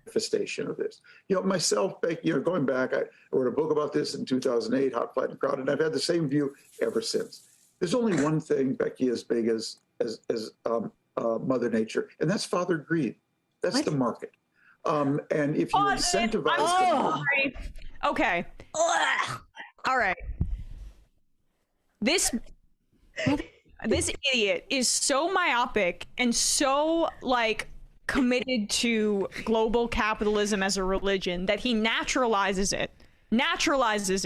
Manifestation of this. Myself, going back, I wrote a book about this in 2008, Hot, Flat, and Crowded, and I've had the same view ever since. There's only one thing, Becky, as big as Mother Nature, and that's Father Greed. That's the market. And if you incentivize... Okay. All right. This idiot is so myopic and so committed to global capitalism as a religion that he naturalizes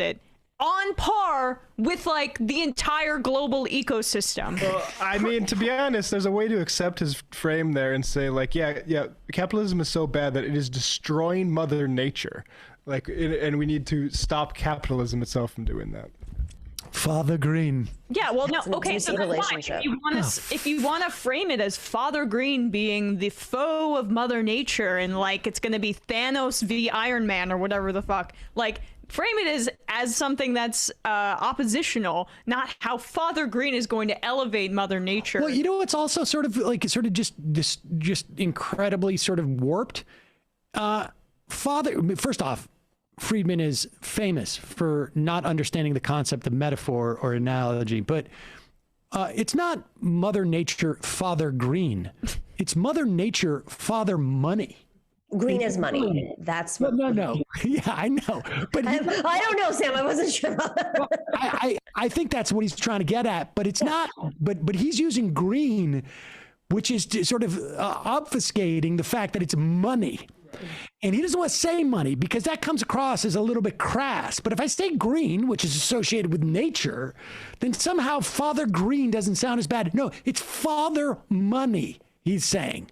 it on par with the entire global ecosystem. Well, I mean, to be honest, there's a way to accept his frame there and say yeah, capitalism is so bad that it is destroying Mother Nature. And we need to stop capitalism itself from doing that. Father Green. Yeah, well, no, okay, so that's fine. If you want to frame it as Father Green being the foe of Mother Nature and it's going to be Thanos v Iron Man or whatever the fuck, frame it as something that's oppositional, not how Father Green is going to elevate Mother Nature. Well, it's also sort of just incredibly sort of warped. First off, Friedman is famous for not understanding the concept of metaphor or analogy, but it's not Mother Nature, Father Green. It's Mother Nature, Father Money. Green is money. That's what. No. Yeah, I know. But I don't know, Sam. I wasn't sure about that. I think that's what he's trying to get at, but it's not. But he's using green, which is sort of obfuscating the fact that it's money. And he doesn't want to say money because that comes across as a little bit crass. But if I say green, which is associated with nature, then somehow Father Green doesn't sound as bad. No, it's Father Money, he's saying.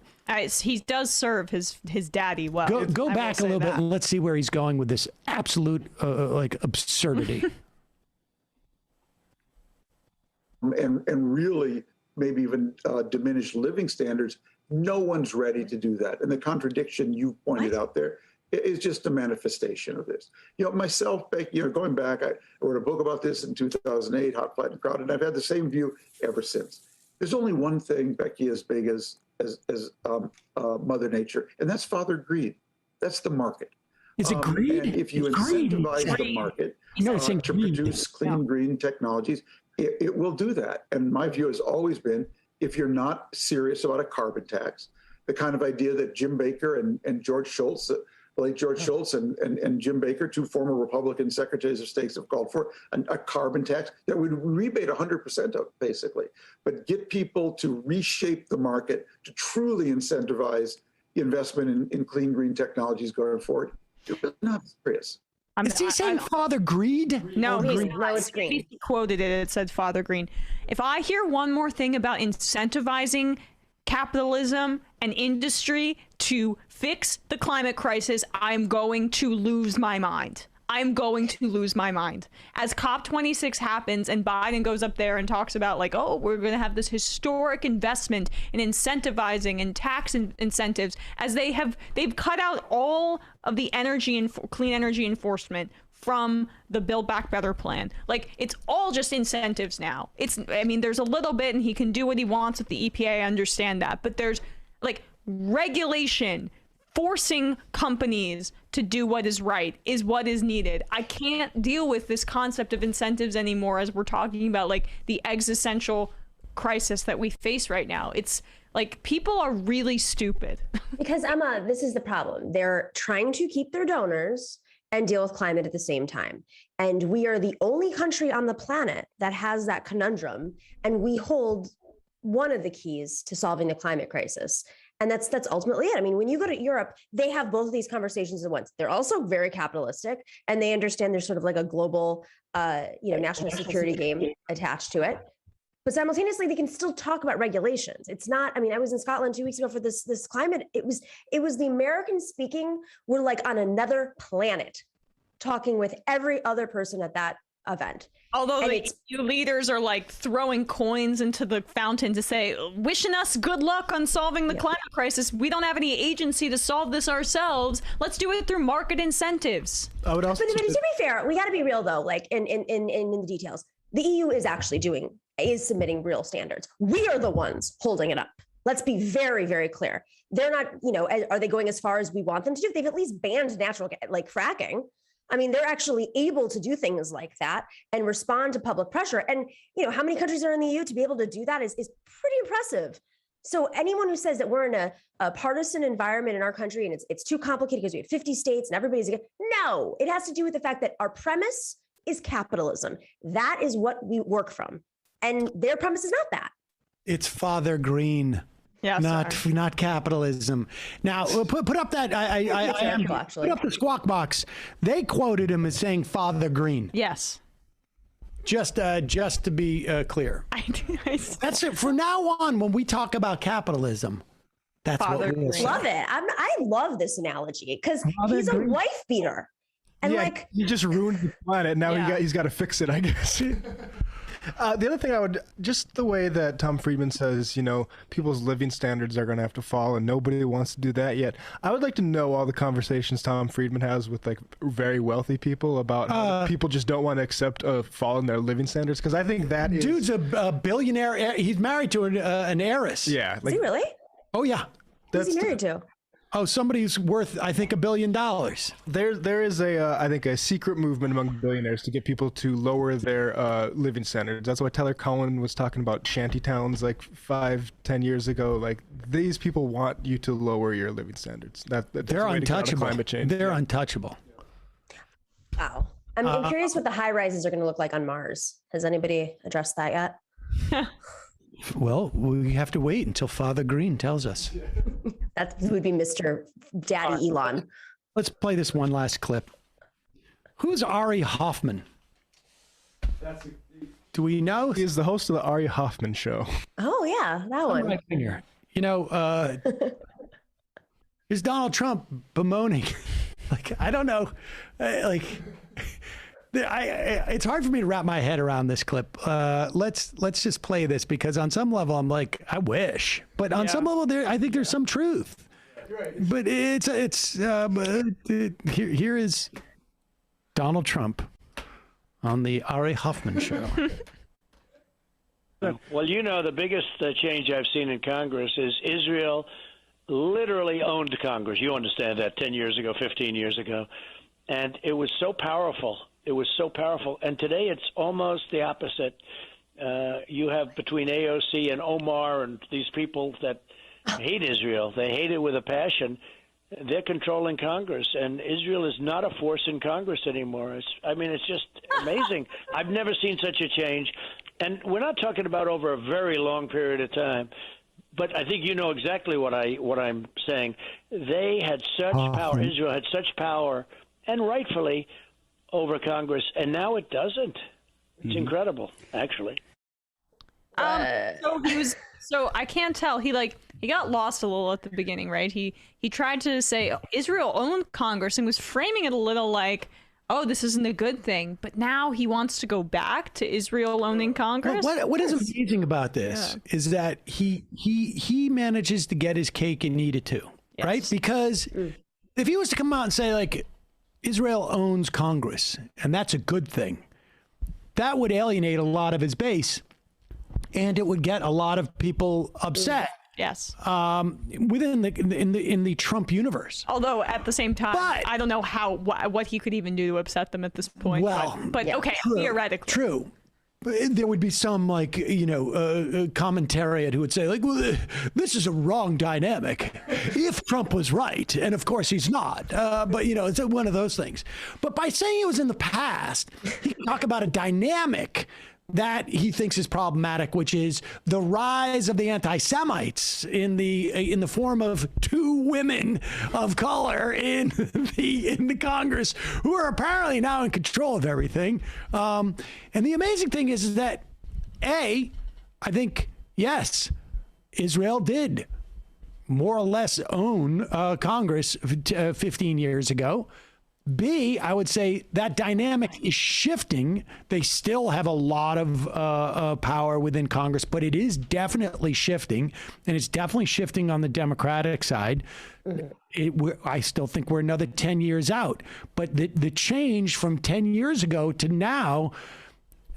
He does serve his daddy well. Go back a little bit and let's see where he's going with this absolute absurdity. and really maybe even diminish living standards. No one's ready to do that. And the contradiction you pointed out there is just a manifestation of this. Myself, going back, I wrote a book about this in 2008, Hot, Flat, and Crowded, and I've had the same view ever since. There's only one thing, Becky, as big as Mother Nature, and that's father greed. That's the market. Is it greed? And if you It's incentivize greed. the market It's to produce clean, green technologies, it will do that. And my view has always been, if you're not serious about a carbon tax, the kind of idea that Jim Baker and George Shultz, the late George Shultz and Jim Baker, two former Republican secretaries of state, have called for a carbon tax that would rebate 100% of, basically, but get people to reshape the market to truly incentivize investment in clean, green technologies going forward. It was not serious. Is he saying Father Greed? No, it's green. He quoted it. It said Father Green. If I hear one more thing about incentivizing capitalism and industry to fix the climate crisis, I'm going to lose my mind. I'm going to lose my mind. As COP26 happens and Biden goes up there and talks about like, oh, we're going to have this historic investment in incentivizing and tax incentives, as they've cut out all of the energy and clean energy enforcement from the Build Back Better plan. Like, it's all just incentives now. There's a little bit and he can do what he wants with the EPA. I understand that. But there's like regulation, forcing companies to do what is right is what is needed. I can't deal with this concept of incentives anymore as we're talking about like the existential crisis that we face right now. It's like people are really stupid. Because Emma, this is the problem. They're trying to keep their donors and deal with climate at the same time. And we are the only country on the planet that has that conundrum. And we hold one of the keys to solving the climate crisis. And that's ultimately it. I mean, when you go to Europe, they have both of these conversations at once. They're also very capitalistic, and they understand there's sort of like a global, national security game attached to it. But simultaneously, they can still talk about regulations. It's not. I mean, I was in Scotland 2 weeks ago for this climate. It was the Americans speaking were like on another planet, talking with every other person at that event. Although the EU leaders are like throwing coins into the fountain to say, wishing us good luck on solving the climate crisis. We don't have any agency to solve this ourselves. Let's do it through market incentives. I would also. But to be fair, we got to be real though. Like in the details, the EU is actually submitting real standards. We are the ones holding it up. Let's be very, very clear. They're not. Are they going as far as we want them to do? They've at least banned natural like fracking. I mean, they're actually able to do things like that and respond to public pressure. And, how many countries are in the EU to be able to do that is pretty impressive. So anyone who says that we're in a partisan environment in our country and it's too complicated because we have 50 states and everybody's no, it has to do with the fact that our premise is capitalism. That is what we work from. And their premise is not that. It's Father Green. Yeah, not capitalism. Now put up that put up the squawk box. They quoted him as saying Father Green. Yes. Just to be clear. That's it. From now on, when we talk about capitalism, that's Father what we'll say. Love it. I love this analogy because he's a wife beater, and he just ruined the planet. Now he's got to fix it, I guess. The other thing just the way that Tom Friedman says, people's living standards are going to have to fall and nobody wants to do that yet. I would like to know all the conversations Tom Friedman has with like very wealthy people about how people just don't want to accept a fall in their living standards. Cause I think that dude's a billionaire. He's married to an heiress. Yeah. Is he really? Oh yeah. Who's he married to? Oh, somebody who's worth, I think, $1 billion. There is I think a secret movement among billionaires to get people to lower their living standards. That's why Tyler Cowen was talking about shanty towns like 5-10 years ago. Like these people want you to lower your living standards. They're untouchable. Climate change. They're untouchable. Wow. I'm curious what the high rises are going to look like on Mars. Has anybody addressed that yet? Well, we have to wait until Father Green tells us. That would be Mr. Daddy Elon. Let's play this one last clip. Who's Ari Hoffman? Do we know? He's the host of the Ari Hoffman Show. Oh, yeah, that one. Right finger. Is Donald Trump bemoaning? I don't know. It's hard for me to wrap my head around this clip. Let's just play this because on some level I'm like, I wish, but on some level I think there's some truth. But here is Donald Trump on the Ari Hoffman Show. Well, you know, the biggest change I've seen in Congress is Israel literally owned Congress. You understand that 10 years ago, 15 years ago. And it was so powerful. It was so powerful. And today it's almost the opposite. You have between AOC and Omar and these people that hate Israel. They hate it with a passion. They're controlling Congress, and Israel is not a force in Congress anymore. It's just amazing. I've never seen such a change. And we're not talking about over a very long period of time. But I think you know exactly what I'm saying. They had such power. Israel had such power, and rightfully, over Congress, and now it doesn't. It's incredible, actually. So I can't tell. He got lost a little at the beginning, right? He tried to say Israel owned Congress and was framing it a little like, oh, this isn't a good thing. But now he wants to go back to Israel owning Congress. Well, what is amazing about this is that he manages to get his cake and eat it too, right? Because if he was to come out and say, like, Israel owns Congress, and that's a good thing, that would alienate a lot of his base, and it would get a lot of people upset. Yes. Within the Trump universe. Although at the same time, I don't know what he could even do to upset them at this point. Well, but okay, theoretically. True. There would be some commentariat who would say, like, well, this is a wrong dynamic if Trump was right. And of course he's not. But, it's one of those things. But by saying it was in the past, he can talk about a dynamic that he thinks is problematic, which is the rise of the anti-Semites in the form of two women of color in the Congress who are apparently now in control of everything. And the amazing thing is that I think, yes, Israel did more or less own Congress 15 years ago. B, I would say that dynamic is shifting. They still have a lot of power within Congress, but it is definitely shifting, and it's definitely shifting on the Democratic side. I still think we're another 10 years out, but the change from 10 years ago to now,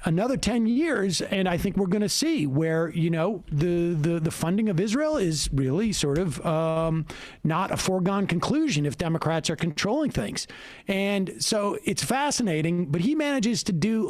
another 10 years, and I think we're going to see where, the funding of Israel is really sort of not a foregone conclusion if Democrats are controlling things. And so it's fascinating, but he manages to do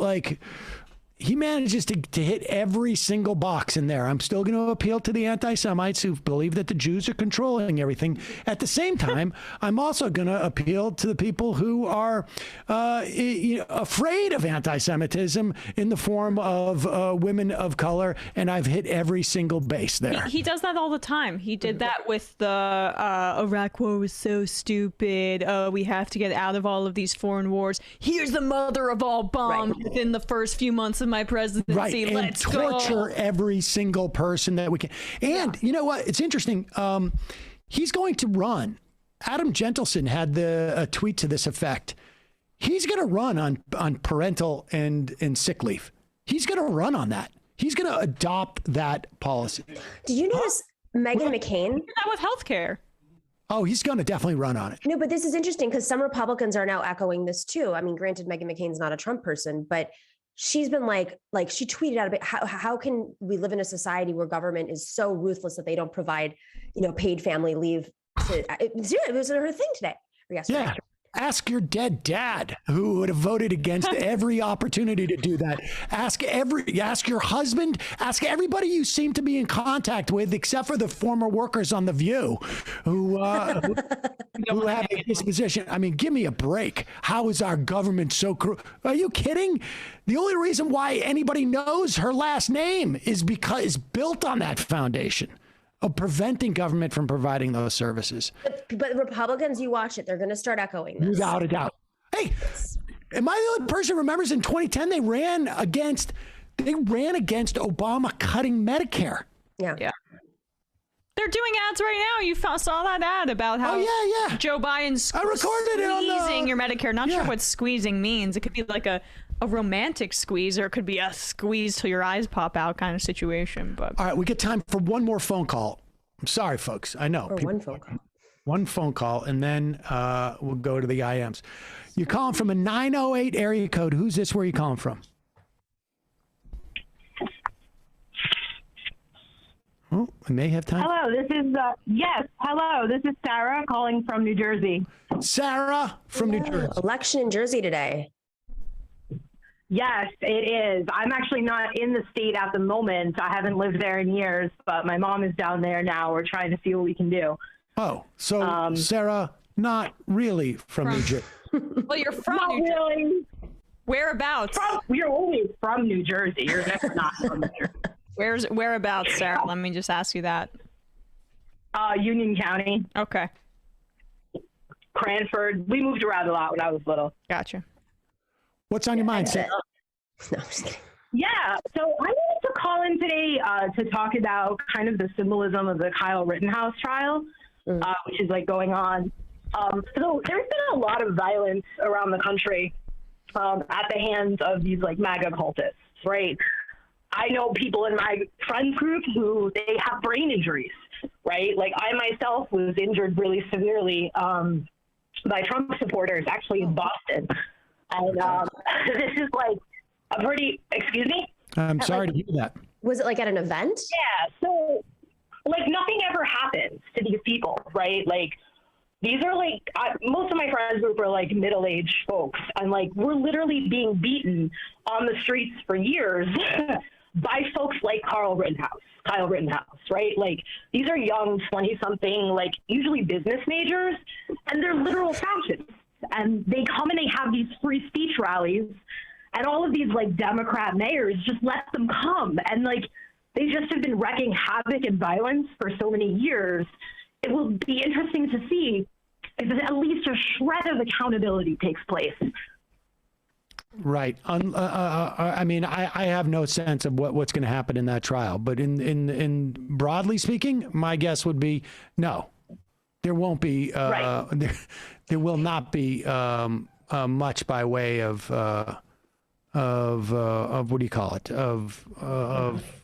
to hit every single box in there. I'm still going to appeal to the anti-Semites who believe that the Jews are controlling everything. At the same time, I'm also going to appeal to the people who are afraid of anti-Semitism in the form of women of color, and I've hit every single base there. He does that all the time. He did that with the Iraq war was so stupid. We have to get out of all of these foreign wars. Here's the mother of all bombs within the first few months of my presidency. Right, and let's torture go. every single person that we can. And you know what? It's interesting. He's going to run. Adam Gentleson had a tweet to this effect. He's going to run on parental and sick leave. He's going to run on that. He's going to adopt that policy. Did you notice Meghan McCain? Did that with healthcare. Oh, he's going to definitely run on it. No, but this is interesting because some Republicans are now echoing this too. I mean, granted, Meghan McCain's not a Trump person, but she's been like she tweeted out a bit, how can we live in a society where government is so ruthless that they don't provide, paid family leave it was her thing today or yesterday. Yeah. Ask your dead dad who would have voted against every opportunity to do that. Ask your husband, ask everybody you seem to be in contact with, except for the former workers on The View who have a disposition. I mean, give me a break. How is our government so cruel? Are you kidding? The only reason why anybody knows her last name is because it's built on that foundation of preventing government from providing those services. But Republicans, you watch it, they're going to start echoing this. Without a doubt. Hey, am I the only person who remembers in 2010 they ran against Obama cutting Medicare? Yeah. They're doing ads right now. You saw that ad about how Joe Biden's squeezing your Medicare. Not sure what squeezing means. It could be like a romantic squeeze, or it could be a squeeze till your eyes pop out kind of situation. But all right, we get time for one more phone call. I'm sorry, folks. I know. One phone call. One phone call, and then we'll go to the IMs. You're calling from a 908 area code. Who's this? Where are you calling from? Oh, I may have time. Hello, this is, yes, hello, this is Sarah calling from New Jersey. Sarah from New Jersey. Election in Jersey today. Yes, it is. I'm actually not in the state at the moment. I haven't lived there in years, but my mom is down there now. We're trying to see what we can do. Oh, so Sarah, not really from New Jersey. Well, you're from Not New Jersey. really. Whereabouts? You're always from New Jersey. You're never not from New Jersey. Whereabouts, Sarah? Let me just ask you that. Union County. Okay. Cranford. We moved around a lot when I was little. Gotcha. What's on your mind, Sarah? No, I'm just kidding. Yeah, so I wanted to call in today to talk about kind of the symbolism of the Kyle Rittenhouse trial, which is like going on. So there's been a lot of violence around the country at the hands of these like MAGA cultists, right? I know people in my friends group who they have brain injuries, right? Like I myself was injured really severely by Trump supporters actually in Boston. And this is like a pretty, excuse me? I'm sorry to hear that. Was it like at an event? Yeah. So like nothing ever happens to these people, right? Like these are like, most of my friends group are like middle-aged folks. And like, we're literally being beaten on the streets for years by folks like Kyle Rittenhouse, right? Like these are young 20-something, like usually business majors, and they're literal fascists. And they come and they have these free speech rallies, and all of these like Democrat mayors just let them come. And like, they just have been wrecking havoc and violence for so many years. It will be interesting to see if at least a shred of accountability takes place. Right. I mean, I have no sense of what's going to happen in that trial, but in broadly speaking, my guess would be no. There won't be. There will not be much by way of what do you call it? Of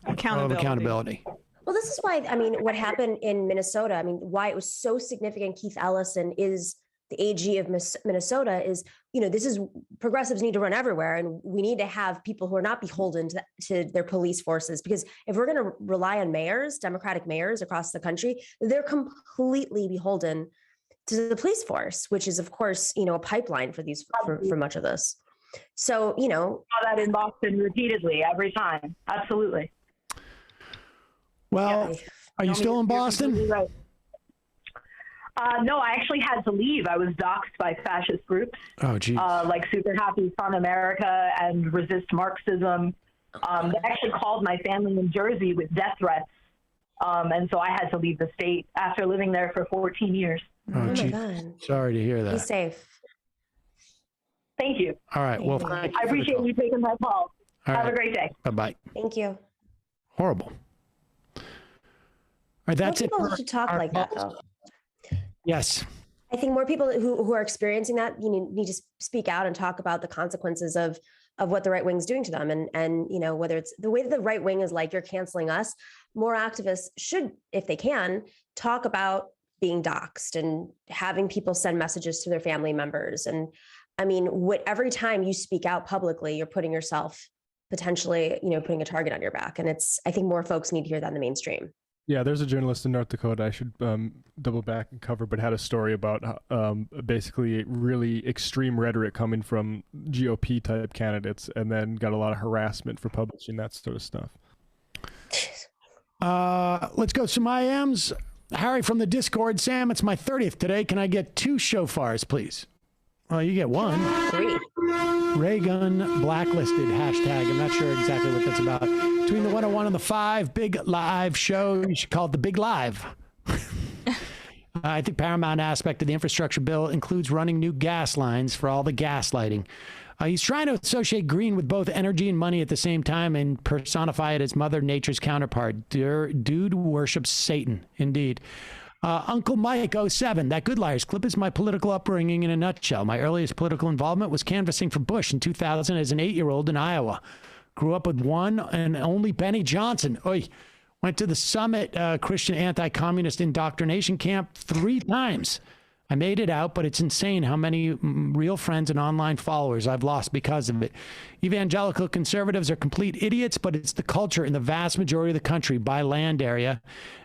accountability. Well, this is why, I mean, what happened in Minnesota, I mean, why it was so significant. Keith Ellison is the AG of Minnesota is, you know, this is progressives need to run everywhere. And we need to have people who are not beholden to their police forces, because if we're going to rely on mayors, Democratic mayors across the country, they're completely beholden to the police force, which is, of course, you know, a pipeline for these, for much of this. So, you know, that in Boston repeatedly every time. Absolutely. Well, yeah. Are you still in Boston? Right. No, I actually had to leave. I was doxxed by fascist groups. Oh, geez. Like Super Happy Fun America and Resist Marxism. They actually called my family in Jersey with death threats. And so I had to leave the state after living there for 14 years. Oh, my God. Sorry to hear that. Be safe. Thank you. All right. Well, I appreciate you taking my call. Have a great day. Bye-bye. Thank you. Horrible. All right, that's it. More people should talk like that, though. Yes. I think more people who are experiencing that, you need to speak out and talk about the consequences of what the right wing is doing to them. And, you know, whether it's the way that the right wing is like, you're canceling us, more activists should, if they can, talk about being doxxed and having people send messages to their family members. And I mean, every time you speak out publicly, you're putting yourself potentially, you know, putting a target on your back. And I think more folks need to hear that in the mainstream. Yeah, there's a journalist in North Dakota I should double back and cover, but had a story about basically really extreme rhetoric coming from GOP type candidates, and then got a lot of harassment for publishing that sort of stuff. Let's go some IMs. Harry from the Discord. Sam, it's my 30th today. Can I get 2 shofars, please? Oh, you get 1. 3. Ray Gun blacklisted hashtag. I'm not sure exactly what that's about. Between the 101 and the 5, big live show. You should call it the Big Live. I think paramount aspect of the infrastructure bill includes running new gas lines for all the gas lighting. He's trying to associate green with both energy and money at the same time and personify it as Mother Nature's counterpart. Dude worships Satan, indeed. Uncle Mike 07, that Good Liars clip is my political upbringing in a nutshell. My earliest political involvement was canvassing for Bush in 2000 as an 8-year-old in Iowa. Grew up with one and only Benny Johnson. Went to the Summit Christian Anti-Communist Indoctrination Camp 3 times. I made it out, but it's insane how many real friends and online followers I've lost because of it. Evangelical conservatives are complete idiots, but it's the culture in the vast majority of the country by land area.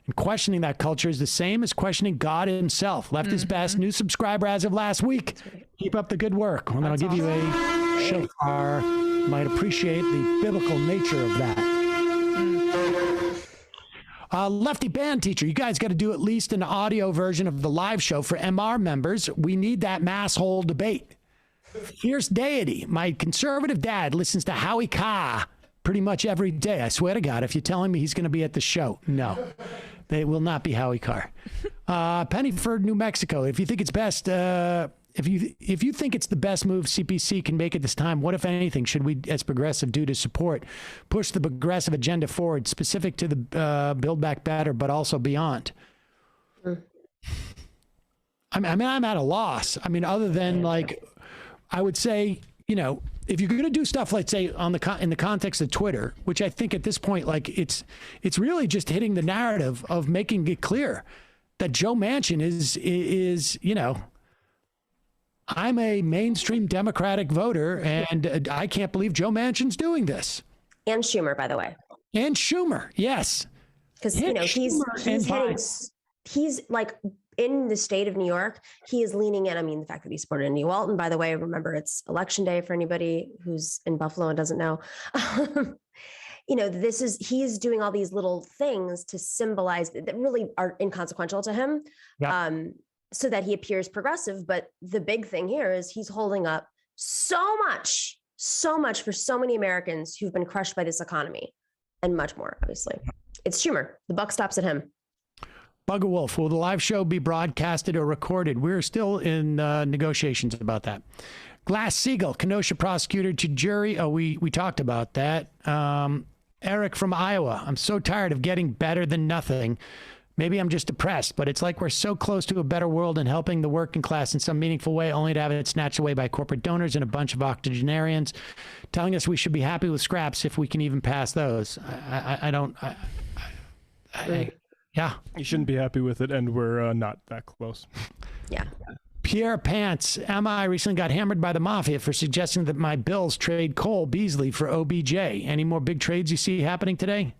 And questioning that culture is the same as questioning God himself. Left his best. New subscriber as of last week. Keep up the good work. And I'll give you a shofar. You might appreciate the biblical nature of that. Lefty band teacher, you guys got to do at least an audio version of the live show for MR members. We need that mass hole debate. Fierce deity. My conservative dad listens to Howie Carr pretty much every day. I swear to God, if you're telling me he's going to be at the show, no, they will not be Howie Carr. Pennyford, New Mexico. If you think it's best, if you think it's the best move CPC can make at this time, what, if anything, should we as progressive do to support, push the progressive agenda forward, specific to the Build Back Better, but also beyond? I mean, I'm at a loss. I mean, other than like, I would say, you know, if you're going to do stuff, let's say in the context of Twitter, which I think at this point, like it's really just hitting the narrative of making it clear that Joe Manchin is, you know, I'm a mainstream Democratic voter, and I can't believe Joe Manchin's doing this. And Schumer, by the way. And Schumer, yes. Because, you know, he's like in the state of New York, he is leaning in. I mean, the fact that he supported Andy Walton, by the way, remember it's election day for anybody who's in Buffalo and doesn't know. You know, he's doing all these little things to symbolize that really are inconsequential to him. Yep. So that he appears progressive. But the big thing here is he's holding up so much for so many Americans who've been crushed by this economy and much more, obviously. It's Schumer. The buck stops at him. Bugger Wolf, will the live show be broadcasted or recorded? We're still in negotiations about that. Glass Siegel, Kenosha prosecutor to jury. Oh, we talked about that. Eric from Iowa, I'm so tired of getting better than nothing. Maybe I'm just depressed, but it's like we're so close to a better world and helping the working class in some meaningful way, only to have it snatched away by corporate donors and a bunch of octogenarians telling us we should be happy with scraps if we can even pass those. Yeah. You shouldn't be happy with it, and we're not that close. Yeah. Pierre Pants, I recently got hammered by the mafia for suggesting that my Bills trade Cole Beasley for OBJ. Any more big trades you see happening today?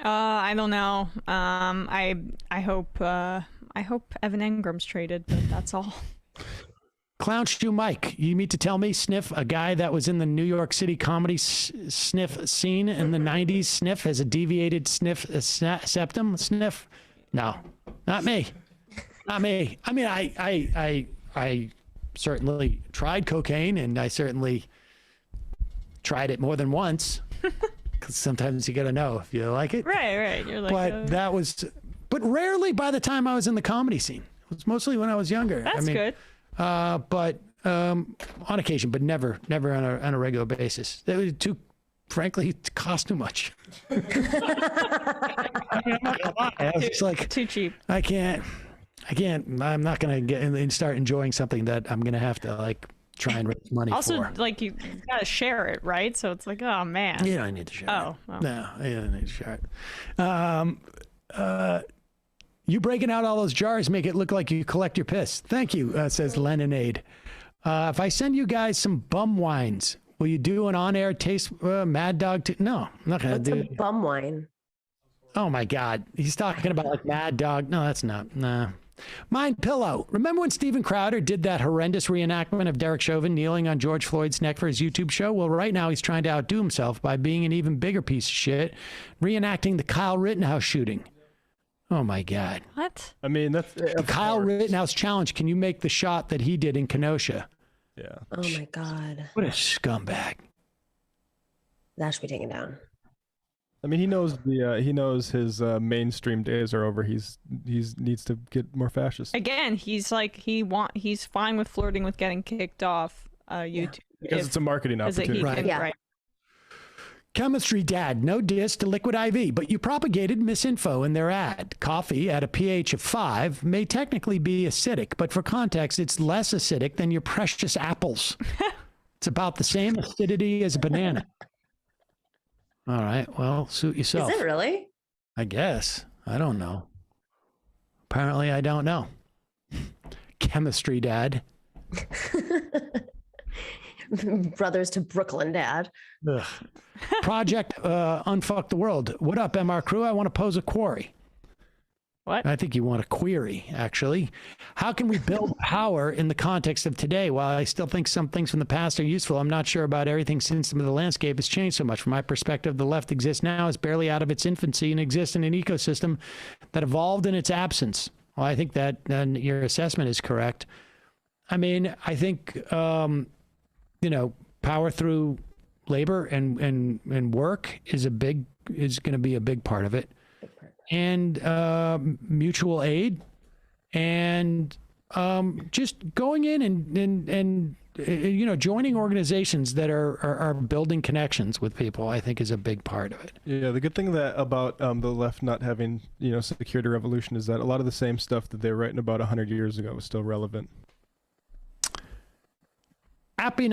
I don't know. I hope Evan Ingram's traded, but that's all. Clown Shoe Mike, you mean to tell me, Sniff, a guy that was in the New York City comedy sniff scene in the 90s, Sniff has a deviated sniff septum? Sniff? No, not me. Not me. I mean, I certainly tried cocaine, and I certainly tried it more than once. Because sometimes you got to know if you like it. Right. You're like, but rarely by the time I was in the comedy scene. It was mostly when I was younger. That's good. But on occasion, but never on a regular basis. It was frankly, it cost too much. I mean, I'm not gonna lie. I was just like, too cheap. I'm not going to get in and start enjoying something that I'm going to have to like try and raise money also, for. like, you gotta share it, right? So it's like, oh man. You don't need to share it. Oh. No, you don't need to share it. You breaking out all those jars make it look like you collect your piss. Thank you, says Leninade. If I send you guys some bum wines, will you do an on-air taste Mad Dog? No, I'm not going to do it. Bum wine? Oh my God. He's talking about like Mad Dog. No, that's not. Nah. Mind Pillow. Remember when Steven Crowder did that horrendous reenactment of Derek Chauvin kneeling on George Floyd's neck for his YouTube show? Well, right now he's trying to outdo himself by being an even bigger piece of shit, reenacting the Kyle Rittenhouse shooting. Oh my God. What? I mean, that's the Kyle Rittenhouse challenge. Can you make the shot that he did in Kenosha? Yeah. Oh my God. What a scumbag. That should be taken down. I mean, he knows his mainstream days are over. He's needs to get more fascist. Again, he's fine with flirting with getting kicked off YouTube because it's a marketing opportunity. Right. Chemistry Dad, no diss to Liquid IV, but you propagated misinfo in their ad. Coffee at a pH of 5 may technically be acidic, but for context, it's less acidic than your precious apples. It's about the same acidity as a banana. All right, well, suit yourself. Is it really? I guess. I don't know. Apparently, I don't know. chemistry dad. Brothers to Brooklyn dad. Ugh. Project Unfuck the World. What up, MR crew? I want to pose a query. What? I think you want a query, actually. How can we build power in the context of today? While I still think some things from the past are useful, I'm not sure about everything since the landscape has changed so much. From my perspective, the left exists now is barely out of its infancy and exists in an ecosystem that evolved in its absence. Well, I think that your assessment is correct. I mean, I think, power through labor and work is going to be a big part of it. And mutual aid, and just going in and joining organizations that are building connections with people, I think is a big part of it. Yeah, the good thing about the left not having secured a revolution is that a lot of the same stuff that they were writing about 100 years ago is still relevant. App in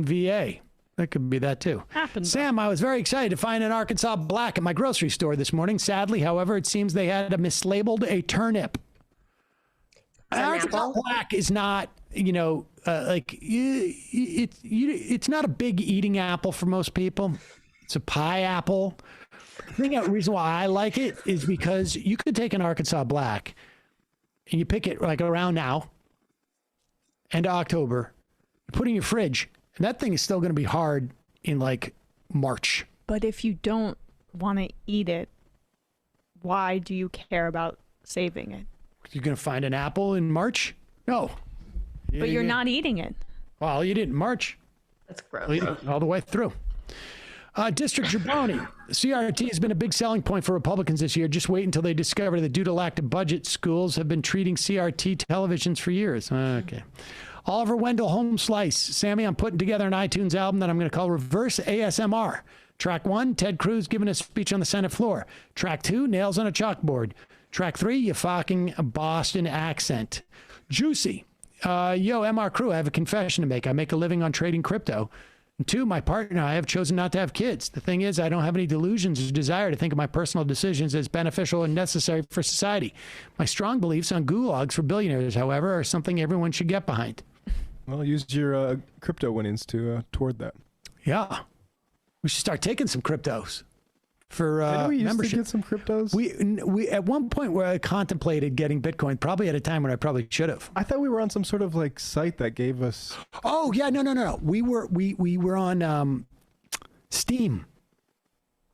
VA. That could be that too. Sam, I was very excited to find an Arkansas Black at my grocery store this morning. Sadly, however, it seems they had mislabeled a turnip. Arkansas Black is not, it's not a big eating apple for most people. It's a pie apple. The reason why I like it is because you could take an Arkansas Black and you pick it like around now, end of October, you put it in your fridge, and that thing is still going to be hard in like March. But if you don't want to eat it, why do you care about saving it? You're going to find an apple in March? No. But you're not eating it. Well, you did in March. That's gross. All the way through. District Jabroni. CRT has been a big selling point for Republicans this year. Just wait until they discover that due to lack of budget, schools have been treating CRT televisions for years. Okay. Oliver Wendell Home Slice. Sammy, I'm putting together an iTunes album that I'm going to call Reverse ASMR. Track 1, Ted Cruz giving a speech on the Senate floor. Track 2, nails on a chalkboard. Track 3, you fucking Boston accent. Juicy. Yo, MR crew, I have a confession to make. I make a living on trading crypto. And 2, my partner and I have chosen not to have kids. The thing is, I don't have any delusions or desire to think of my personal decisions as beneficial and necessary for society. My strong beliefs on gulags for billionaires, however, are something everyone should get behind. Well, use your crypto winnings toward that. Yeah. We should start taking some cryptos for we used membership. To get some cryptos? We at one point where I contemplated getting Bitcoin, probably at a time when I probably should have. I thought we were on some sort of like site that gave us. Oh yeah, no. We were on Steam.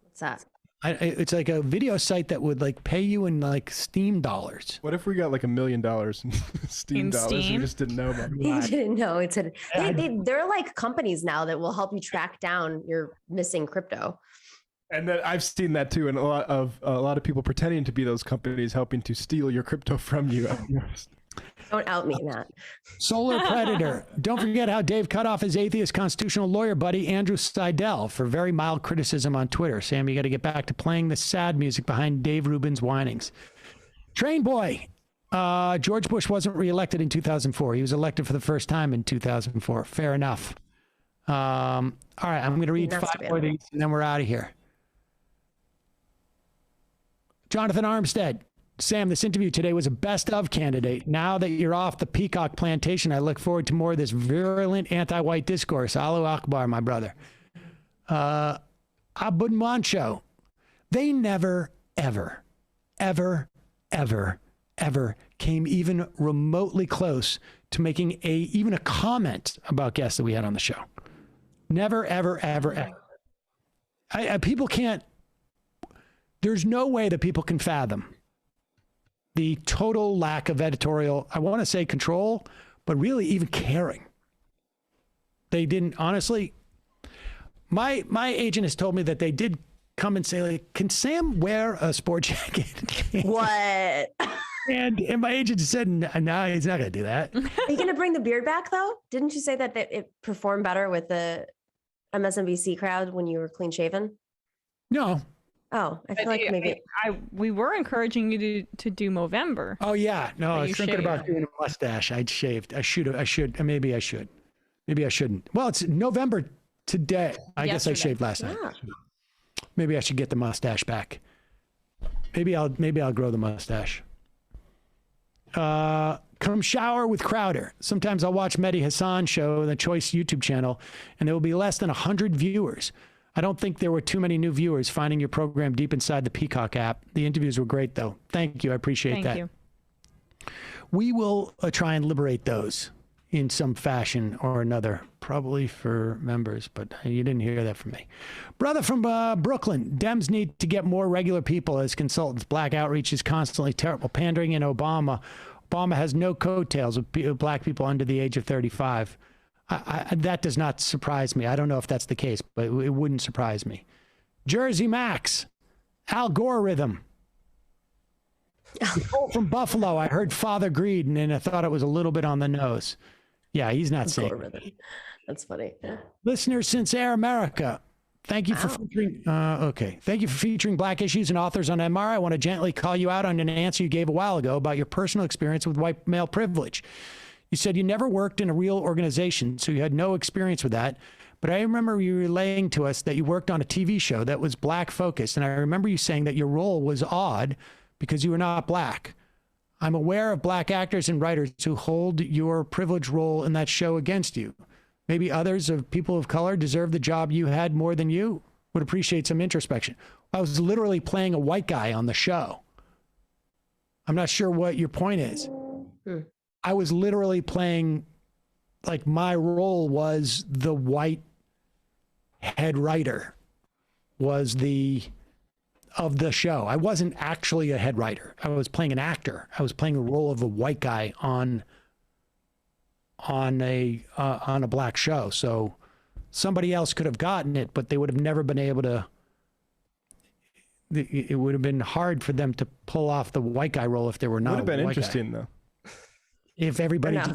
What's that? It's like a video site that would like pay you in like Steam dollars. What if we got like $1 million in Steam dollars? Steam? We just didn't know about it. You didn't know. They're like companies now that will help you track down your missing crypto. And then I've seen that too, and a lot of people pretending to be those companies helping to steal your crypto from you. Don't out me, Matt. Solar Predator. Don't forget how Dave cut off his atheist constitutional lawyer buddy, Andrew Seidel, for very mild criticism on Twitter. Sam, you got to get back to playing the sad music behind Dave Rubin's whinings. Train Boy. George Bush wasn't reelected in 2004. He was elected for the first time in 2004. Fair enough. All right, I'm going to read 5 more of these, and then we're out of here. Jonathan Armstead. Sam, this interview today was a best of candidate. Now that you're off the Peacock Plantation, I look forward to more of this virulent anti-white discourse. Allahu Akbar, my brother. Abud Mancho. They never, ever, ever, ever, ever came even remotely close to making even a comment about guests that we had on the show. Never, ever, ever, ever. People can't, there's no way that people can fathom the total lack of editorial, I want to say control, but really even caring. They didn't, honestly, my agent has told me that they did come and say, like, can Sam wear a sport jacket? What? And my agent said, no, he's not going to do that. Are you going to bring the beard back, though? Didn't you say that it performed better with the MSNBC crowd when you were clean shaven? No. Oh, I feel like maybe we were encouraging you to do Movember. Oh yeah, no, I was thinking about doing a mustache. I'd shaved. I should. Maybe I should. Maybe I shouldn't. Well, it's November today. I guess I shaved last night. Maybe I should get the mustache back. Maybe I'll grow the mustache. Come shower with Crowder. Sometimes I'll watch Mehdi Hassan's show, the Choice YouTube channel, and there will be less than 100 viewers. I don't think there were too many new viewers finding your program deep inside the Peacock app. The interviews were great, though. Thank you. I appreciate that. Thank you. We will try and liberate those in some fashion or another, probably for members, but you didn't hear that from me. Brother from Brooklyn, Dems need to get more regular people as consultants. Black outreach is constantly terrible. Pandering in Obama has no coattails of black people under the age of 35. That does not surprise me. I don't know if that's the case, but it wouldn't surprise me. Jersey Max, algorithm. From Buffalo, I heard Father Greed, and then I thought it was a little bit on the nose. Yeah, he's not saying. That's funny. Listener since Air America, thank you for featuring. Thank you for featuring Black issues and authors on MR. I want to gently call you out on an answer you gave a while ago about your personal experience with white male privilege. You said you never worked in a real organization, so you had no experience with that. But I remember you relaying to us that you worked on a TV show that was black focused, and I remember you saying that your role was odd because you were not black. I'm aware of black actors and writers who hold your privileged role in that show against you. Maybe others of people of color deserve the job you had more than you. Would appreciate some introspection. I was literally playing a white guy on the show. I'm not sure what your point is. I was literally playing, like, my role was the white head writer, was of the show. I wasn't actually a head writer. I was playing an actor. I was playing the role of a white guy on a black show. So somebody else could have gotten it, but they would have never been able to. It would have been hard for them to pull off the white guy role if they were not. Would have been a white interesting guy. though. If everybody. Yeah.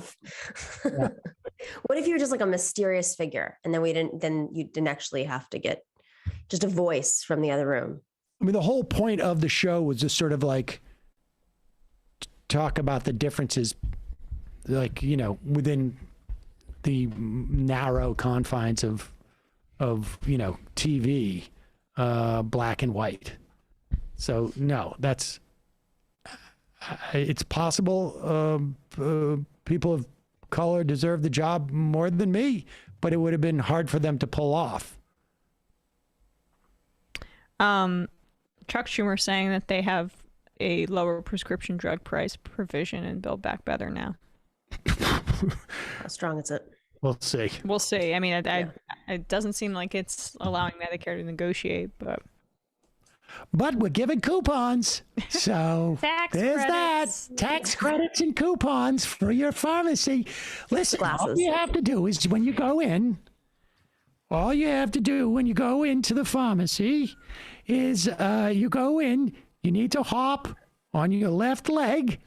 What if you were just like a mysterious figure, and then you didn't actually have to get just a voice from the other room? I mean, the whole point of the show was just sort of like talk about the differences, like, you know, within the narrow confines of TV, black and white. So no, it's possible people of color deserve the job more than me, but it would have been hard for them to pull off. Chuck Schumer saying that they have a lower prescription drug price provision in Build Back Better now. How strong is it? We'll see. We'll see. I mean, it doesn't seem like it's allowing Medicare to negotiate, but we're giving coupons. So there's credits. that. Tax credits and coupons for your pharmacy. Listen, all you have to do is when you go in, into the pharmacy is you go in, you need to hop on your left leg,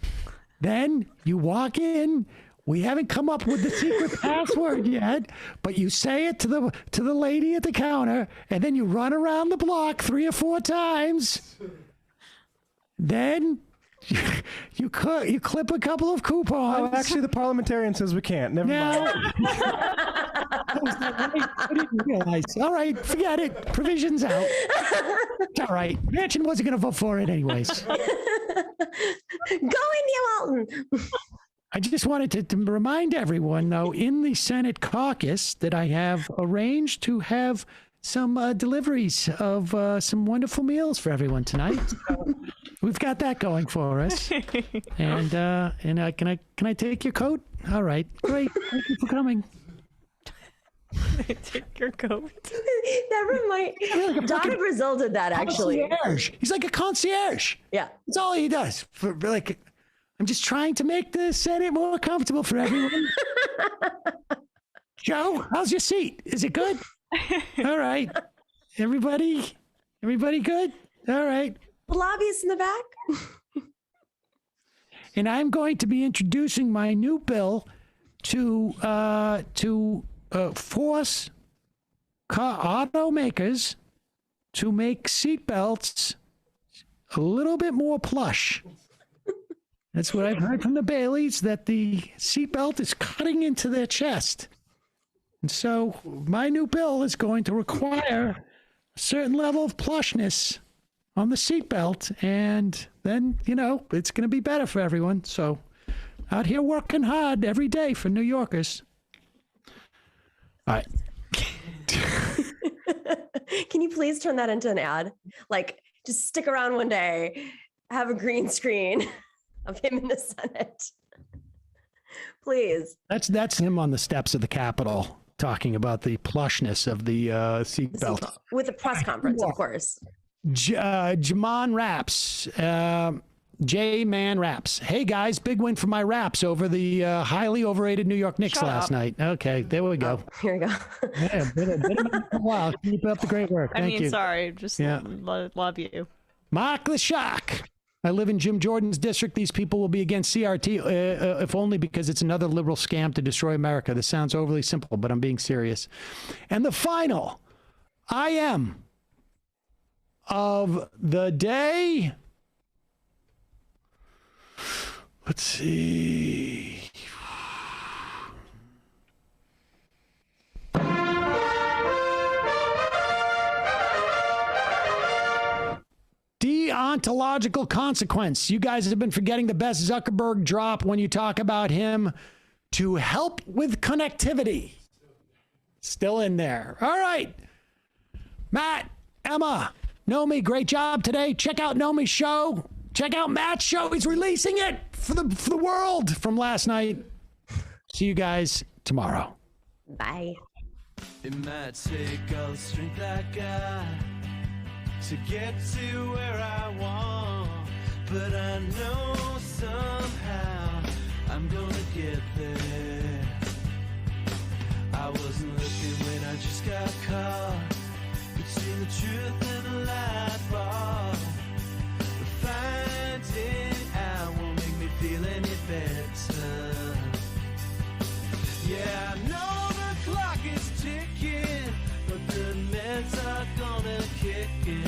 then you walk in. We haven't come up with the secret password yet, but you say it to the lady at the counter, and then you run around the block 3 or 4 times. Then you clip a couple of coupons. Oh, actually, the parliamentarian says we can't. Never mind. I didn't realize. All right, forget it. Provision's out. It's all right. Manchin wasn't going to vote for it anyways. Go India Walton. I just wanted to remind everyone, though, in the Senate caucus that I have arranged to have some deliveries of some wonderful meals for everyone tonight. So we've got that going for us. And can I take your coat? All right, great. Thank you for coming. Take your coat. That reminds. Donna Brazil did that actually. Concierge. He's like a concierge. Yeah, that's all he does. I'm just trying to make the Senate more comfortable for everyone. Joe, how's your seat? Is it good? All right. Everybody good? All right. The lobbyist in the back. And I'm going to be introducing my new bill to force automakers to make seatbelts a little bit more plush. That's what I've heard from the Baileys, that the seatbelt is cutting into their chest. And so my new bill is going to require a certain level of plushness on the seatbelt, and then, it's going to be better for everyone. So Out here working hard every day for New Yorkers. All right. Can you please turn that into an ad? Like, just stick around one day, have a green screen of him in the Senate. Please. That's him on the steps of the Capitol talking about the plushness of the seatbelt. With a press conference, of course. Jamon Raps. J-Man Raps. Hey, guys, big win for my Raps over the highly overrated New York Knicks last night. Okay, there we go. Here we go. Yeah, wow, keep up the great work. Thank you. Sorry, just love you. Mark the Shock. I live in Jim Jordan's district. These people will be against CRT, if only because it's another liberal scam to destroy America. This sounds overly simple, but I'm being serious. And the final I am of the day. Let's see. Deontological consequence. You guys have been forgetting the best Zuckerberg drop when you talk about him to help with connectivity. Still in there. All right. Matt, Emma, Nomi, great job today. Check out Nomi's show. Check out Matt's show. He's releasing it for the world from last night. See you guys tomorrow. Bye. It might take all the strength I got to get to where I want, but I know somehow I'm gonna get there. I wasn't looking when I just got caught between the truth and the lie bar. Finding out won't make me feel any better. Yeah, I know the clock is ticking, but the meds are gonna kick in.